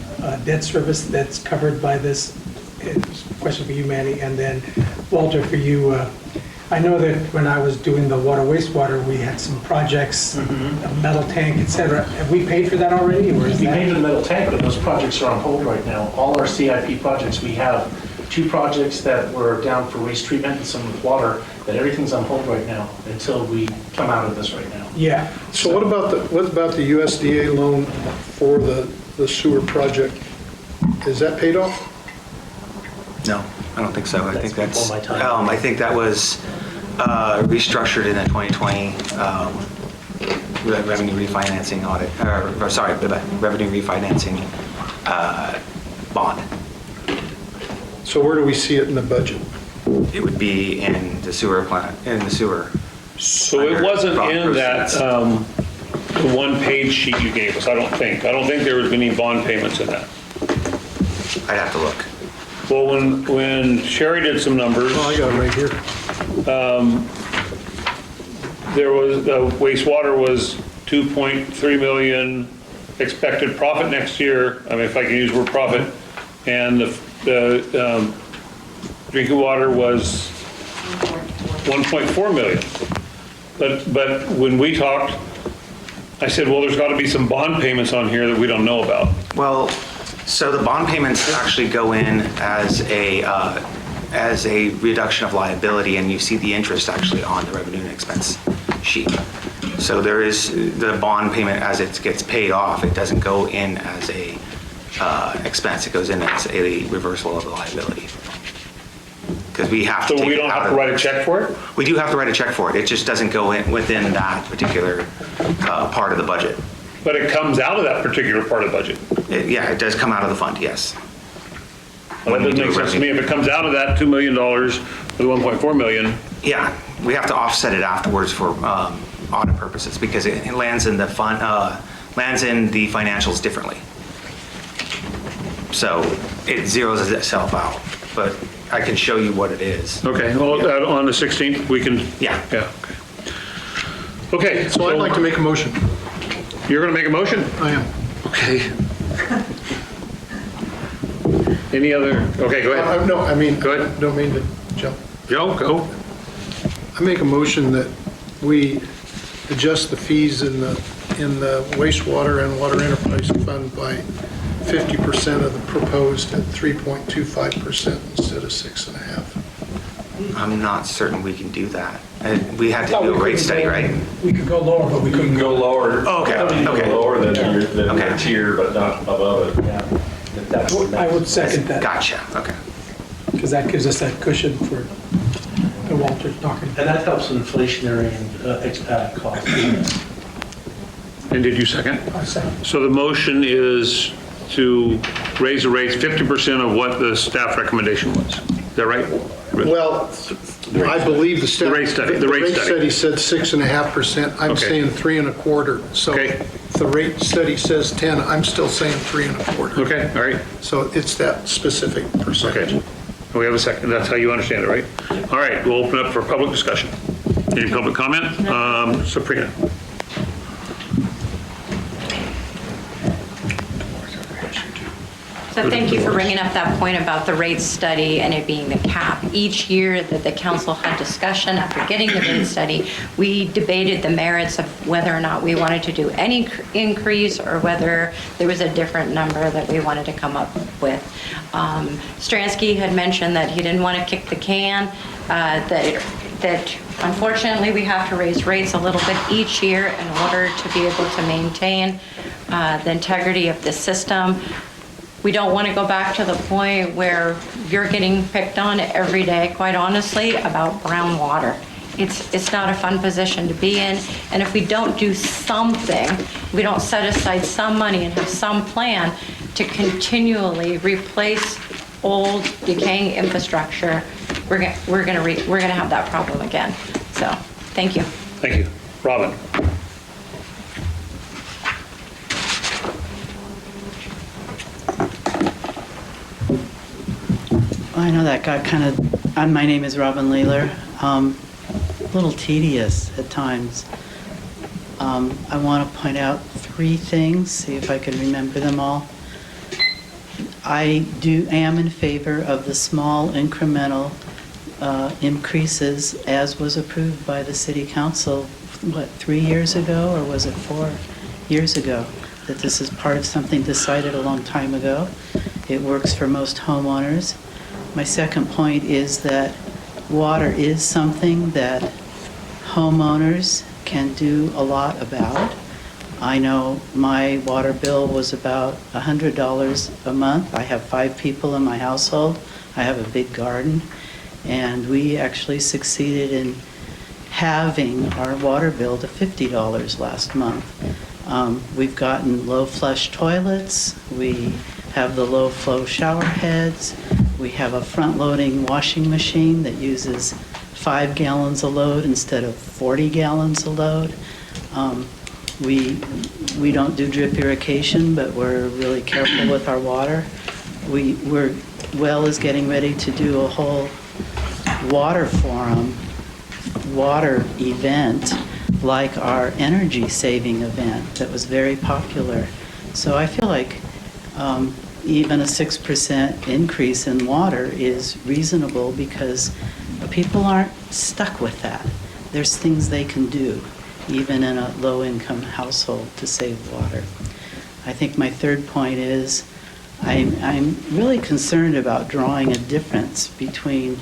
debt service that's covered by this? Question for you, Manny, and then Walter, for you. I know that when I was doing the water wastewater, we had some projects, a metal tank, et cetera. Have we paid for that already? Or is We that? paid for the metal tank, but those projects are on hold right now. All our CIP projects, we have 2 projects that were down for waste treatment and some with water, that everything's on hold right now until we come out of this right now. Yeah. So what about the USDA loan for the sewer project? Is that paid off? No, I don't think so. I think that's, before my time. I think that was restructured in the 2020 revenue refinancing audit, revenue refinancing bond. So where do we see it in the budget? It would be in the sewer plant, in the sewer. So it wasn't in that the one-page sheet you gave us, I don't think. I don't think there was any bond payments in that. I'd have to look. Well, when Sherry did some numbers, Oh, I got it right here. there was, wastewater was 2.3 million expected profit next year. I mean, if I can use the word profit. And the drinking water was 1.4 million. But when we talked, I said, well, there's got to be some bond payments on here that we don't know about. Well, So the bond payments actually go in as a reduction of liability, and you see the interest actually on the revenue and expense sheet. So there is the bond payment as it gets paid off. It doesn't go in as a expense. It goes in as a reversal of the liability. Because we have to So take we it don't out have to write a check for it? We do have to write a check for it. It just doesn't go in within that particular part of the budget. But it comes out of that particular part of the budget. Yeah, it does come out of the fund, yes. Well, that doesn't make sense to me. If it comes out of that $2 million or the 1.4 million, Yeah, we have to offset it afterwards for audit purposes because it lands in the fund, lands in the financials differently. So it zeroes itself out, but I can show you what it is. okay, well, on the 16th, we can? Yeah. Yeah. Okay, So I'd like to make a motion. You're going to make a motion? I am. Okay. Any other, okay, go ahead. No, I mean, Go ahead. don't mean to jump. Joe, go. I make a motion that we adjust the fees in the wastewater and water enterprise fund by 50% of the proposed at 3.25% instead of 6.5%. I'm not certain we can do that. We had to do a rate study, right? We could go lower, but we You can couldn't go lower. Oh, okay, You can go okay. lower than the Okay. tier, but not above it. I would second that, Gotcha, okay. because that gives us that cushion for Walter's talking. And that helps inflationary and costs. And did you second? I second. So the motion is to raise the rates 50% of what the staff recommendation was. Is that right? Well, I believe the staff. The rate study, the rate study. said 6.5%. I'm Okay. saying 3.25%. So Okay. if the rate study says 10, I'm still saying 3.25%. Okay, all right. So it's that specific percentage. Okay. We have a second. That's how you understand it, right? All right, we'll open up for public discussion. Any public comment? Sabrina. So thank you for bringing up that point about the rate study and it being the cap. Each year that the council had discussion after getting the rate study, we debated the merits of whether or not we wanted to do any increase or whether there was a different number that we wanted to come up with. Stransky had mentioned that he didn't want to kick the can, that unfortunately we have to raise rates a little bit each year in order to be able to maintain the integrity of the system. We don't want to go back to the point where you're getting picked on every day, quite honestly, about brown water. It's not a fun position to be in, and if we don't do something, we don't set aside some money and have some plan to continually replace old decaying infrastructure, we're gonna have that problem again. So, thank you. Thank you. Robin. I know that got kind of, my name is Robin Leeler. A little tedious at times. I want to point out 3 things, see if I can remember them all. I am in favor of the small incremental increases as was approved by the city council, 3 years ago, or was it 4 years ago? That this is part of something decided a long time ago. It works for most homeowners. My second point is that water is something that homeowners can do a lot about. I know my water bill was about $100 a month. I have 5 people in my household. I have a big garden, and we actually succeeded in halving our water bill to $50 last month. We've gotten low flush toilets. We have the low flow shower heads. We have a front-loading washing machine that uses 5 gallons a load instead of 40 gallons a load. We don't do drip irrigation, but we're really careful with our water. Well is getting ready to do a whole water forum, water event, like our energy saving event that was very popular. So I feel like even a 6% increase in water is reasonable because people aren't stuck with that. There's things they can do, even in a low-income household, to save water. I think my third point is I'm really concerned about drawing a difference between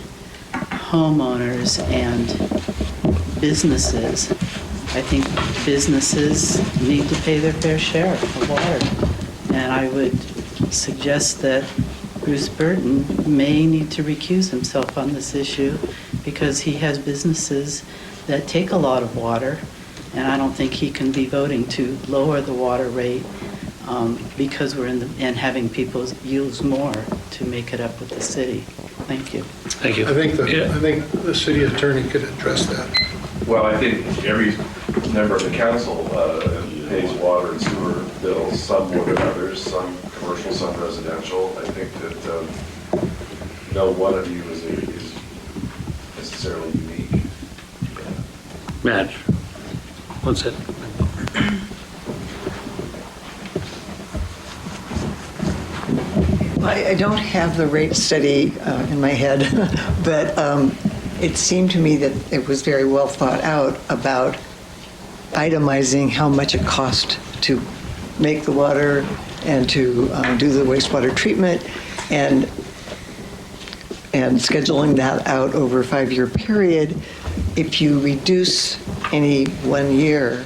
homeowners and businesses. I think businesses need to pay their fair share of water. And I would suggest that Bruce Burton may need to recuse himself on this issue because he has businesses that take a lot of water, and I don't think he can be voting to lower the water rate because we're and having people use more to make it up with the city. Thank you. Thank you. I think the city attorney could address that. Well, I think every member of the council pays water and sewer bills, some more than others, some commercial, some residential. I think that no one of you is necessarily unique. Madge, what's it? I don't have the rate study in my head, but it seemed to me that it was very well thought out about itemizing how much it cost to make the water and to do the wastewater treatment and scheduling that out over a 5-year period. If you reduce any 1 year,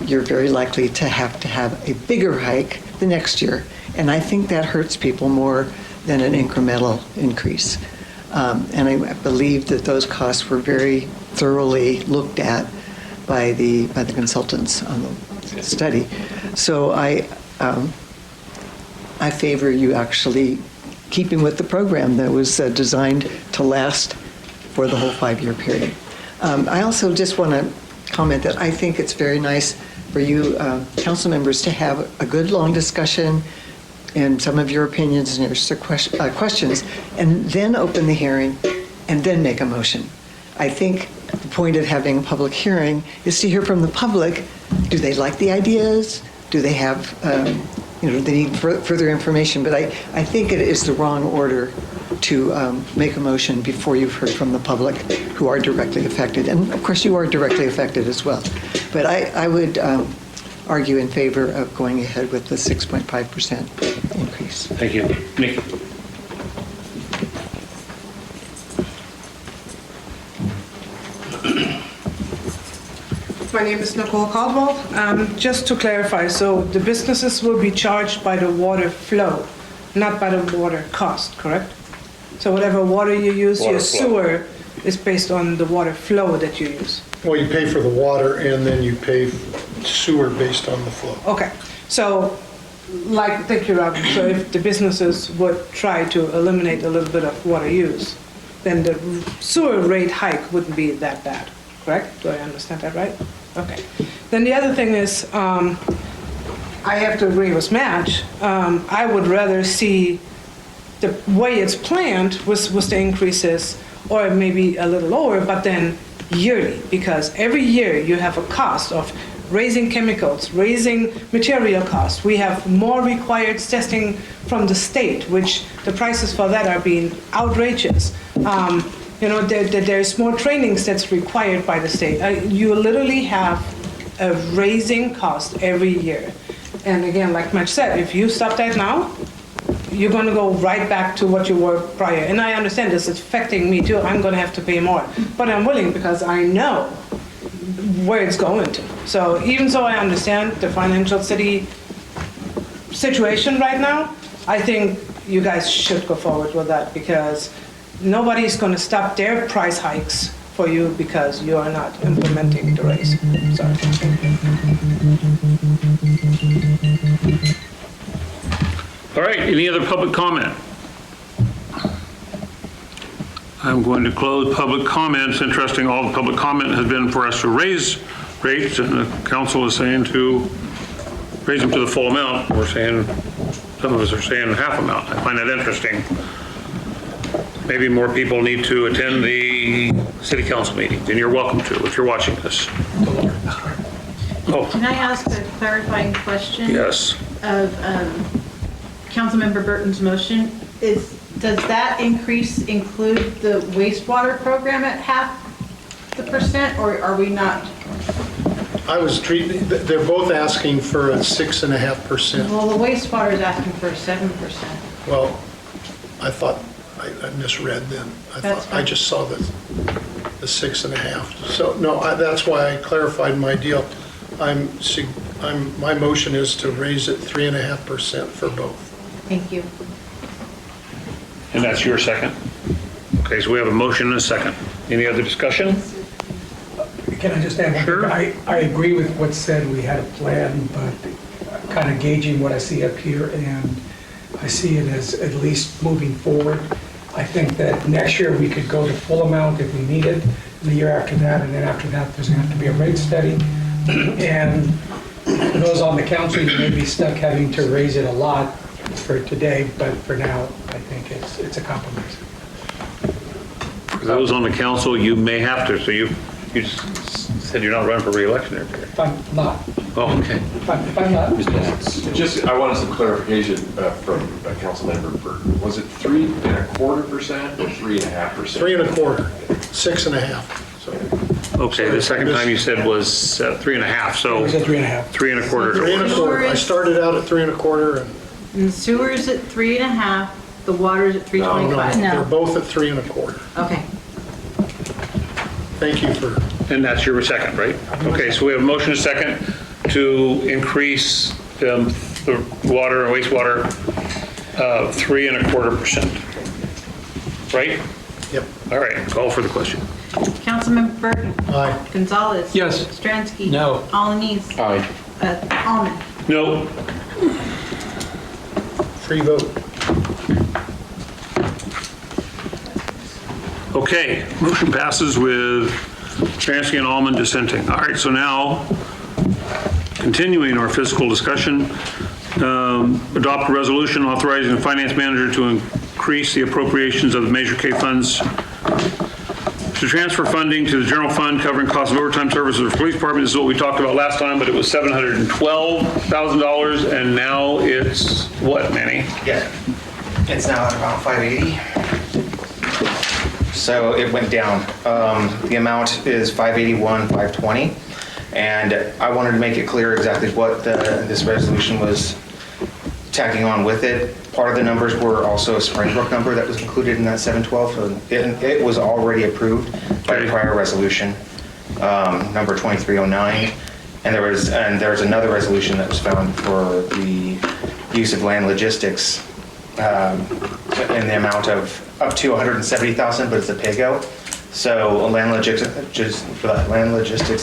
you're very likely to have a bigger hike the next year. And I think that hurts people more than an incremental increase. And I believe that those costs were very thoroughly looked at by the consultants on the study. So I favor you actually keeping with the program that was designed to last for the whole 5-year period. I also just want to comment that I think it's very nice for you council members to have a good long discussion and some of your opinions and your questions, and then open the hearing and then make a motion. I think the point of having a public hearing is to hear from the public. Do they like the ideas? Do they have, they need further information? But I think it is the wrong order to make a motion before you've heard from the public who are directly affected. And of course you are directly affected as well. But I would argue in favor of going ahead with the 6.5% increase. Thank you. Nick? My name is Nicole Caldwell. Just to clarify, so the businesses will be charged by the water flow, not by the water cost, correct? So whatever water you use, your sewer is based on the water flow that you use. Well, you pay for the water and then you pay sewer based on the flow. Okay, so thank you, Robin. So if the businesses would try to eliminate a little bit of water use, then the sewer rate hike wouldn't be that bad, correct? Do I understand that right? Okay. Then the other thing is, I have to agree with Madge. I would rather see the way it's planned with the increases, or maybe a little lower, but then yearly, because every year you have a cost of raising chemicals, raising material costs. We have more required testing from the state, which the prices for that are being outrageous. There's more trainings that's required by the state. You literally have a raising cost every year. And again, like Madge said, if you stop that now, you're going to go right back to what you were prior. And I understand this is affecting me too. I'm going to have to pay more. But I'm willing because I know where it's going to. So even though I understand the financial city situation right now, I think you guys should go forward with that because nobody's going to stop their price hikes for you because you are not implementing the raise. Sorry. All right, any other public comment? I'm going to close public comments. Interesting, all the public comment has been for us to raise rates, and the council is saying to raise them to the full amount. We're saying, some of us are saying half amount. I find that interesting. Maybe more people need to attend the city council meetings, and you're welcome to if you're watching this. Oh, Can I ask a clarifying question? yes. Of Councilmember Burton's motion? Does that increase include the wastewater program at 0.5%, or are we not? I was treating, they're both asking for a 6.5%. Well, the wastewater is asking for 7%. Well, I thought, I misread then. That's I fine. just saw the 6.5. So, no, that's why I clarified my deal. My motion is to raise it 3.5% for both. Thank you. And that's your second? Okay, so we have a motion and a second. Any other discussion? Can I just add one Sure. thing? I agree with what's said, we had a plan, but kind of gauging what I see up here, and I see it as at least moving forward. I think that next year we could go to full amount if we need it, and the year after that, and then after that, there's going to have to be a rate study. And for those on the council, you may be stuck having to raise it a lot for today, but for now, I think it's a compromise. For those on the council, you may have to, so you just said you're not running for reelection there. If I'm not, Oh, okay. if I'm not, Just, I wanted some clarification from council member Burton. Was it 3.25% or 3.5%? 3.25, 6.5. So Okay, the second time you said was 3.5, so it was at 3.5. 3.25. 3.25. I started out at 3.25 and And sewer's at 3.5, the water's at 3.25. they're both at 3.25. Okay. Thank you for, And that's your second, right? Okay, so we have a motion and a second to increase the water and wastewater 3.25%. Right? yep. All right, call for the question. Councilmember Burton. Aye. Gonzalez. Yes. Stransky. No. Alanis. Aye. Almond. No. Free vote. Okay, motion passes with Stransky and Almond dissenting. All right, so now, continuing our fiscal discussion, adopt a resolution authorizing the finance manager to increase the appropriations of the Measure K funds to transfer funding to the general fund covering costs of overtime services of the police department. This is what we talked about last time, but it was $712,000, and now it's what, Manny? Yeah, it's now at about 580. So it went down. The amount is 581, 520. And I wanted to make it clear exactly what this resolution was tacking on with it. Part of the numbers were also a Springbrook number that was included in that 712. So it was already approved by the prior resolution, number 2309. And there was another resolution that was found for the use of land logistics in the amount of up to 170,000, but it's a pay-go. So land logistics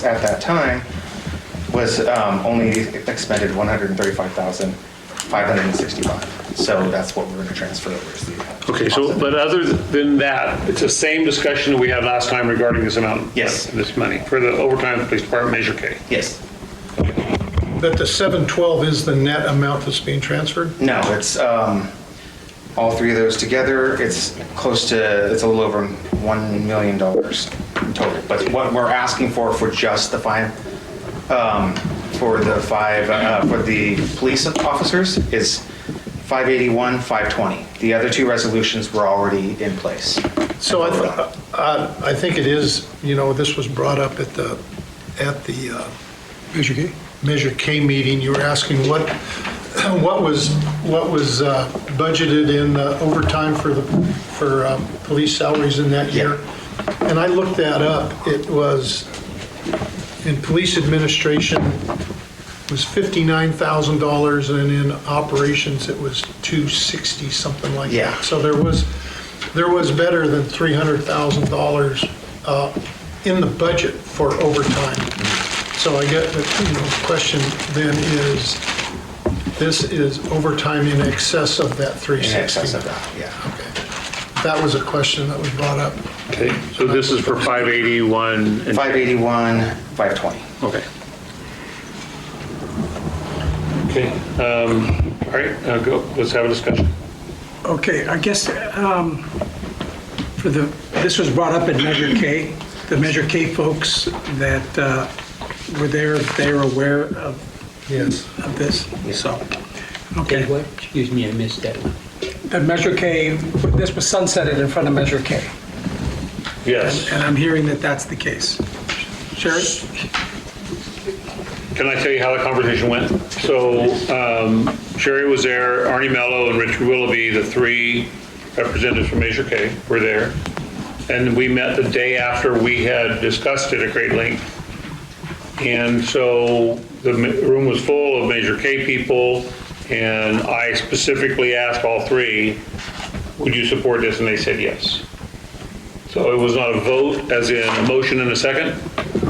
at that time was only expended 135,565. So that's what we're going to transfer over. Okay, so, but other than that, it's the same discussion that we had last time regarding this amount. Yes. This money for the overtime police department Measure K. Yes. But the 712 is the net amount that's being transferred? No, it's all three of those together. It's close to, it's a little over $1 million in total. But what we're asking for just the for the police officers is 581, 520. The other two resolutions were already in place. So I think it is, this was brought up at the Measure K? Measure K meeting. You were asking what was budgeted in overtime for police salaries in that year. And I looked that up. It was in police administration was $59,000, and in operations it was $260, something like that. So there was better than $300,000 in the budget for overtime. So I get the question then is, this is overtime in excess of that 360? In excess of that, yeah. Okay. That was a question that was brought up. Okay, so this is for 581 and 581, 520. Okay. Okay, all right, go, let's have a discussion. Okay, I guess this was brought up in Measure K. The Measure K folks that were there, they were aware of Yes. of this, so. Okay. What? Excuse me, I missed that one. The Measure K, this was sunsetted in front of Measure K. Yes. And I'm hearing that that's the case. Sherry? can I tell you how the conversation went? So Sherry was there, Arnie Mello and Richard Willoughby, the three representatives from Measure K were there. And we met the day after we had discussed it at great length. And so the room was full of Measure K people, and I specifically asked all three, would you support this? And they said yes. So it was not a vote, as in a motion and a second,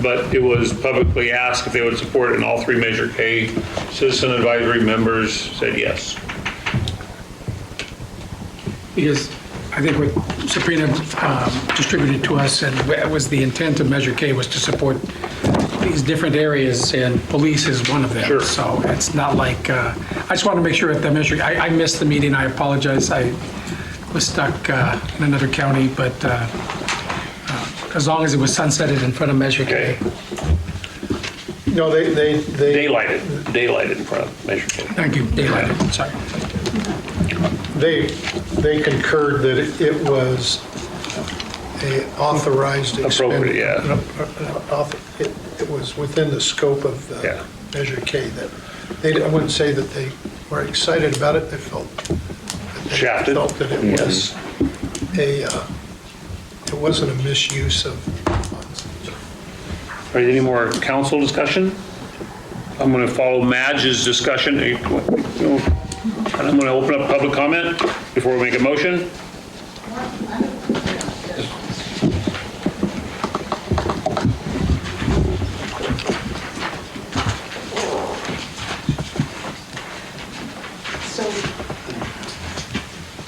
but it was publicly asked if they would support it, and all three Measure K citizen advisory members said yes. Because I think what Sabrina distributed to us, and was the intent of Measure K, was to support these different areas, and police is one of them. Sure. So it's not like, I just want to make sure that the Measure, I missed the meeting, I apologize, I was stuck in another county, but as long as it was sunsetted in front of Measure K. No, they Daylighted in front of Measure K. Thank you, daylighted, sorry. they concurred that it was a authorized Appropriate, expenditure. It was within the scope of the Measure K. That I wouldn't say that they were excited about it. They felt Shafted. that it was it wasn't a misuse of funds. Are there any more council discussion? I'm going to follow Madge's discussion. And I'm going to open up public comment before we make a motion. So,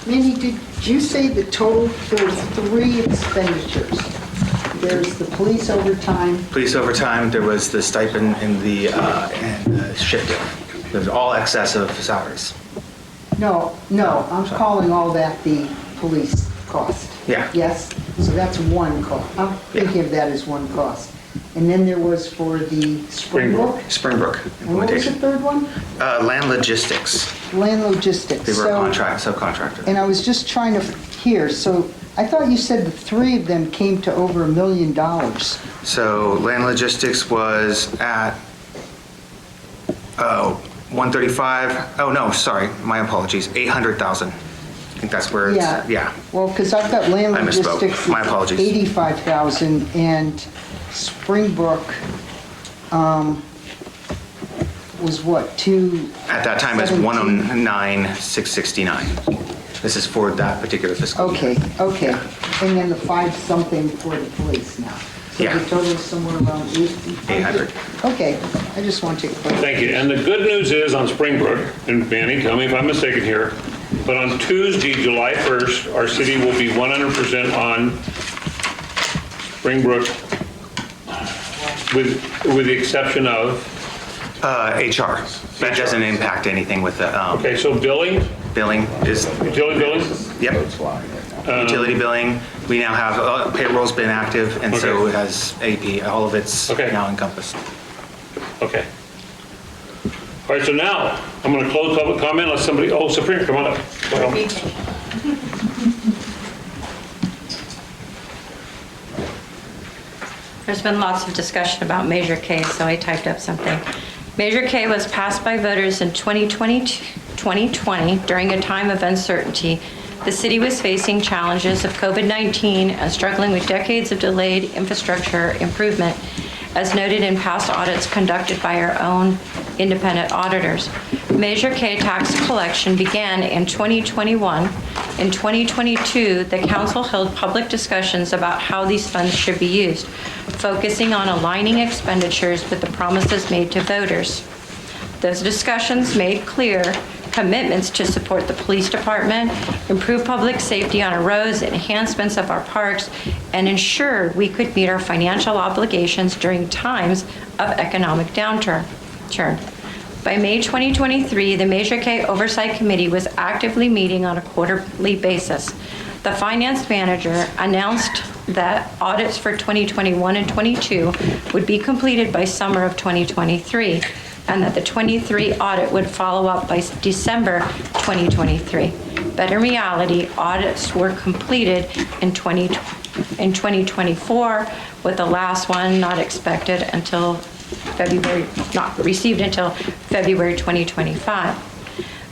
Mindy, did you say the total, there were three expenditures? There's the police overtime. Police overtime, there was the stipend and the shifting. There's all excess of salaries. No, I'm calling all that the police cost. Yeah. Yes? So that's one cost. I'm thinking of that as one cost. And then there was for the Springbrook? Springbrook And what was the implementation. third one? Land logistics. Land logistics. They were So- a subcontractor. And I was just trying to hear, so I thought you said the three of them came to over $1 million. So land logistics was at 135. Oh, no, sorry, my apologies, 800,000. I think that's where it's, yeah. Well, because I've got land I misspoke. logistics. My apologies. 85,000 and Springbrook was what, two? At that time, it's 109,669. This is for that particular fiscal year. Okay. And then the five something for the police now. So Yeah. the total is somewhere around 800. Okay, I just want to clarify. Thank you. And the good news is on Springbrook, and Manny, tell me if I'm mistaken here, but on Tuesday, July 1st, our city will be 100% on Springbrook with the exception of? HR. That doesn't impact anything with the Okay, so billing? billing is, Utility billing? yep. Utility billing, we now have, payroll's been active, and so Okay. it has AP, all of it's Okay. now encompassed. Okay. All right, so now, I'm going to close public comment unless somebody, Sabrina, come on up. There's been lots of discussion about Measure K, so I typed up something. Measure K was passed by voters in 2020 during a time of uncertainty. The city was facing challenges of COVID-19 and struggling with decades of delayed infrastructure improvement, as noted in past audits conducted by our own independent auditors. Measure K tax collection began in 2021. In 2022, the council held public discussions about how these funds should be used, focusing on aligning expenditures with the promises made to voters. Those discussions made clear commitments to support the police department, improve public safety on our roads, enhancements of our parks, and ensure we could meet our financial obligations during times of economic downturn. By May 2023, the Measure K Oversight Committee was actively meeting on a quarterly basis. The finance manager announced that audits for 2021 and 22 would be completed by summer of 2023, and that the 23 audit would follow up by December 2023. But in reality, audits were completed in 2024, with the last one not expected until received until February 2025.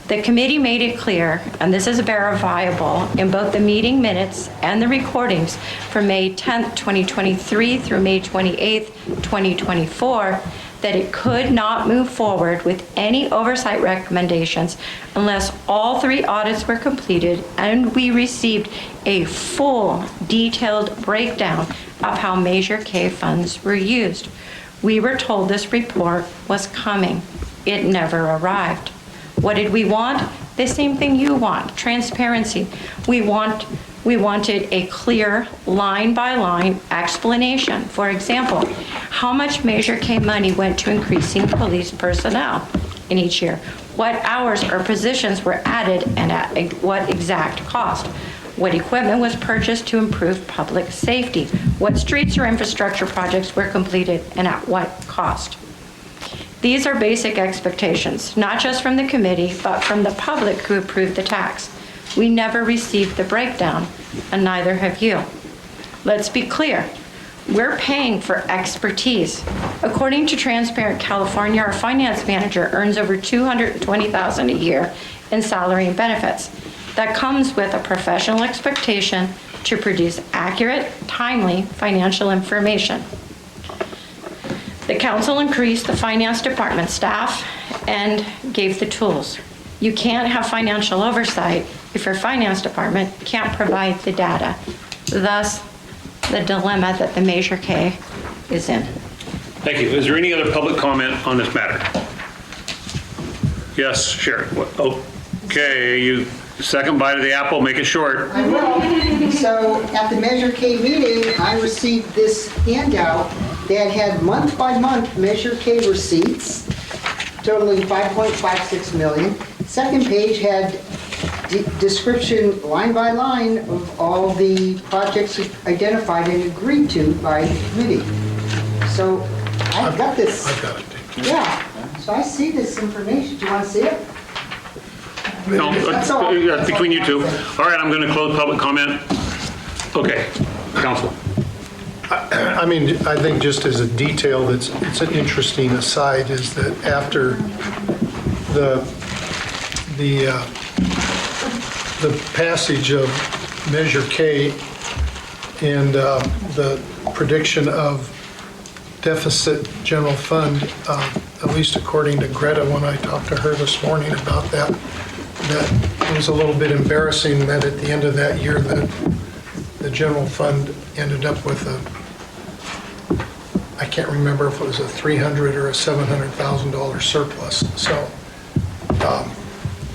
The committee made it clear, and this is verifiable in both the meeting minutes and the recordings from May 10th, 2023 through May 28th, 2024, that it could not move forward with any oversight recommendations unless all 3 audits were completed and we received a full, detailed breakdown of how Measure K funds were used. We were told this report was coming. It never arrived. What did we want? The same thing you want, transparency. We wanted a clear line-by-line explanation. For example, how much Measure K money went to increasing police personnel in each year? What hours or positions were added and at what exact cost? What equipment was purchased to improve public safety? What streets or infrastructure projects were completed and at what cost? These are basic expectations, not just from the committee, but from the public who approved the tax. We never received the breakdown, and neither have you. Let's be clear. We're paying for expertise. According to Transparent California, our finance manager earns over $220,000 a year in salary and benefits. That comes with a professional expectation to produce accurate, timely financial information. The council increased the finance department staff and gave the tools. You can't have financial oversight if your finance department can't provide the data. Thus, the dilemma that the Measure K is in. Thank you. Is there any other public comment on this matter? Yes, Sharon. Okay, you second bite of the apple, make it short. I will. So at the Measure K meeting, I received this handout that had month-by-month Measure K receipts totaling $5.56 million. Second page had description line by line of all the projects identified and agreed to by the committee. So I've got this. I've got it. Yeah, so I see this information. Do you want to see it? No, That's between all you two. All right, I'm going to close public comment. Okay, council. I mean, I think just as a detail, it's an interesting aside, is that after the passage of Measure K and the prediction of deficit general fund, at least according to Greta when I talked to her this morning about that it was a little bit embarrassing that at the end of that year the general fund ended up with I can't remember if it was a $300,000 or a $700,000 surplus. So,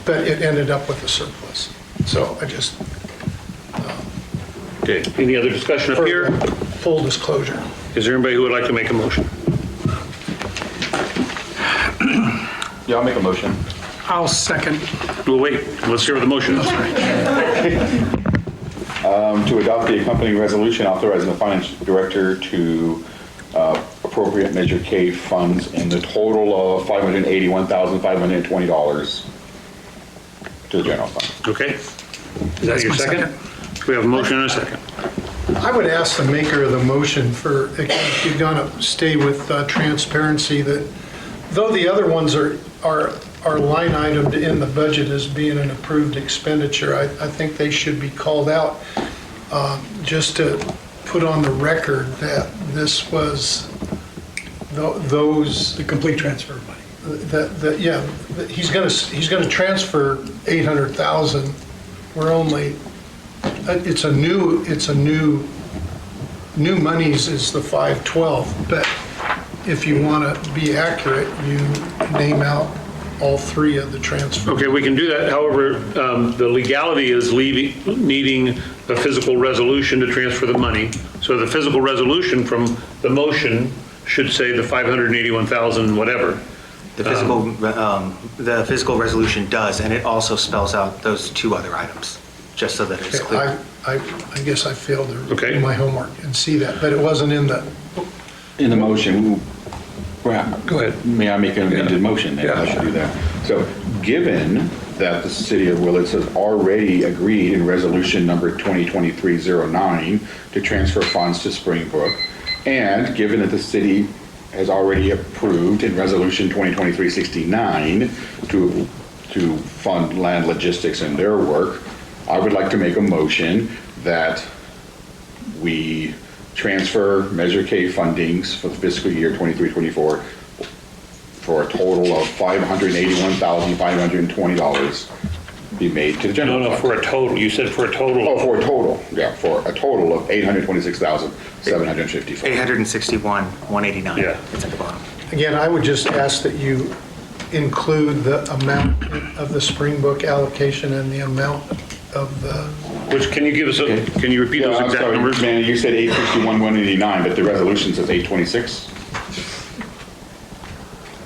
but it ended up with a surplus. So I just. Okay, any other discussion up here? Full disclosure. Is there anybody who would like to make a motion? Yeah, I'll make a motion. I'll second. Well, wait, let's hear what the motion is. To adopt the accompanying resolution authorizing the finance director to appropriate Measure K funds in the total of $581,520 to the general fund. Okay. Is that your second? We have a motion and a second. I would ask the maker of the motion for, again, if you're going to stay with transparency, that though the other ones are line itemed in the budget as being an approved expenditure, I think they should be called out just to put on the record that this was those. The complete transfer of money. Yeah, he's going to transfer 800,000. We're only, it's a new monies is the 512, but if you want to be accurate, you name out all 3 of the transfers. Okay, we can do that. However, the legality is needing a physical resolution to transfer the money. So the physical resolution from the motion should say the 581,000 whatever. The physical resolution does, and it also spells out those 2 other items, just so that it's clear. I guess I failed to Okay. do my homework and see that, but it wasn't in the. In the motion, Go ahead. may I make an amended motion then? I should do that. So given that the city of Willits has already agreed in resolution number 2023-09 to transfer funds to Springbrook, and given that the city has already approved in Resolution 2023-69 to fund land logistics and their work. I would like to make a motion that we transfer Measure K fundings for the fiscal year 23-24 for a total of $581,520 be made to the general No, fund. for a total. You said for a total. Oh, for a total, yeah, for a total of $826,755. 861,189. Yeah. It's at the bottom. Again, I would just ask that you include the amount of the Springbrook allocation and the amount of the, Which, can you give us can you repeat those Yeah, I'm exact sorry, numbers? Manny, you said 861,189, but the resolution says 826?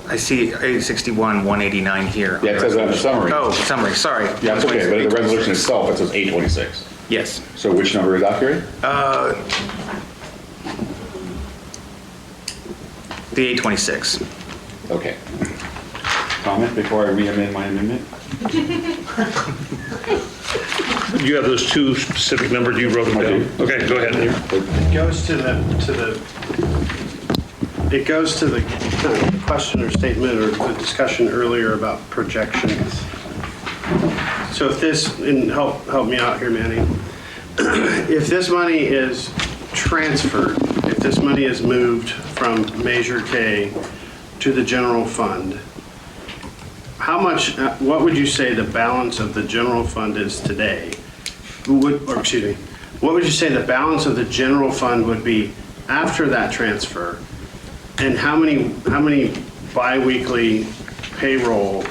I see 861,189 here. Yeah, it says that in the summary. Oh, summary, sorry. Yeah, it's okay, but in the resolution itself, it says 826. Yes. So which number is accurate? The 826. Okay. Comment before I re-amend my amendment? You have those two specific numbers, you wrote them I down? do. Okay, go ahead. It goes to the kind of question or statement or the discussion earlier about projections. So if this, and help me out here, Manny. If this money is transferred, if this money is moved from Measure K to the general fund, how much, what would you say the balance of the general fund is today? What would you say the balance of the general fund would be after that transfer? And how many biweekly payroll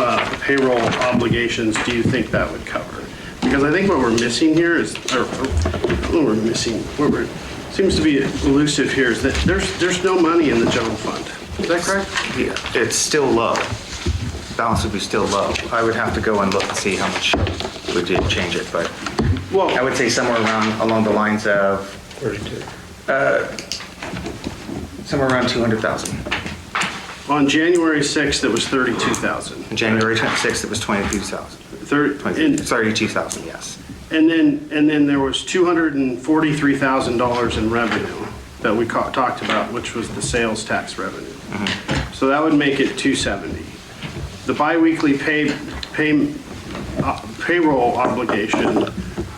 obligations do you think that would cover? Because I think what we're missing here is, seems to be elusive here is that there's no money in the general fund. Is that correct? Yeah, it's still low. Balance would be still low. I would have to go and look and see how much we did change it, but I would say somewhere along the lines of 32. Somewhere around 200,000. On January 6th, it was 32,000. On January 26th, it was 22,000. 32,000, yes. And then there was $243,000 in revenue that we talked about, which was the sales tax revenue. Mm-hmm. So that would make it 270. The biweekly payroll obligation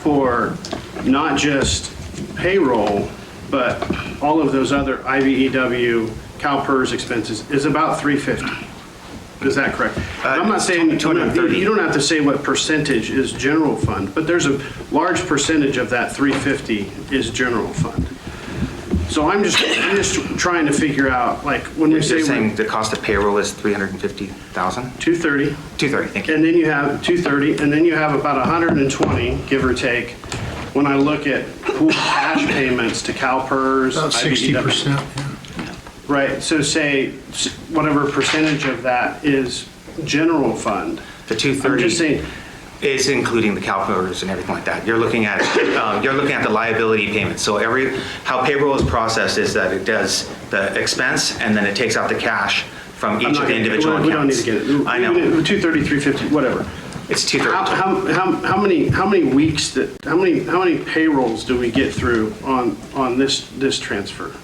for not just payroll, but all of those other IVEW, CalPERS expenses is about 350. Is that correct? I'm not saying, 230. you don't have to say what percentage is general fund, but there's a large percentage of that 350 is general fund. So I'm just trying to figure out, like, when we say You're saying the cost of payroll is 350,000? 230. 230, thank you. And then you have 230, and then you have about 120, give or take, when I look at pool cash payments to CalPERS. about IVEW. 60%. Right, so say whatever percentage of that is general fund. The 230 I'm just saying, is including the CalPERS and everything like that. You're looking at the liability payments. So how payroll is processed is that it does the expense and then it takes out the cash from each of the individual accounts. we don't need to get it. I know. 230, 350, whatever. It's 230. How many weeks how many payrolls do we get through on this transfer?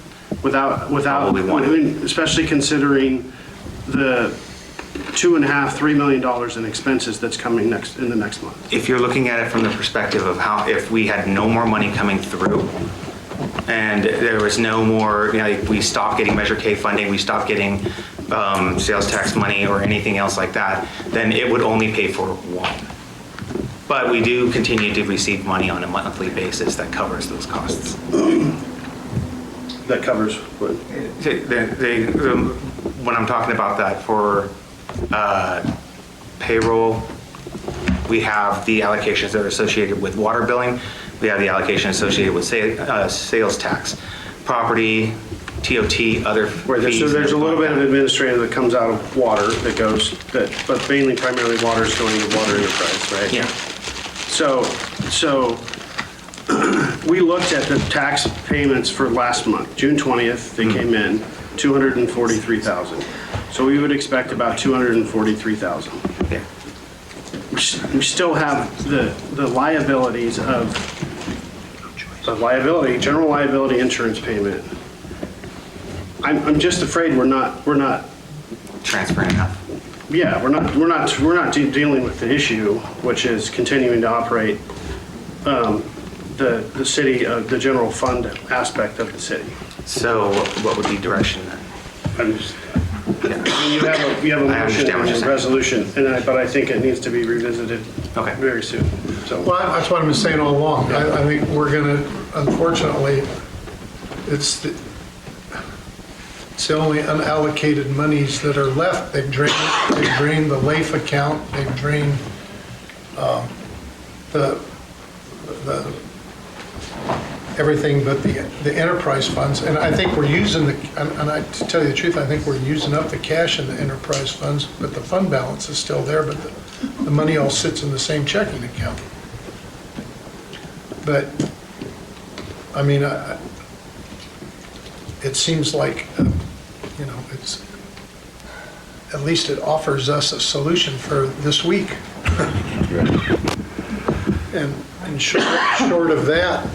Without, Probably one. I mean, especially considering the $2.5–3 million in expenses that's coming in the next month. If you're looking at it from the perspective of how, if we had no more money coming through and there was no more, we stopped getting Measure K funding, we stopped getting sales tax money or anything else like that, then it would only pay for one. But we do continue to receive money on a monthly basis that covers those costs. That covers what? When I'm talking about that for payroll, we have the allocations that are associated with water billing. We have the allocation associated with sales tax, property, TOT, other fees. So there's a little bit of administrative that comes out of water but primarily water is going to water enterprise, right? Yeah. So we looked at the tax payments for last month, June 20th, they came in, 243,000. So we would expect about 243,000. Yeah. We still have the liabilities of general liability insurance payment I'm just afraid we're not, Transparent enough. yeah, we're not dealing with the issue, which is continuing to operate the city, the general fund aspect of the city. So what would be direction then? I'm just, you have a I motion understand what and you're a saying. resolution, but I think it needs to be revisited Okay. very soon, so. Well, that's what I've been saying all along. I think we're going to, unfortunately, it's the only unallocated monies that are left. They've drained the LAIF account, they've drained the everything but the enterprise funds. And I think we're using to tell you the truth, I think we're using up the cash in the enterprise funds, but the fund balance is still there, but the money all sits in the same checking account. But, I mean, it seems like, it's, at least it offers us a solution for this week. And short of that,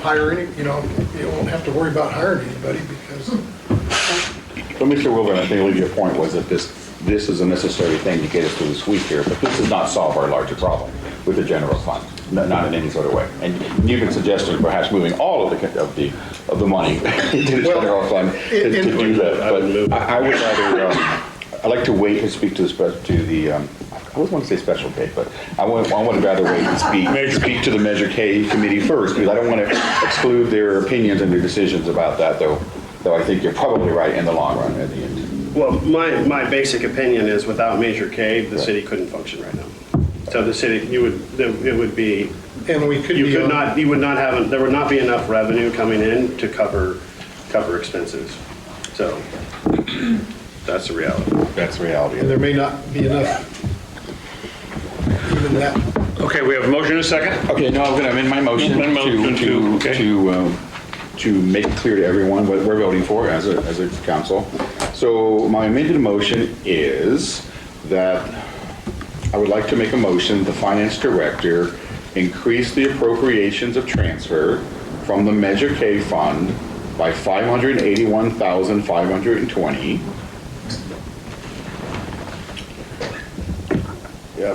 hire any, you won't have to worry about hiring anybody because. But Mr. Wilburn, I think your point was that this is a necessary thing to get us through this week here, but this does not solve our larger problem with the general fund, not in any sort of way. And you've been suggesting perhaps moving all of the money into the general fund to do that. But I would rather, I'd like to wait to speak to the I always want to say special K, but I would rather wait and speak to the Measure K committee first, because I don't want to exclude their opinions and their decisions about that, though I think you're probably right in the long run at the end. Well, my basic opinion is without Measure K, the city couldn't function right now. So the city, it would be, And we could there would not be enough revenue coming in to cover expenses. So that's the reality. That's the reality. And there may not be enough, even that. Okay, we have a motion and a second. Okay, no, I'm going to amend my motion to make it clear to everyone what we're voting for as a council. So my amended motion is that I would like to make a motion, the finance director increase the appropriations of transfer from the Measure K fund by $581,520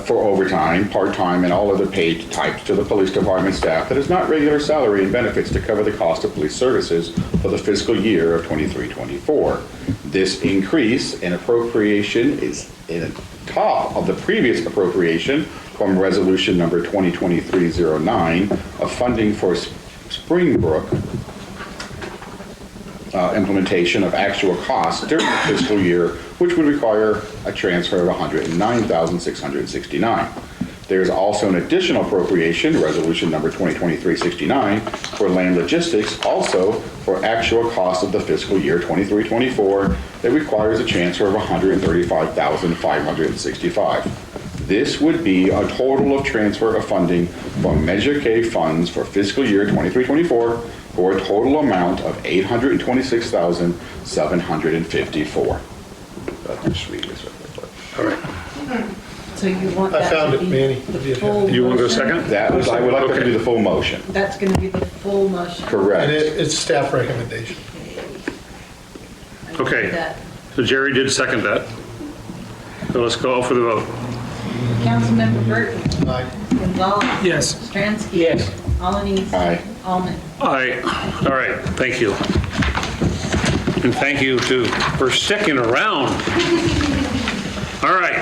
for overtime, part-time, and all other paid types to the police department staff that is not regular salary and benefits to cover the cost of police services for the fiscal year of 23-24. This increase in appropriation is in top of the previous appropriation from resolution number 2023-09 of funding for Springbrook implementation of actual costs during the fiscal year, which would require a transfer of $109,669. There is also an additional appropriation, resolution number 2023-69, for land logistics, also for actual cost of the fiscal year 23-24, that requires a transfer of $135,565. This would be a total of transfer of funding from Measure K funds for fiscal year 23-24 for a total amount of $826,754. That's the sweetest. All right. So you want I that found to it, be Manny. the full You want to go motion? second? That was, I would like to do the full motion. That's going to be the full motion. Correct. And it's staff recommendation. Okay, so Jerry did second that. So let's call for the vote. Councilmember Burton. Aye. Gonzalez. Yes. Stransky. Yes. Alanis. Aye. Almond. Aye. All right, thank you. And thank you for sticking around. All right.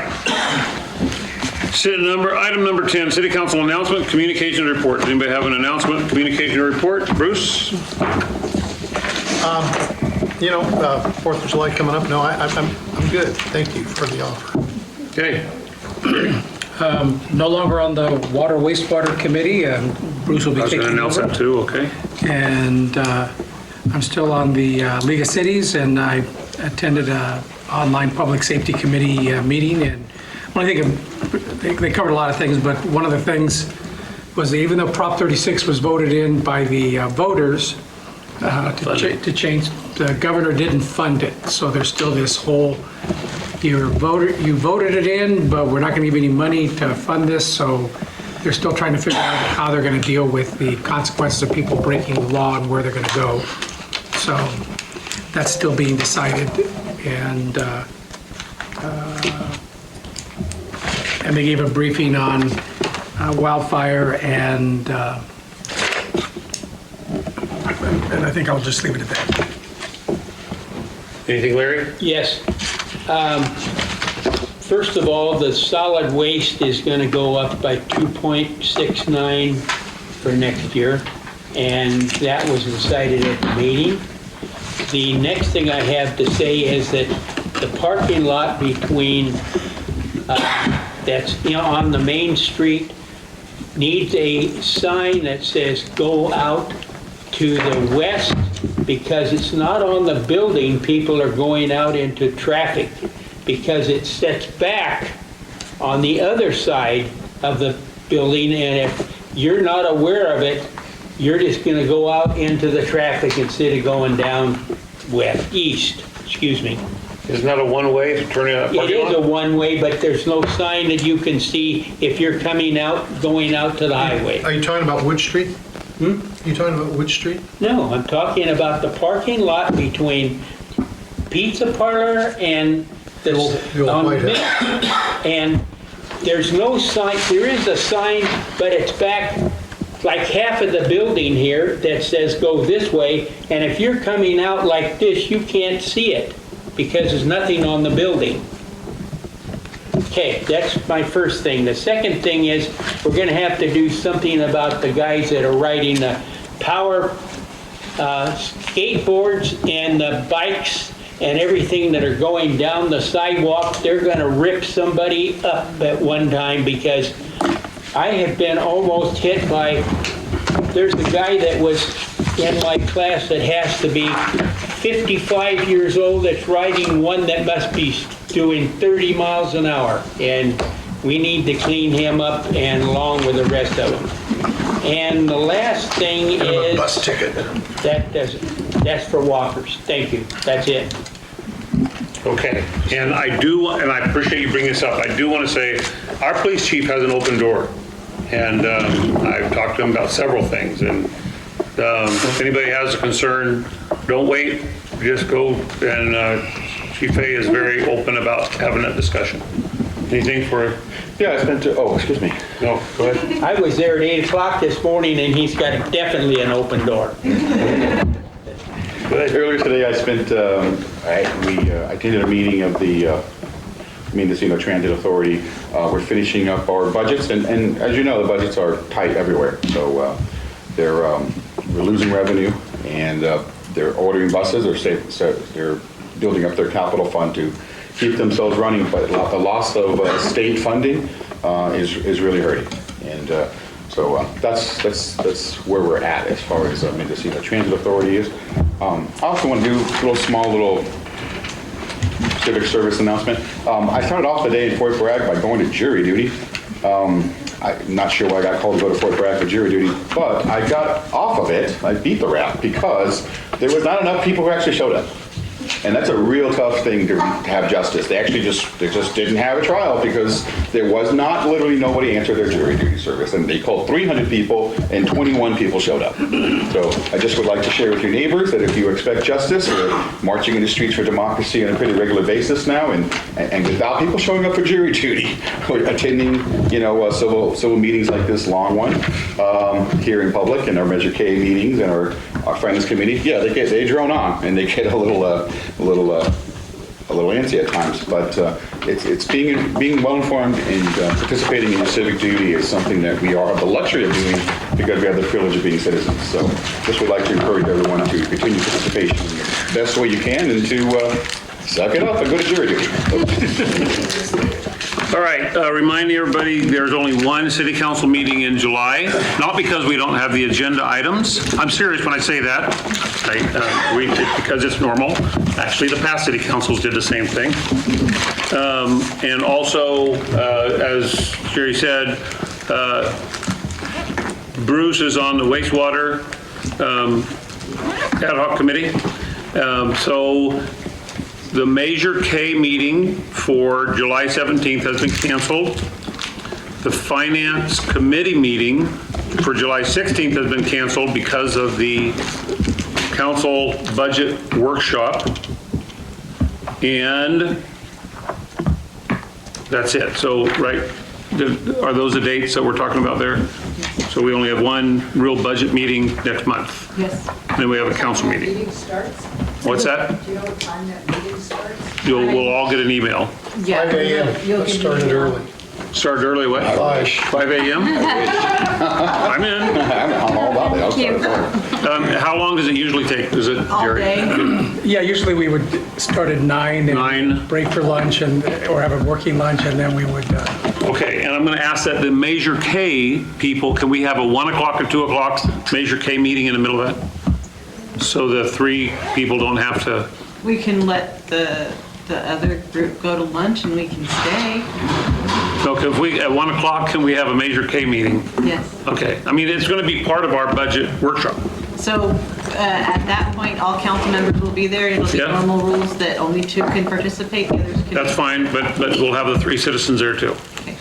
Item number 10, City Council announcement, communication report. Does anybody have an announcement, communication report? Bruce? 4th of July coming up. No, I'm good. Thank you for the offer. Okay. No longer on the Water Wastewater Committee. Bruce will be I was taking going to announce over. that too, okay. And I'm still on the League of Cities, and I attended a online Public Safety Committee meeting. And I think they covered a lot of things, but one of the things was that even though Prop 36 was voted in by the voters to change, the governor didn't fund it. So there's still this whole, you voted it in, but we're not going to give any money to fund this. So they're still trying to figure out how they're going to deal with the consequences of people breaking the law and where they're going to go. So that's still being decided. And they gave a briefing on wildfire, and I think I'll just leave it at that. Anything, Larry? Yes. First of all, the solid waste is going to go up by 2.69 for next year, and that was decided at the meeting. The next thing I have to say is that the parking lot between, that's on the main street, needs a sign that says "Go out to the west," because it's not on the building. People are going out into traffic because it sets back on the other side of the building, and if you're not aware of it, you're just going to go out into the traffic instead of going down east. Isn't that a one-way turning out? It is a one-way, but there's no sign that you can see if you're going out to the highway. Are you talking about Wood Street? You talking about Wood Street? No, I'm talking about the parking lot between Pizza Parlor and the old White House. And there's no sign. There is a sign, but it's back like half of the building here that says "Go this way." And if you're coming out like this, you can't see it because there's nothing on the building. Okay, that's my first thing. The second thing is we're going to have to do something about the guys that are riding the power skateboards and the bikes and everything that are going down the sidewalk. They're going to rip somebody up at one time because I have been almost hit by, there's a guy that was in my class that has to be 55 years old that's riding one that must be doing 30 miles an hour, and we need to clean him up and along with the rest of them. And the last thing is... a bus ticket. That's for walkers. Thank you. That's it. Okay, and I appreciate you bringing this up. I do want to say, our police chief has an open door, and I've talked to him about several things, and if anybody has a concern, don't wait, just go, and Chief A is very open about having that discussion. Anything for... Yeah, I spent, excuse me. No, go ahead. I was there at 8 o'clock this morning, and he's got definitely an open door. Earlier today, I spent, I attended a meeting of the Mendocino Transit Authority. We're finishing up our budgets, and as you know, the budgets are tight everywhere. So we're losing revenue, and they're ordering buses, they're building up their capital fund to keep themselves running, but the loss of state funding is really hurting. And so that's where we're at as far as Mendocino Transit Authority is. I also want to do a small civic service announcement. I started off the day in Fort Bragg by going to jury duty. I'm not sure why I got called to go to Fort Bragg for jury duty, but I got off of it. I beat the rap because there was not enough people who actually showed up. And that's a real tough thing to have justice. They just didn't have a trial because there was literally nobody answered their jury duty service. And they called 300 people and 21 people showed up. So I just would like to share with your neighbors that if you expect justice, we're marching in the streets for democracy on a pretty regular basis now. And without people showing up for jury duty, attending, civil meetings like this long one here in public, and our Measure K meetings and our Friends Committee, yeah, they drone on and they get a little antsy at times, but it's being well informed and participating in your civic duty is something that we have the luxury of doing because we have the privilege of being citizens. So just would like to encourage everyone to continue participation in the best way you can and to suck it up and go to jury duty. All right, reminding everybody, there's only one city council meeting in July, not because we don't have the agenda items. I'm serious when I say that. Because it's normal. Actually, the past city councils did the same thing. And also, as Jerry said, Bruce is on the wastewater ad hoc committee. So the Measure K meeting for July 17th has been canceled. The Finance Committee meeting for July 16th has been canceled because of the council budget workshop. And that's it. So, right, are those the dates that we're talking about there? So we only have one real budget meeting next month. Yes. Then we have a council meeting. Meeting starts? What's that? Do you know what time that meeting starts? We'll all get an email. 5 a.m., let's start it early. Start early, what? 5 a.m.? I'm in. I'm all about it. I'll start it. How long does it usually take? Is it, Jerry? Yeah, usually we would start at 9 and 9. break for lunch or have a working lunch, and then we would, Okay, and I'm going to ask that the Measure K people, can we have a 1 o'clock or 2 o'clock Measure K meeting in the middle of that? So the 3 people don't have to, We can let the other group go to lunch and we can stay. so if we, at 1 o'clock, can we have a Measure K meeting? Yes. Okay, I mean, it's going to be part of our budget workshop. So at that point, all council members will be there. It'll be Yeah. normal rules that only 2 can participate, the others can. That's fine, but we'll have the 3 citizens there too. Okay.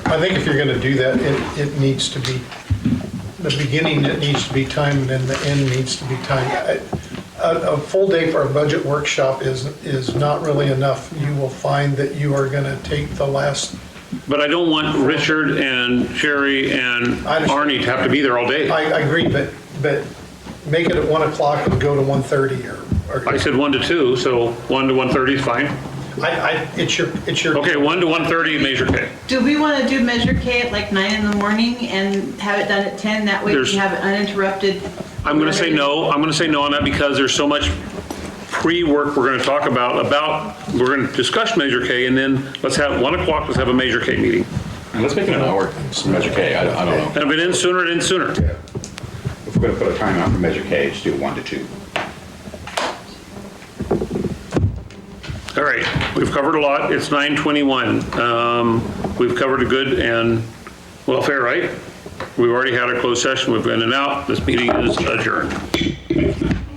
I think if you're going to do that, it needs to be, the beginning, it needs to be time, and then the end needs to be time. A full day for a budget workshop is not really enough. You will find that you are going to take the last. But I don't want Richard and Sherry and Arnie to have to be there all day. I agree, but make it at 1 o'clock and go to 1:30 or. I said 1 to 2, so 1 to 1:30 is fine. It's your. Okay, 1 to 1:30, Measure K. Do we want to do Measure K at like 9 in the morning and have it done at 10? That way we have it uninterrupted. I'm going to say no. I'm going to say no on that because there's so much pre-work we're going to talk about, we're going to discuss Measure K, and then let's have 1 o'clock, let's have a Measure K meeting. And let's make it an hour, some Measure K, I don't know. And if it ends sooner, it ends sooner. Yeah. If we're going to put a time out for Measure K, just do 1 to 2. All right, we've covered a lot. It's 9:21. We've covered a good and welfare, right? We've already had a closed session. We've been in and out. This meeting is adjourned.